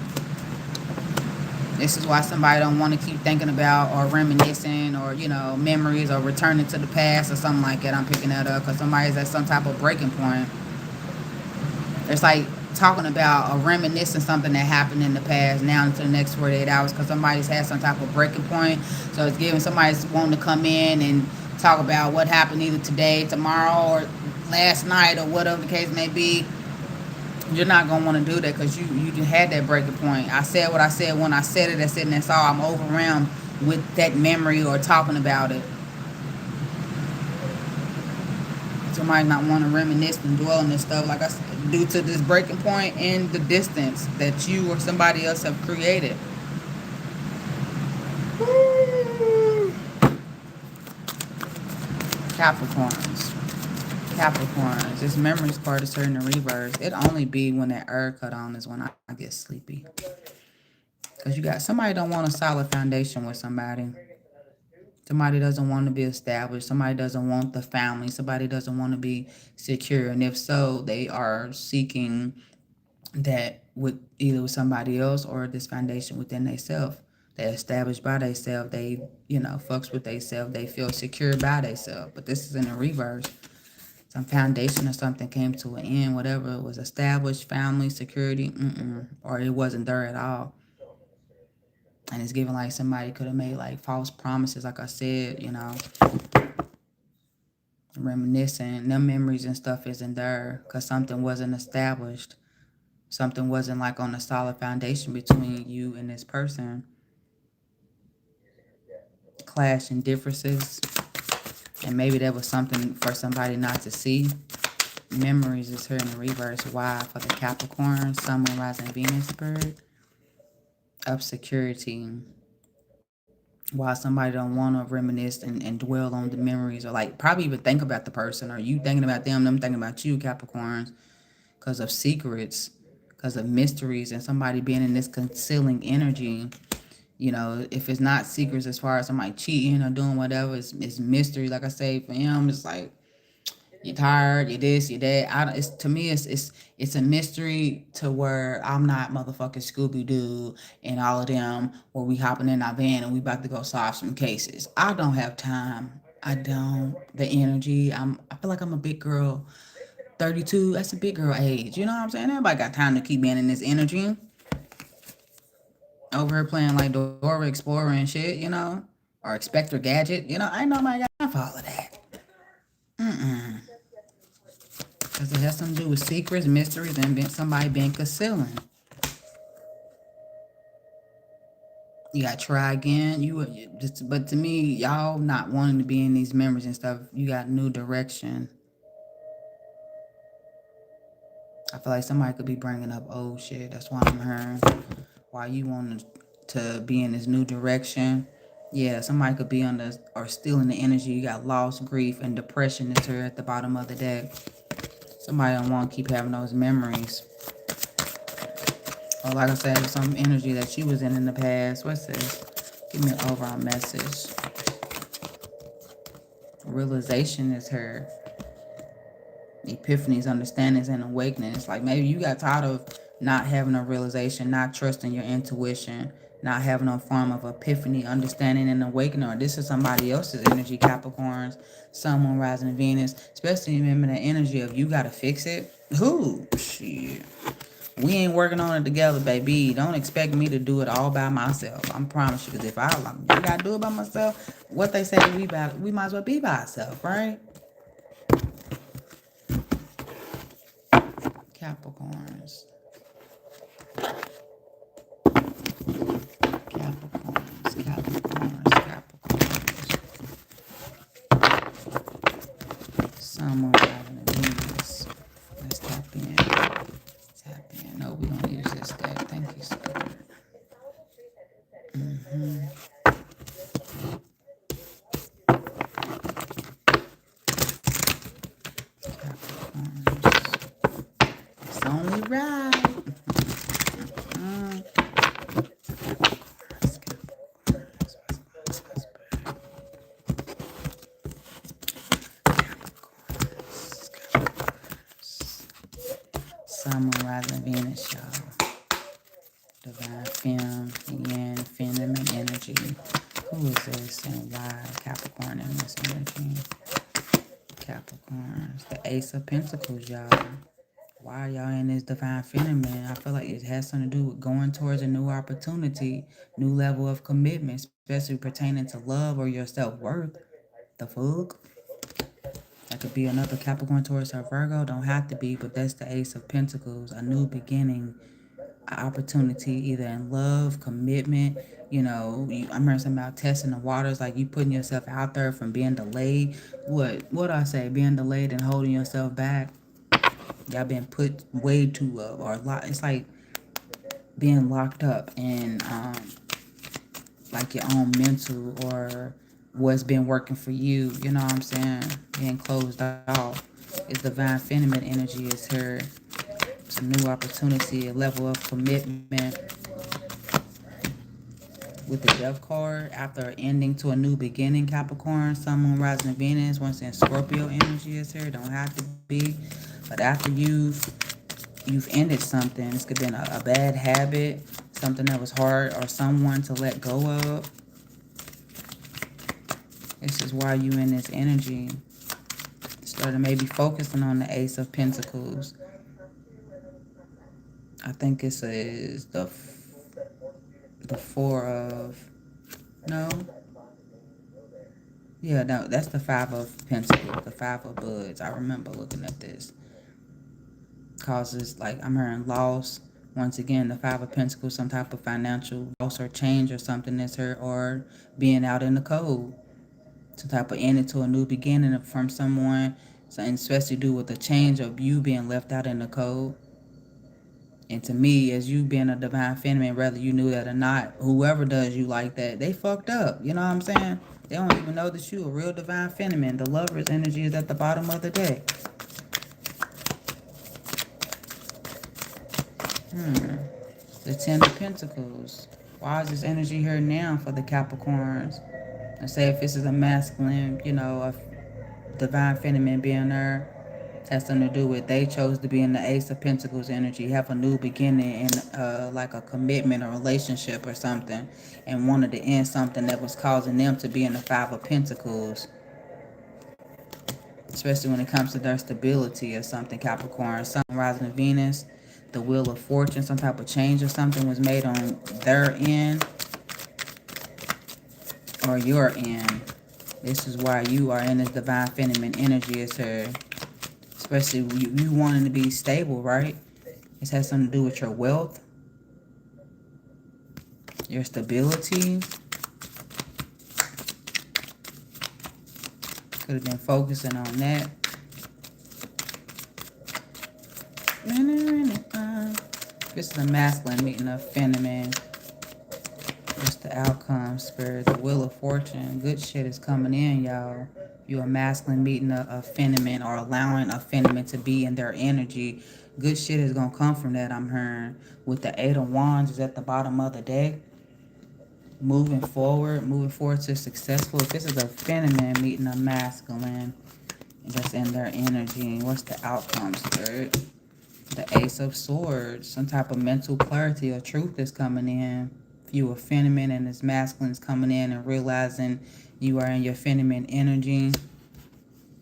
This is why somebody don't want to keep thinking about or reminiscing or, memories or returning to the past or something like that. I'm picking that up because somebody's at some type of breaking point. It's like talking about or reminiscing something that happened in the past now into the next 48 hours because somebody's had some type of breaking point. So it's giving somebody's wanting to come in and talk about what happened either today, tomorrow, or last night, or whatever the case may be. You're not going to want to do that because you had that breaking point. I said what I said when I said it. That's it, and that's all. I'm overwhelmed with that memory or talking about it. Somebody not want to reminisce and dwell on this stuff, like I said, due to this breaking point and the distance that you or somebody else have created. Capricorns. This memories card is in the reverse. It only be when that air cut on is when I get sleepy. Because you got somebody don't want a solid foundation with somebody. Somebody doesn't want to be established. Somebody doesn't want the family. Somebody doesn't want to be secure. And if so, they are seeking that with either with somebody else or this foundation within themselves. They're established by themselves. They, fucks with themselves. They feel secure by themselves. But this is in the reverse. Some foundation or something came to an end, whatever it was established, family, security, or it wasn't there at all. And it's given like somebody could have made like false promises, like I said, reminiscing. Them memories and stuff isn't there because something wasn't established. Something wasn't like on a solid foundation between you and this person. Clashing differences. And maybe that was something for somebody not to see. Memories is here in the reverse. Why? For the Capricorn, Sun, Moon, Rising, Venus bird. Of security. Why somebody don't want to reminisce and dwell on the memories or like probably even think about the person or you thinking about them thinking about you, Capricorns, because of secrets, because of mysteries and somebody being in this concealing energy. If it's not secrets as far as somebody cheating or doing whatever, it's mystery. Like I say, for him, it's like you're tired, you're this, you're that. To me, it's a mystery to where I'm not motherfucking Scooby Doo and all of them where we hopping in our van and we about to go solve some cases. I don't have time. I don't. The energy. I feel like I'm a big girl. 32. That's a big girl age. You know what I'm saying? Everybody got time to keep being in this energy. Over here playing like Dora Explorer and shit. Or Inspector Gadget. I ain't nobody got time for all of that. Because it has something to do with secrets, mysteries, and somebody being concealing. You got to try again. But to me, y'all not wanting to be in these memories and stuff, you got new direction. I feel like somebody could be bringing up old shit. That's why I'm hearing. Why you want to be in this new direction. Yeah, somebody could be on this or still in the energy. You got loss, grief, and depression is here at the bottom of the deck. Somebody don't want to keep having those memories. Or like I said, some energy that she was in the past. What's this? Give me an overall message. Realization is her. Epiphanies, understandings, and awakenings. Like maybe you got tired of not having a realization, not trusting your intuition, not having no form of epiphany, understanding, and awakening. Or this is somebody else's energy, Capricorns, Sun, Moon, Rising, Venus. Especially remember the energy of you gotta fix it. Who? Shit. We ain't working on it together, baby. Don't expect me to do it all by myself. I promise you. Because if I gotta do it by myself, what they say we might as well be by ourselves, right? Capricorns. Capricorns. Sun, Moon, Rising, and Venus. Let's tap in. Tap in. No, we don't use this deck. Thank you, Spirit. Capricorns. It's only right. Sun, Moon, Rising, Venus, y'all. Divine Femme, Yin, Feminine energy. Who is this and why Capricorn in this energy? Capricorns, the Ace of Pentacles, y'all. Why y'all in this Divine Feminine? I feel like it has something to do with going towards a new opportunity, new level of commitment, especially pertaining to love or your self-worth. The fuck? That could be another Capricorn, Taurus, or Virgo. Don't have to be, but that's the Ace of Pentacles, a new beginning, opportunity either in love, commitment. I remember something about testing the waters, like you putting yourself out there from being delayed. What I say, being delayed and holding yourself back. Y'all been put way too or it's like being locked up in like your own mental or what's been working for you. You know what I'm saying? Being closed off. It's divine feminine energy is here. It's a new opportunity, a level of commitment. With the Death card, after ending to a new beginning, Capricorn, Sun, Moon, Rising, Venus. Once in Scorpio energy is here, don't have to be, but after you've ended something, this could have been a bad habit, something that was hard, or someone to let go of. This is why you in this energy. Started maybe focusing on the Ace of Pentacles. I think this is the Four of, no. Yeah, no, that's the Five of Pentacles, the Five of Buds. I remember looking at this. Causes, like, I'm hearing loss. Once again, the Five of Pentacles, some type of financial loss or change or something that's her, or being out in the cold. Some type of ending to a new beginning from someone. Something especially do with the change of you being left out in the cold. And to me, as you being a divine feminine, whether you knew that or not, whoever does you like that, they fucked up. You know what I'm saying? They don't even know that you a real divine feminine. The lover's energy is at the bottom of the deck. The Ten of Pentacles. Why is this energy here now for the Capricorns? Let's say if this is a masculine, a divine feminine being there, has something to do with they chose to be in the Ace of Pentacles energy, have a new beginning in like a commitment or relationship or something, and wanted to end something that was causing them to be in the Five of Pentacles, especially when it comes to their stability or something. Capricorn, Sun, Rising, and Venus, the Wheel of Fortune, some type of change or something was made on their end or your end. This is why you are in this divine feminine energy. It's her. Especially you wanting to be stable, right? This has something to do with your wealth, your stability. Could have been focusing on that. This is a masculine meeting a feminine. What's the outcome, Spirit? The Wheel of Fortune. Good shit is coming in, y'all. You're a masculine meeting a feminine or allowing a feminine to be in their energy. Good shit is going to come from that, I'm hearing. With the Eight of Wands is at the bottom of the deck. Moving forward to successful. If this is a feminine meeting a masculine that's in their energy, what's the outcome, Spirit? The Ace of Swords. Some type of mental clarity or truth is coming in. you are feminine and this masculine is coming in and realizing you are in your feminine energy.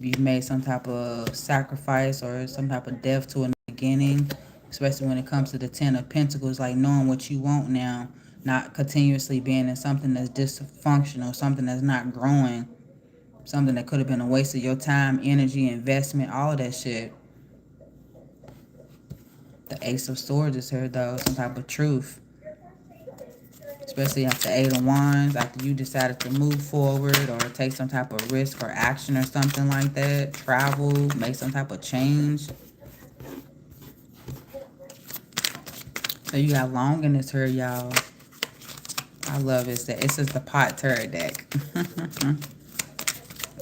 You've made some type of sacrifice or some type of death to a beginning, especially when it comes to the Ten of Pentacles, like knowing what you want now, not continuously being in something that's dysfunctional, something that's not growing, something that could have been a waste of your time, energy, investment, all of that shit. The Ace of Swords is here, though, some type of truth. Especially after 8 of Wands, after you decided to move forward or take some type of risk or action or something like that. Travel, make some type of change. So you got long in this here, y'all. I love it. It's just the pot turret deck.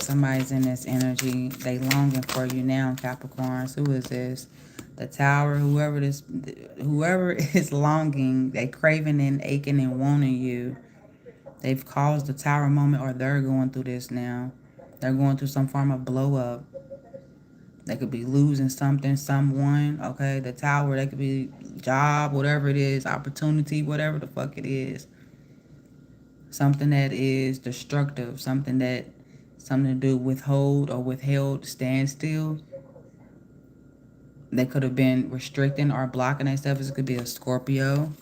Somebody's in this energy. They longing for you now, Capricorns. Who is this? The Tower. Whoever is longing, they craving and aching and wanting you. They've caused the Tower moment, or they're going through this now. They're going through some form of blow up. They could be losing something, someone. Okay, the Tower. They could be job, whatever it is, opportunity, whatever the fuck it is. Something that is destructive, something to do withhold or withheld, stand still. They could have been restricting or blocking themselves. It could be a Scorpio.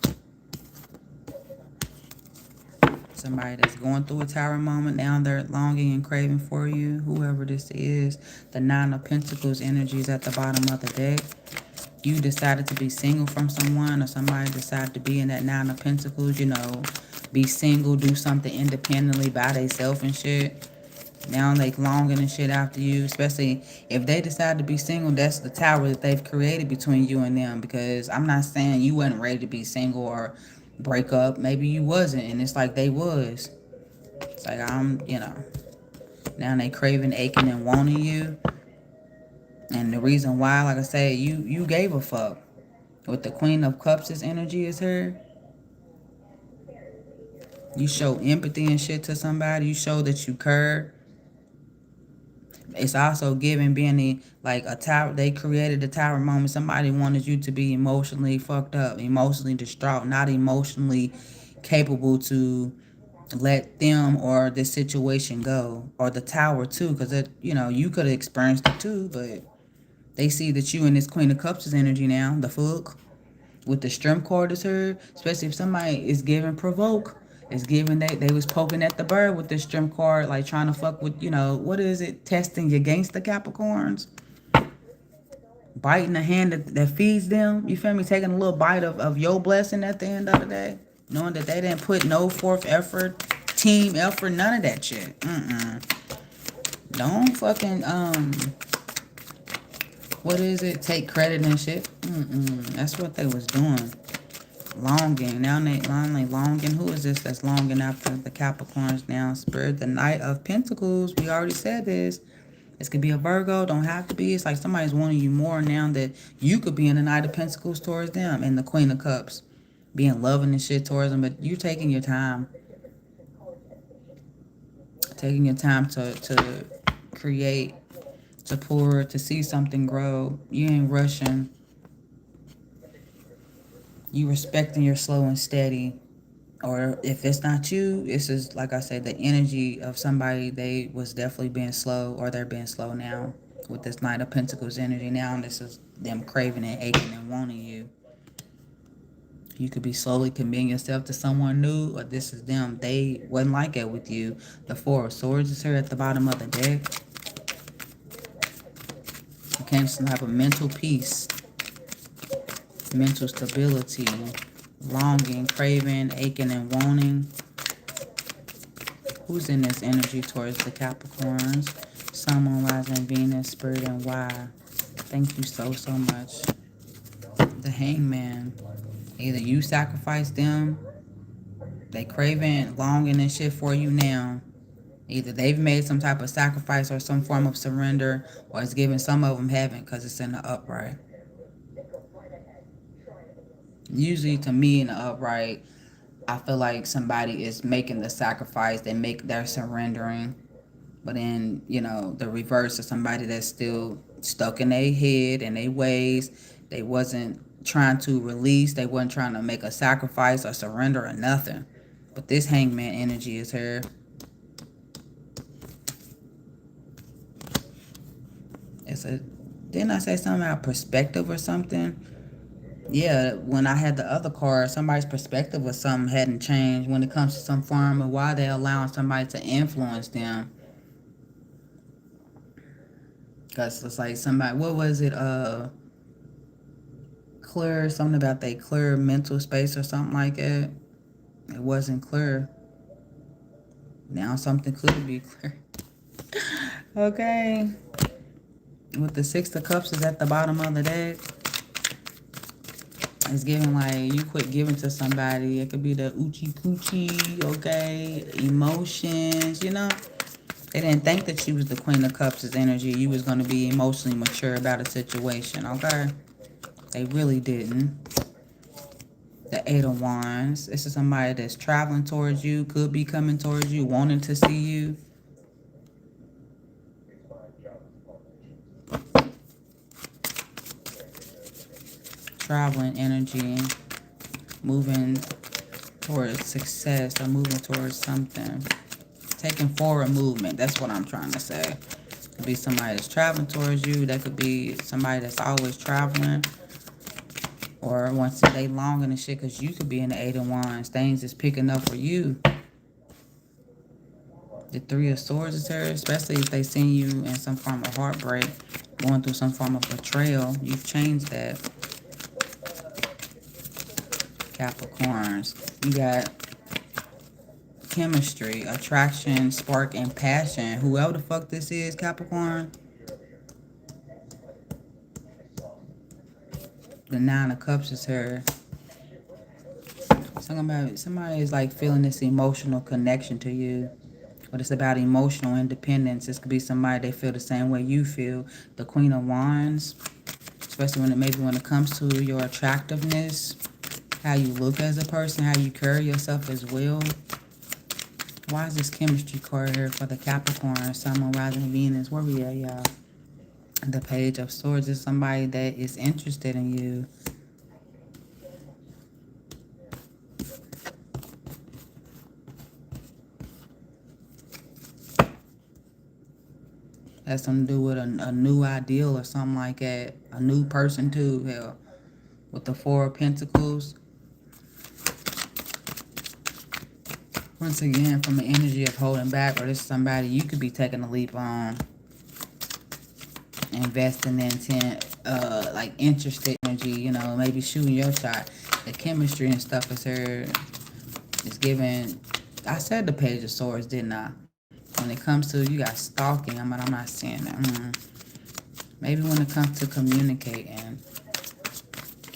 Somebody that's going through a Tower moment. Now they're longing and craving for you. Whoever this is. The Nine of Pentacles energy is at the bottom of the deck. You decided to be single from someone, or somebody decided to be in that Nine of Pentacles, you know, be single, do something independently by themselves and shit. Now they longing and shit after you, especially if they decide to be single. That's the Tower that they've created between you and them, because I'm not saying you wasn't ready to be single or break up. Maybe you wasn't, and it's like they was. It's like now they craving, aching, and wanting you. And the reason why, like I said, you gave a fuck. With the Queen of Cups' energy is here. You show empathy and shit to somebody. You show that you care. It's also giving being a tower. They created the Tower moment. Somebody wanted you to be emotionally fucked up, emotionally distraught, not emotionally capable to let them or the situation go, or the Tower too, because you could have experienced it too, but they see that you in this Queen of Cups' energy now. The fuck. With the strength card is here, especially if somebody is giving provoke. It's giving they was poking at the bird with the strength card, like trying to fuck with, what is it? Testing against the Capricorns. Biting the hand that feeds them. You feel me? Taking a little bite of your blessing at the end of the day. Knowing that they didn't put no forth effort, team effort, none of that shit. Don't fucking, what is it? Take credit and shit. That's what they was doing. Longing. Now they longing. Who is this that's longing after the Capricorns now? Spirit, the Knight of Pentacles. We already said this. This could be a Virgo. Don't have to be. It's like somebody's wanting you more now that you could be in the Knight of Pentacles towards them, and the Queen of Cups. Being loving and shit towards them. But you taking your time. Taking your time to create, to pour, to see something grow. You ain't rushing. You respecting your slow and steady. Or if it's not you, it's just, like I said, the energy of somebody. They was definitely being slow, or they're being slow now. With this Knight of Pentacles energy now, this is them craving and aching and wanting you. You could be slowly committing yourself to someone new, or this is them. They wasn't like it with you. The Four of Swords is here at the bottom of the deck. It came to some type of mental peace, mental stability, longing, craving, aching, and wanting. Who's in this energy towards the Capricorns? Sun, Moon, Rising, Venus, Spirit, and why? Thank you so much. The Hangman. Either you sacrifice them, they craving, longing, and shit for you now. Either they've made some type of sacrifice or some form of surrender, or it's given. Some of them haven't, because it's in the upright. Usually, to me, in the upright, I feel like somebody is making the sacrifice. They're surrendering. But then, the reverse of somebody that's still stuck in their head and their ways. They wasn't trying to release. They wasn't trying to make a sacrifice or surrender or nothing. But this Hangman energy is here. Didn't I say something about perspective or something? Yeah, when I had the other card, somebody's perspective of something hadn't changed when it comes to some form of why they're allowing somebody to influence them. Because it's like somebody, what was it? Clear, something about they clear mental space or something like that. It wasn't clear. Now something could be clear. Okay. With the Six of Cups is at the bottom of the deck. It's giving like you quit giving to somebody. It could be the oochie coochie, okay? Emotions, you know? They didn't think that you was the Queen of Cups' energy. You was going to be emotionally mature about a situation, okay? They really didn't. The Eight of Wands. This is somebody that's traveling towards you, could be coming towards you, wanting to see you. Traveling energy, moving towards success or moving towards something. Taking forward movement. That's what I'm trying to say. Could be somebody that's traveling towards you. That could be somebody that's always traveling. Or once they longing and shit, because you could be in the Eight of Wands. Things is picking up for you. The Three of Swords is here, especially if they seen you in some form of heartbreak, going through some form of betrayal. You've changed that. Capricorns. You got chemistry, attraction, spark, and passion. Whoever the fuck this is, Capricorn. The Nine of Cups is here. Somebody is like feeling this emotional connection to you. But it's about emotional independence. This could be somebody that feel the same way you feel. The Queen of Wands. Especially when it comes to your attractiveness. How you look as a person. How you carry yourself as well. Why is this chemistry card here for the Capricorn? Sun, rising, Venus. Where we at, y'all? The Page of Swords is somebody that is interested in you. Has something to do with a new ideal or something like that. A new person too, hell. With the Four of Pentacles. Once again, from the energy of holding back, or this is somebody you could be taking a leap on. Investing in, like interested energy, you know, maybe shooting your shot. The chemistry and stuff is here. It's giving, I said the Page of Swords, didn't I? When it comes to, you got stalking, I'm not saying that. Maybe when it comes to communicating,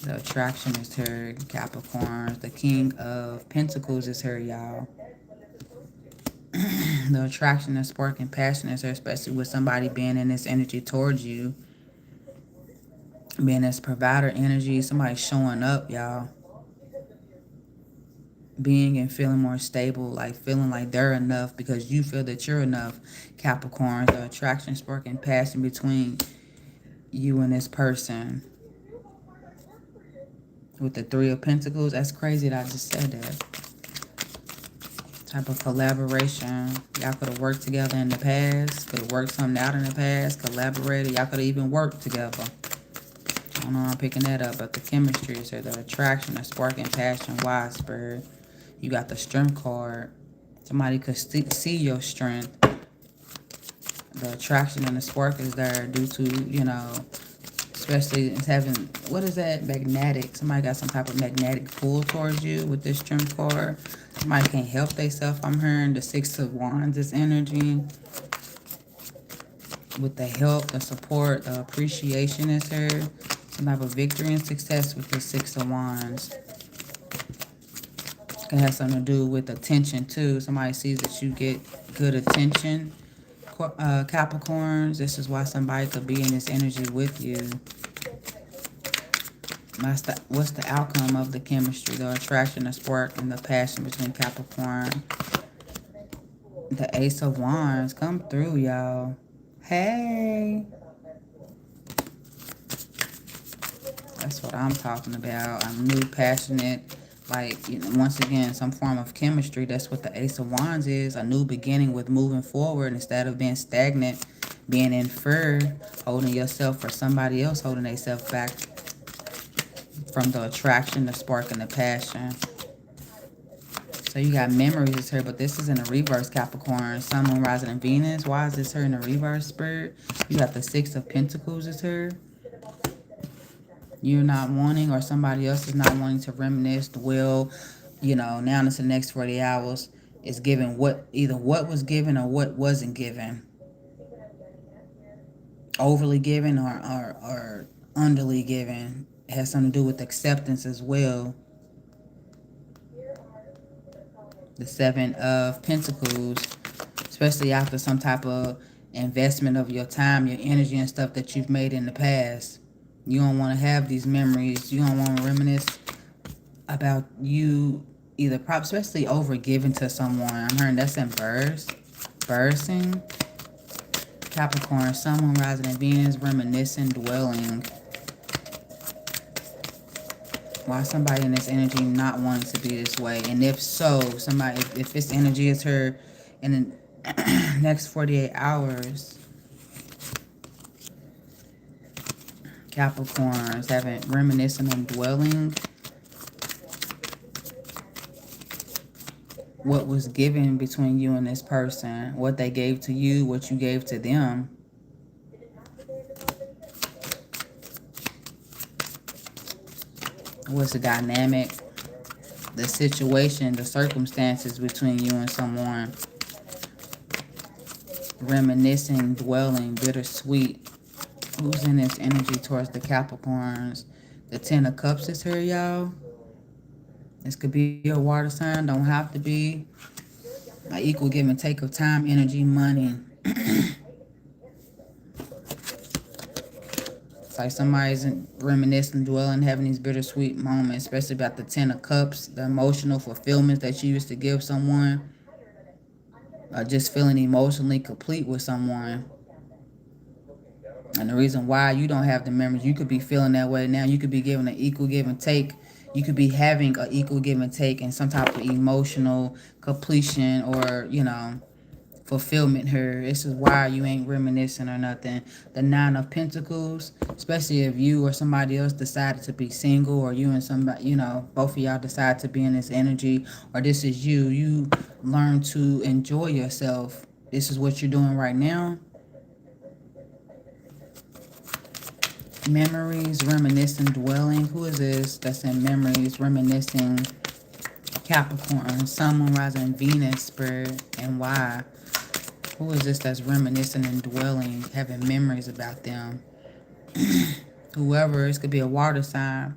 the attraction is here, Capricorn. The King of Pentacles is here, y'all. The attraction and spark and passion is here, especially with somebody being in this energy towards you. Being this provider energy, somebody showing up, y'all. Being and feeling more stable, like feeling like they're enough because you feel that you're enough. Capricorn, the attraction, spark, and passion between you and this person. With the Three of Pentacles, that's crazy that I just said that. Type of collaboration. Y'all could have worked together in the past. Could have worked something out in the past. Collaborated. Y'all could have even worked together. I don't know, I'm picking that up. But the chemistry is there. The attraction, the spark, and passion. Widespread. You got the Strength card. Somebody could see your strength. The attraction and the spark is there due to, you know, especially it's having, what is that? Magnetic. Somebody got some type of magnetic pull towards you with this Strength card. Somebody can't help themselves. I'm hearing the Six of Wands, this energy. With the help, the support, the appreciation is here. Some type of victory and success with the Six of Wands. It can have something to do with attention too. Somebody sees that you get good attention. Capricorns, this is why somebody could be in this energy with you. What's the outcome of the chemistry, the attraction, the spark, and the passion between Capricorn? The Ace of Wands, come through, y'all. Hey. That's what I'm talking about. A new, passionate, Like, you know, once again, some form of chemistry. That's what the Ace of Wands is. A new beginning with moving forward instead of being stagnant, being in fear, holding yourself or somebody else holding themselves back from the attraction, the spark, and the passion. So you got memories is here, but this is in a reverse, Capricorn. Sun, Moon, Rising, and Venus. Why is this here in a reverse, Spirit? You got the Six of Pentacles is here. You're not wanting, or somebody else is not wanting to reminisce, dwell, you know, now into the next 40 hours is given what, either what was given or what wasn't given. Overly given or underly given. It has something to do with acceptance as well. The Seven of Pentacles, especially after some type of investment of your time, your energy, and stuff that you've made in the past. You don't want to have these memories. You don't want to reminisce about you either, especially over giving to someone. I'm hearing that's in birds. Bursing. Capricorn, Sun, Moon, Rising, and Venus, reminiscing, dwelling. Why somebody in this energy not wanting to be this way? And if so, somebody, if this energy is her in the next 48 hours, Capricorns having reminiscing and dwelling. What was given between you and this person, what they gave to you, what you gave to them. What's the dynamic, the situation, the circumstances between you and someone. Reminiscing, dwelling, bittersweet. Who's in this energy towards the Capricorns? The Ten of Cups is here, y'all. This could be a water sign, don't have to be. An equal give and take of time, energy, money. It's like somebody's reminiscing, dwelling, having these bittersweet moments, especially about the Ten of Cups, the emotional fulfillment that you used to give someone. Or just feeling emotionally complete with someone. And the reason why you don't have the memories, you could be feeling that way now. You could be giving an equal give and take. You could be having an equal give and take and some type of emotional completion or, you know, fulfillment here. This is why you ain't reminiscing or nothing. The Nine of Pentacles, especially if you or somebody else decided to be single, or you and somebody, you know, both of y'all decide to be in this energy, or this is you learn to enjoy yourself. This is what you're doing right now. Memories, reminiscing, dwelling. Who is this that's in memories, reminiscing? Capricorn, Sun, Moon, Rising, Venus, Spirit, and why? Who is this that's reminiscing and dwelling, having memories about them? Whoever, this could be a water sign.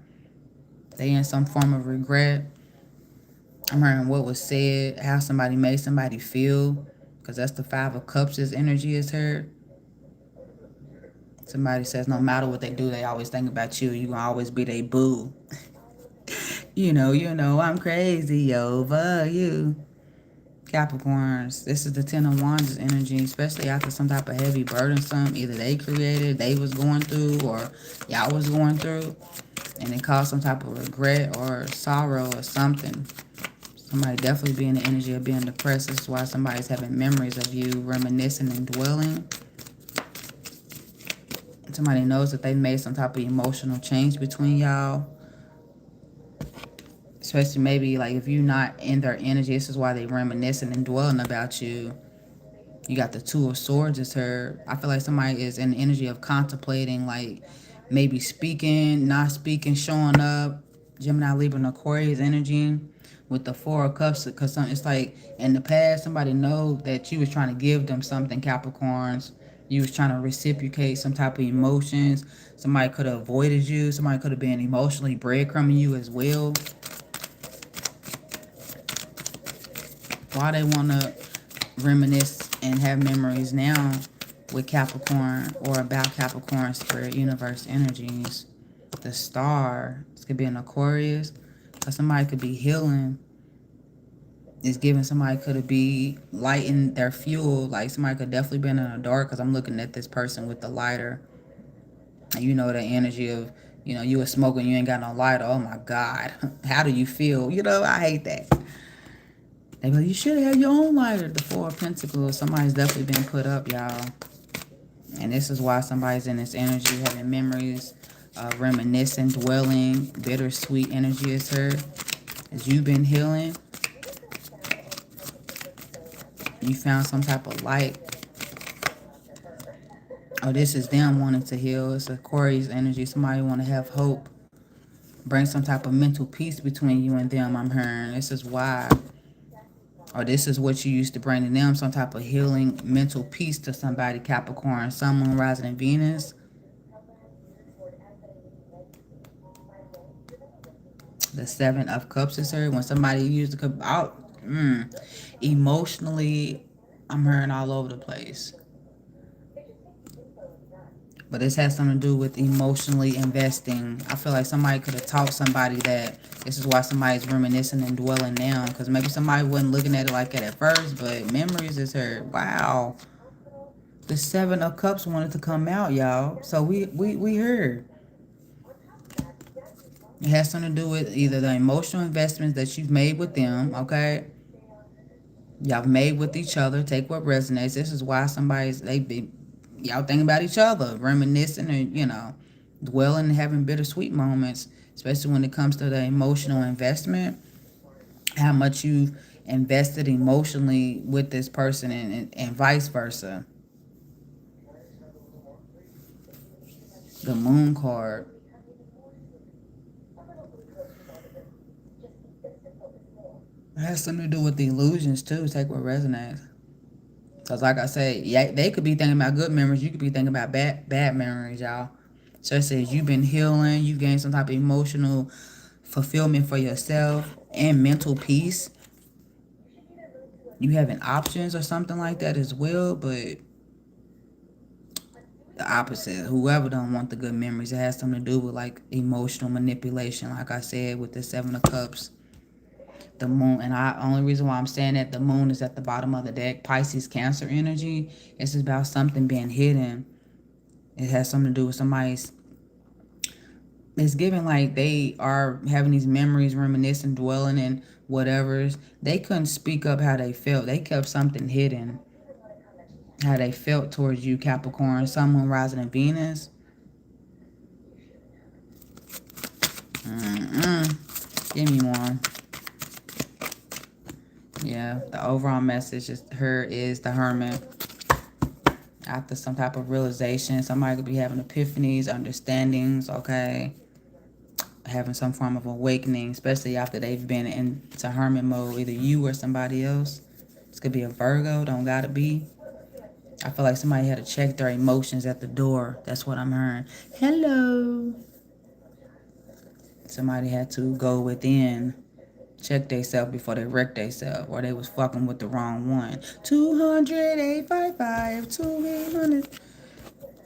They in some form of regret. I'm hearing what was said, how somebody made somebody feel, because that's the Five of Cups. This energy is heard. Somebody says no matter what they do, they always think about you. You gonna always be their boo. you know, I'm crazy over you. Capricorns, this is the Ten of Wands energy, especially after some type of heavy burdensome either they created, they was going through, or y'all was going through, and it caused some type of regret or sorrow or something. Somebody definitely be in the energy of being depressed. This is why somebody's having memories of you, reminiscing and dwelling. Somebody knows that they made some type of emotional change between y'all. Especially maybe like if you're not in their energy, this is why they reminiscing and dwelling about you. You got the Two of Swords is her. I feel like somebody is in the energy of contemplating, like maybe speaking, not speaking, showing up. Gemini, Libra, and Aquarius energy with the Four of Cups, because it's like in the past somebody know that you was trying to give them something, Capricorns. You was trying to reciprocate some type of emotions. Somebody could have avoided you. Somebody could have been emotionally breadcrumbing you as well. Why they want to reminisce and have memories now with Capricorn or about Capricorn spirit universe energies. The Star, this could be an Aquarius, or somebody could be healing. It's giving somebody could be lighting their fuel. Like somebody could definitely be in the dark, because I'm looking at this person with the lighter. And you know the energy of You know, you were smoking, you ain't got no lighter. Oh my God. How do you feel? You know, I hate that. They be like, you should have your own lighter. The Four of Pentacles. Somebody's definitely been put up, y'all. And this is why somebody's in this energy, having memories, reminiscing, dwelling. Bittersweet energy is her. As you've been healing, you found some type of light. Oh, this is them wanting to heal. It's Aquarius energy. Somebody want to have hope. Bring some type of mental peace between you and them, I'm hearing. This is why. Or this is what you used to bring to them. Some type of healing, mental peace to somebody, Capricorn. Sun, Moon, rising in Venus. The Seven of Cups is here. When somebody used the cup out, emotionally, I'm hearing all over the place. But this has something to do with emotionally investing. I feel like somebody could have taught somebody that. This is why somebody's reminiscing and dwelling now. Because maybe somebody wasn't looking at it like that at first, but memories is here. Wow. The Seven of Cups wanted to come out, y'all. So we heard. It has something to do with either the emotional investments that you've made with them, okay? Y'all made with each other. Take what resonates. This is why y'all thinking about each other, reminiscing and, dwelling and having bittersweet moments, especially when it comes to the emotional investment, how much you've invested emotionally with this person and vice versa. The Moon card. It has something to do with the illusions too. Take what resonates. Because like I said, yeah, they could be thinking about good memories. You could be thinking about bad memories, y'all. So it says you've been healing. You've gained some type of emotional fulfillment for yourself and mental peace. You having options or something like that as well, but the opposite. Whoever don't want the good memories, it has something to do with like emotional manipulation. Like I said, with the Seven of Cups. The moon, and only reason why I'm saying that the moon is at the bottom of the deck, Pisces, Cancer energy. It's about something being hidden. It has something to do with somebody's. It's given like they are having these memories, reminiscing, dwelling in whatever's. They couldn't speak up how they felt. They kept something hidden. How they felt towards you, Capricorn, Sun, Moon, rising in Venus. Give me one. Yeah, the overall message is the Hermit. After some type of realization, somebody could be having epiphanies, understandings, okay? Having some form of awakening, especially after they've been into hermit mode, either you or somebody else. This could be a Virgo, don't gotta be. I feel like somebody had to check their emotions at the door. That's what I'm hearing. Hello. Somebody had to go within, check theyself before they wreck theyself, or they was fucking with the wrong one. 200-855-2800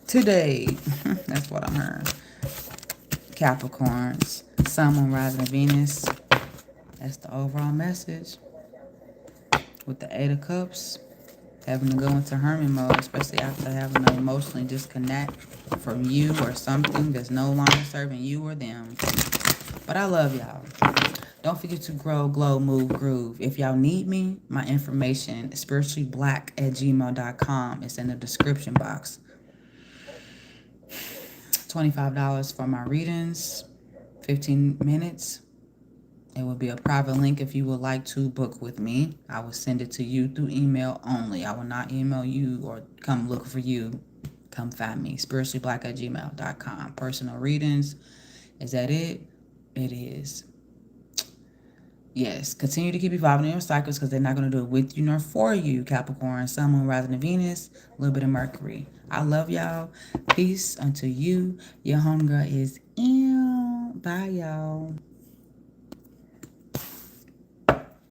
today. That's what I'm hearing. Capricorns, Sun, Moon, rising in Venus. That's the overall message. With the Eight of Cups, having to go into hermit mode, especially after having to emotionally disconnect from you or something that's no longer serving you or them. But I love y'all. Don't forget to grow, glow, move, groove. If y'all need me, my information is spirituallyblack@gmail.com. It's in the description box. $25 for my readings, 15 minutes. It will be a private link if you would like to book with me. I will send it to you through email only. I will not email you or come look for you. Come find me. spirituallyblack@gmail.com. Personal readings. Is that it? It is. Yes, continue to keep evolving in your cycles because they're not going to do it with you nor for you, Capricorn, Sun, Moon, rising in Venus, a little bit of Mercury. I love y'all. Peace unto you. Your homegirl is in. Bye, y'all.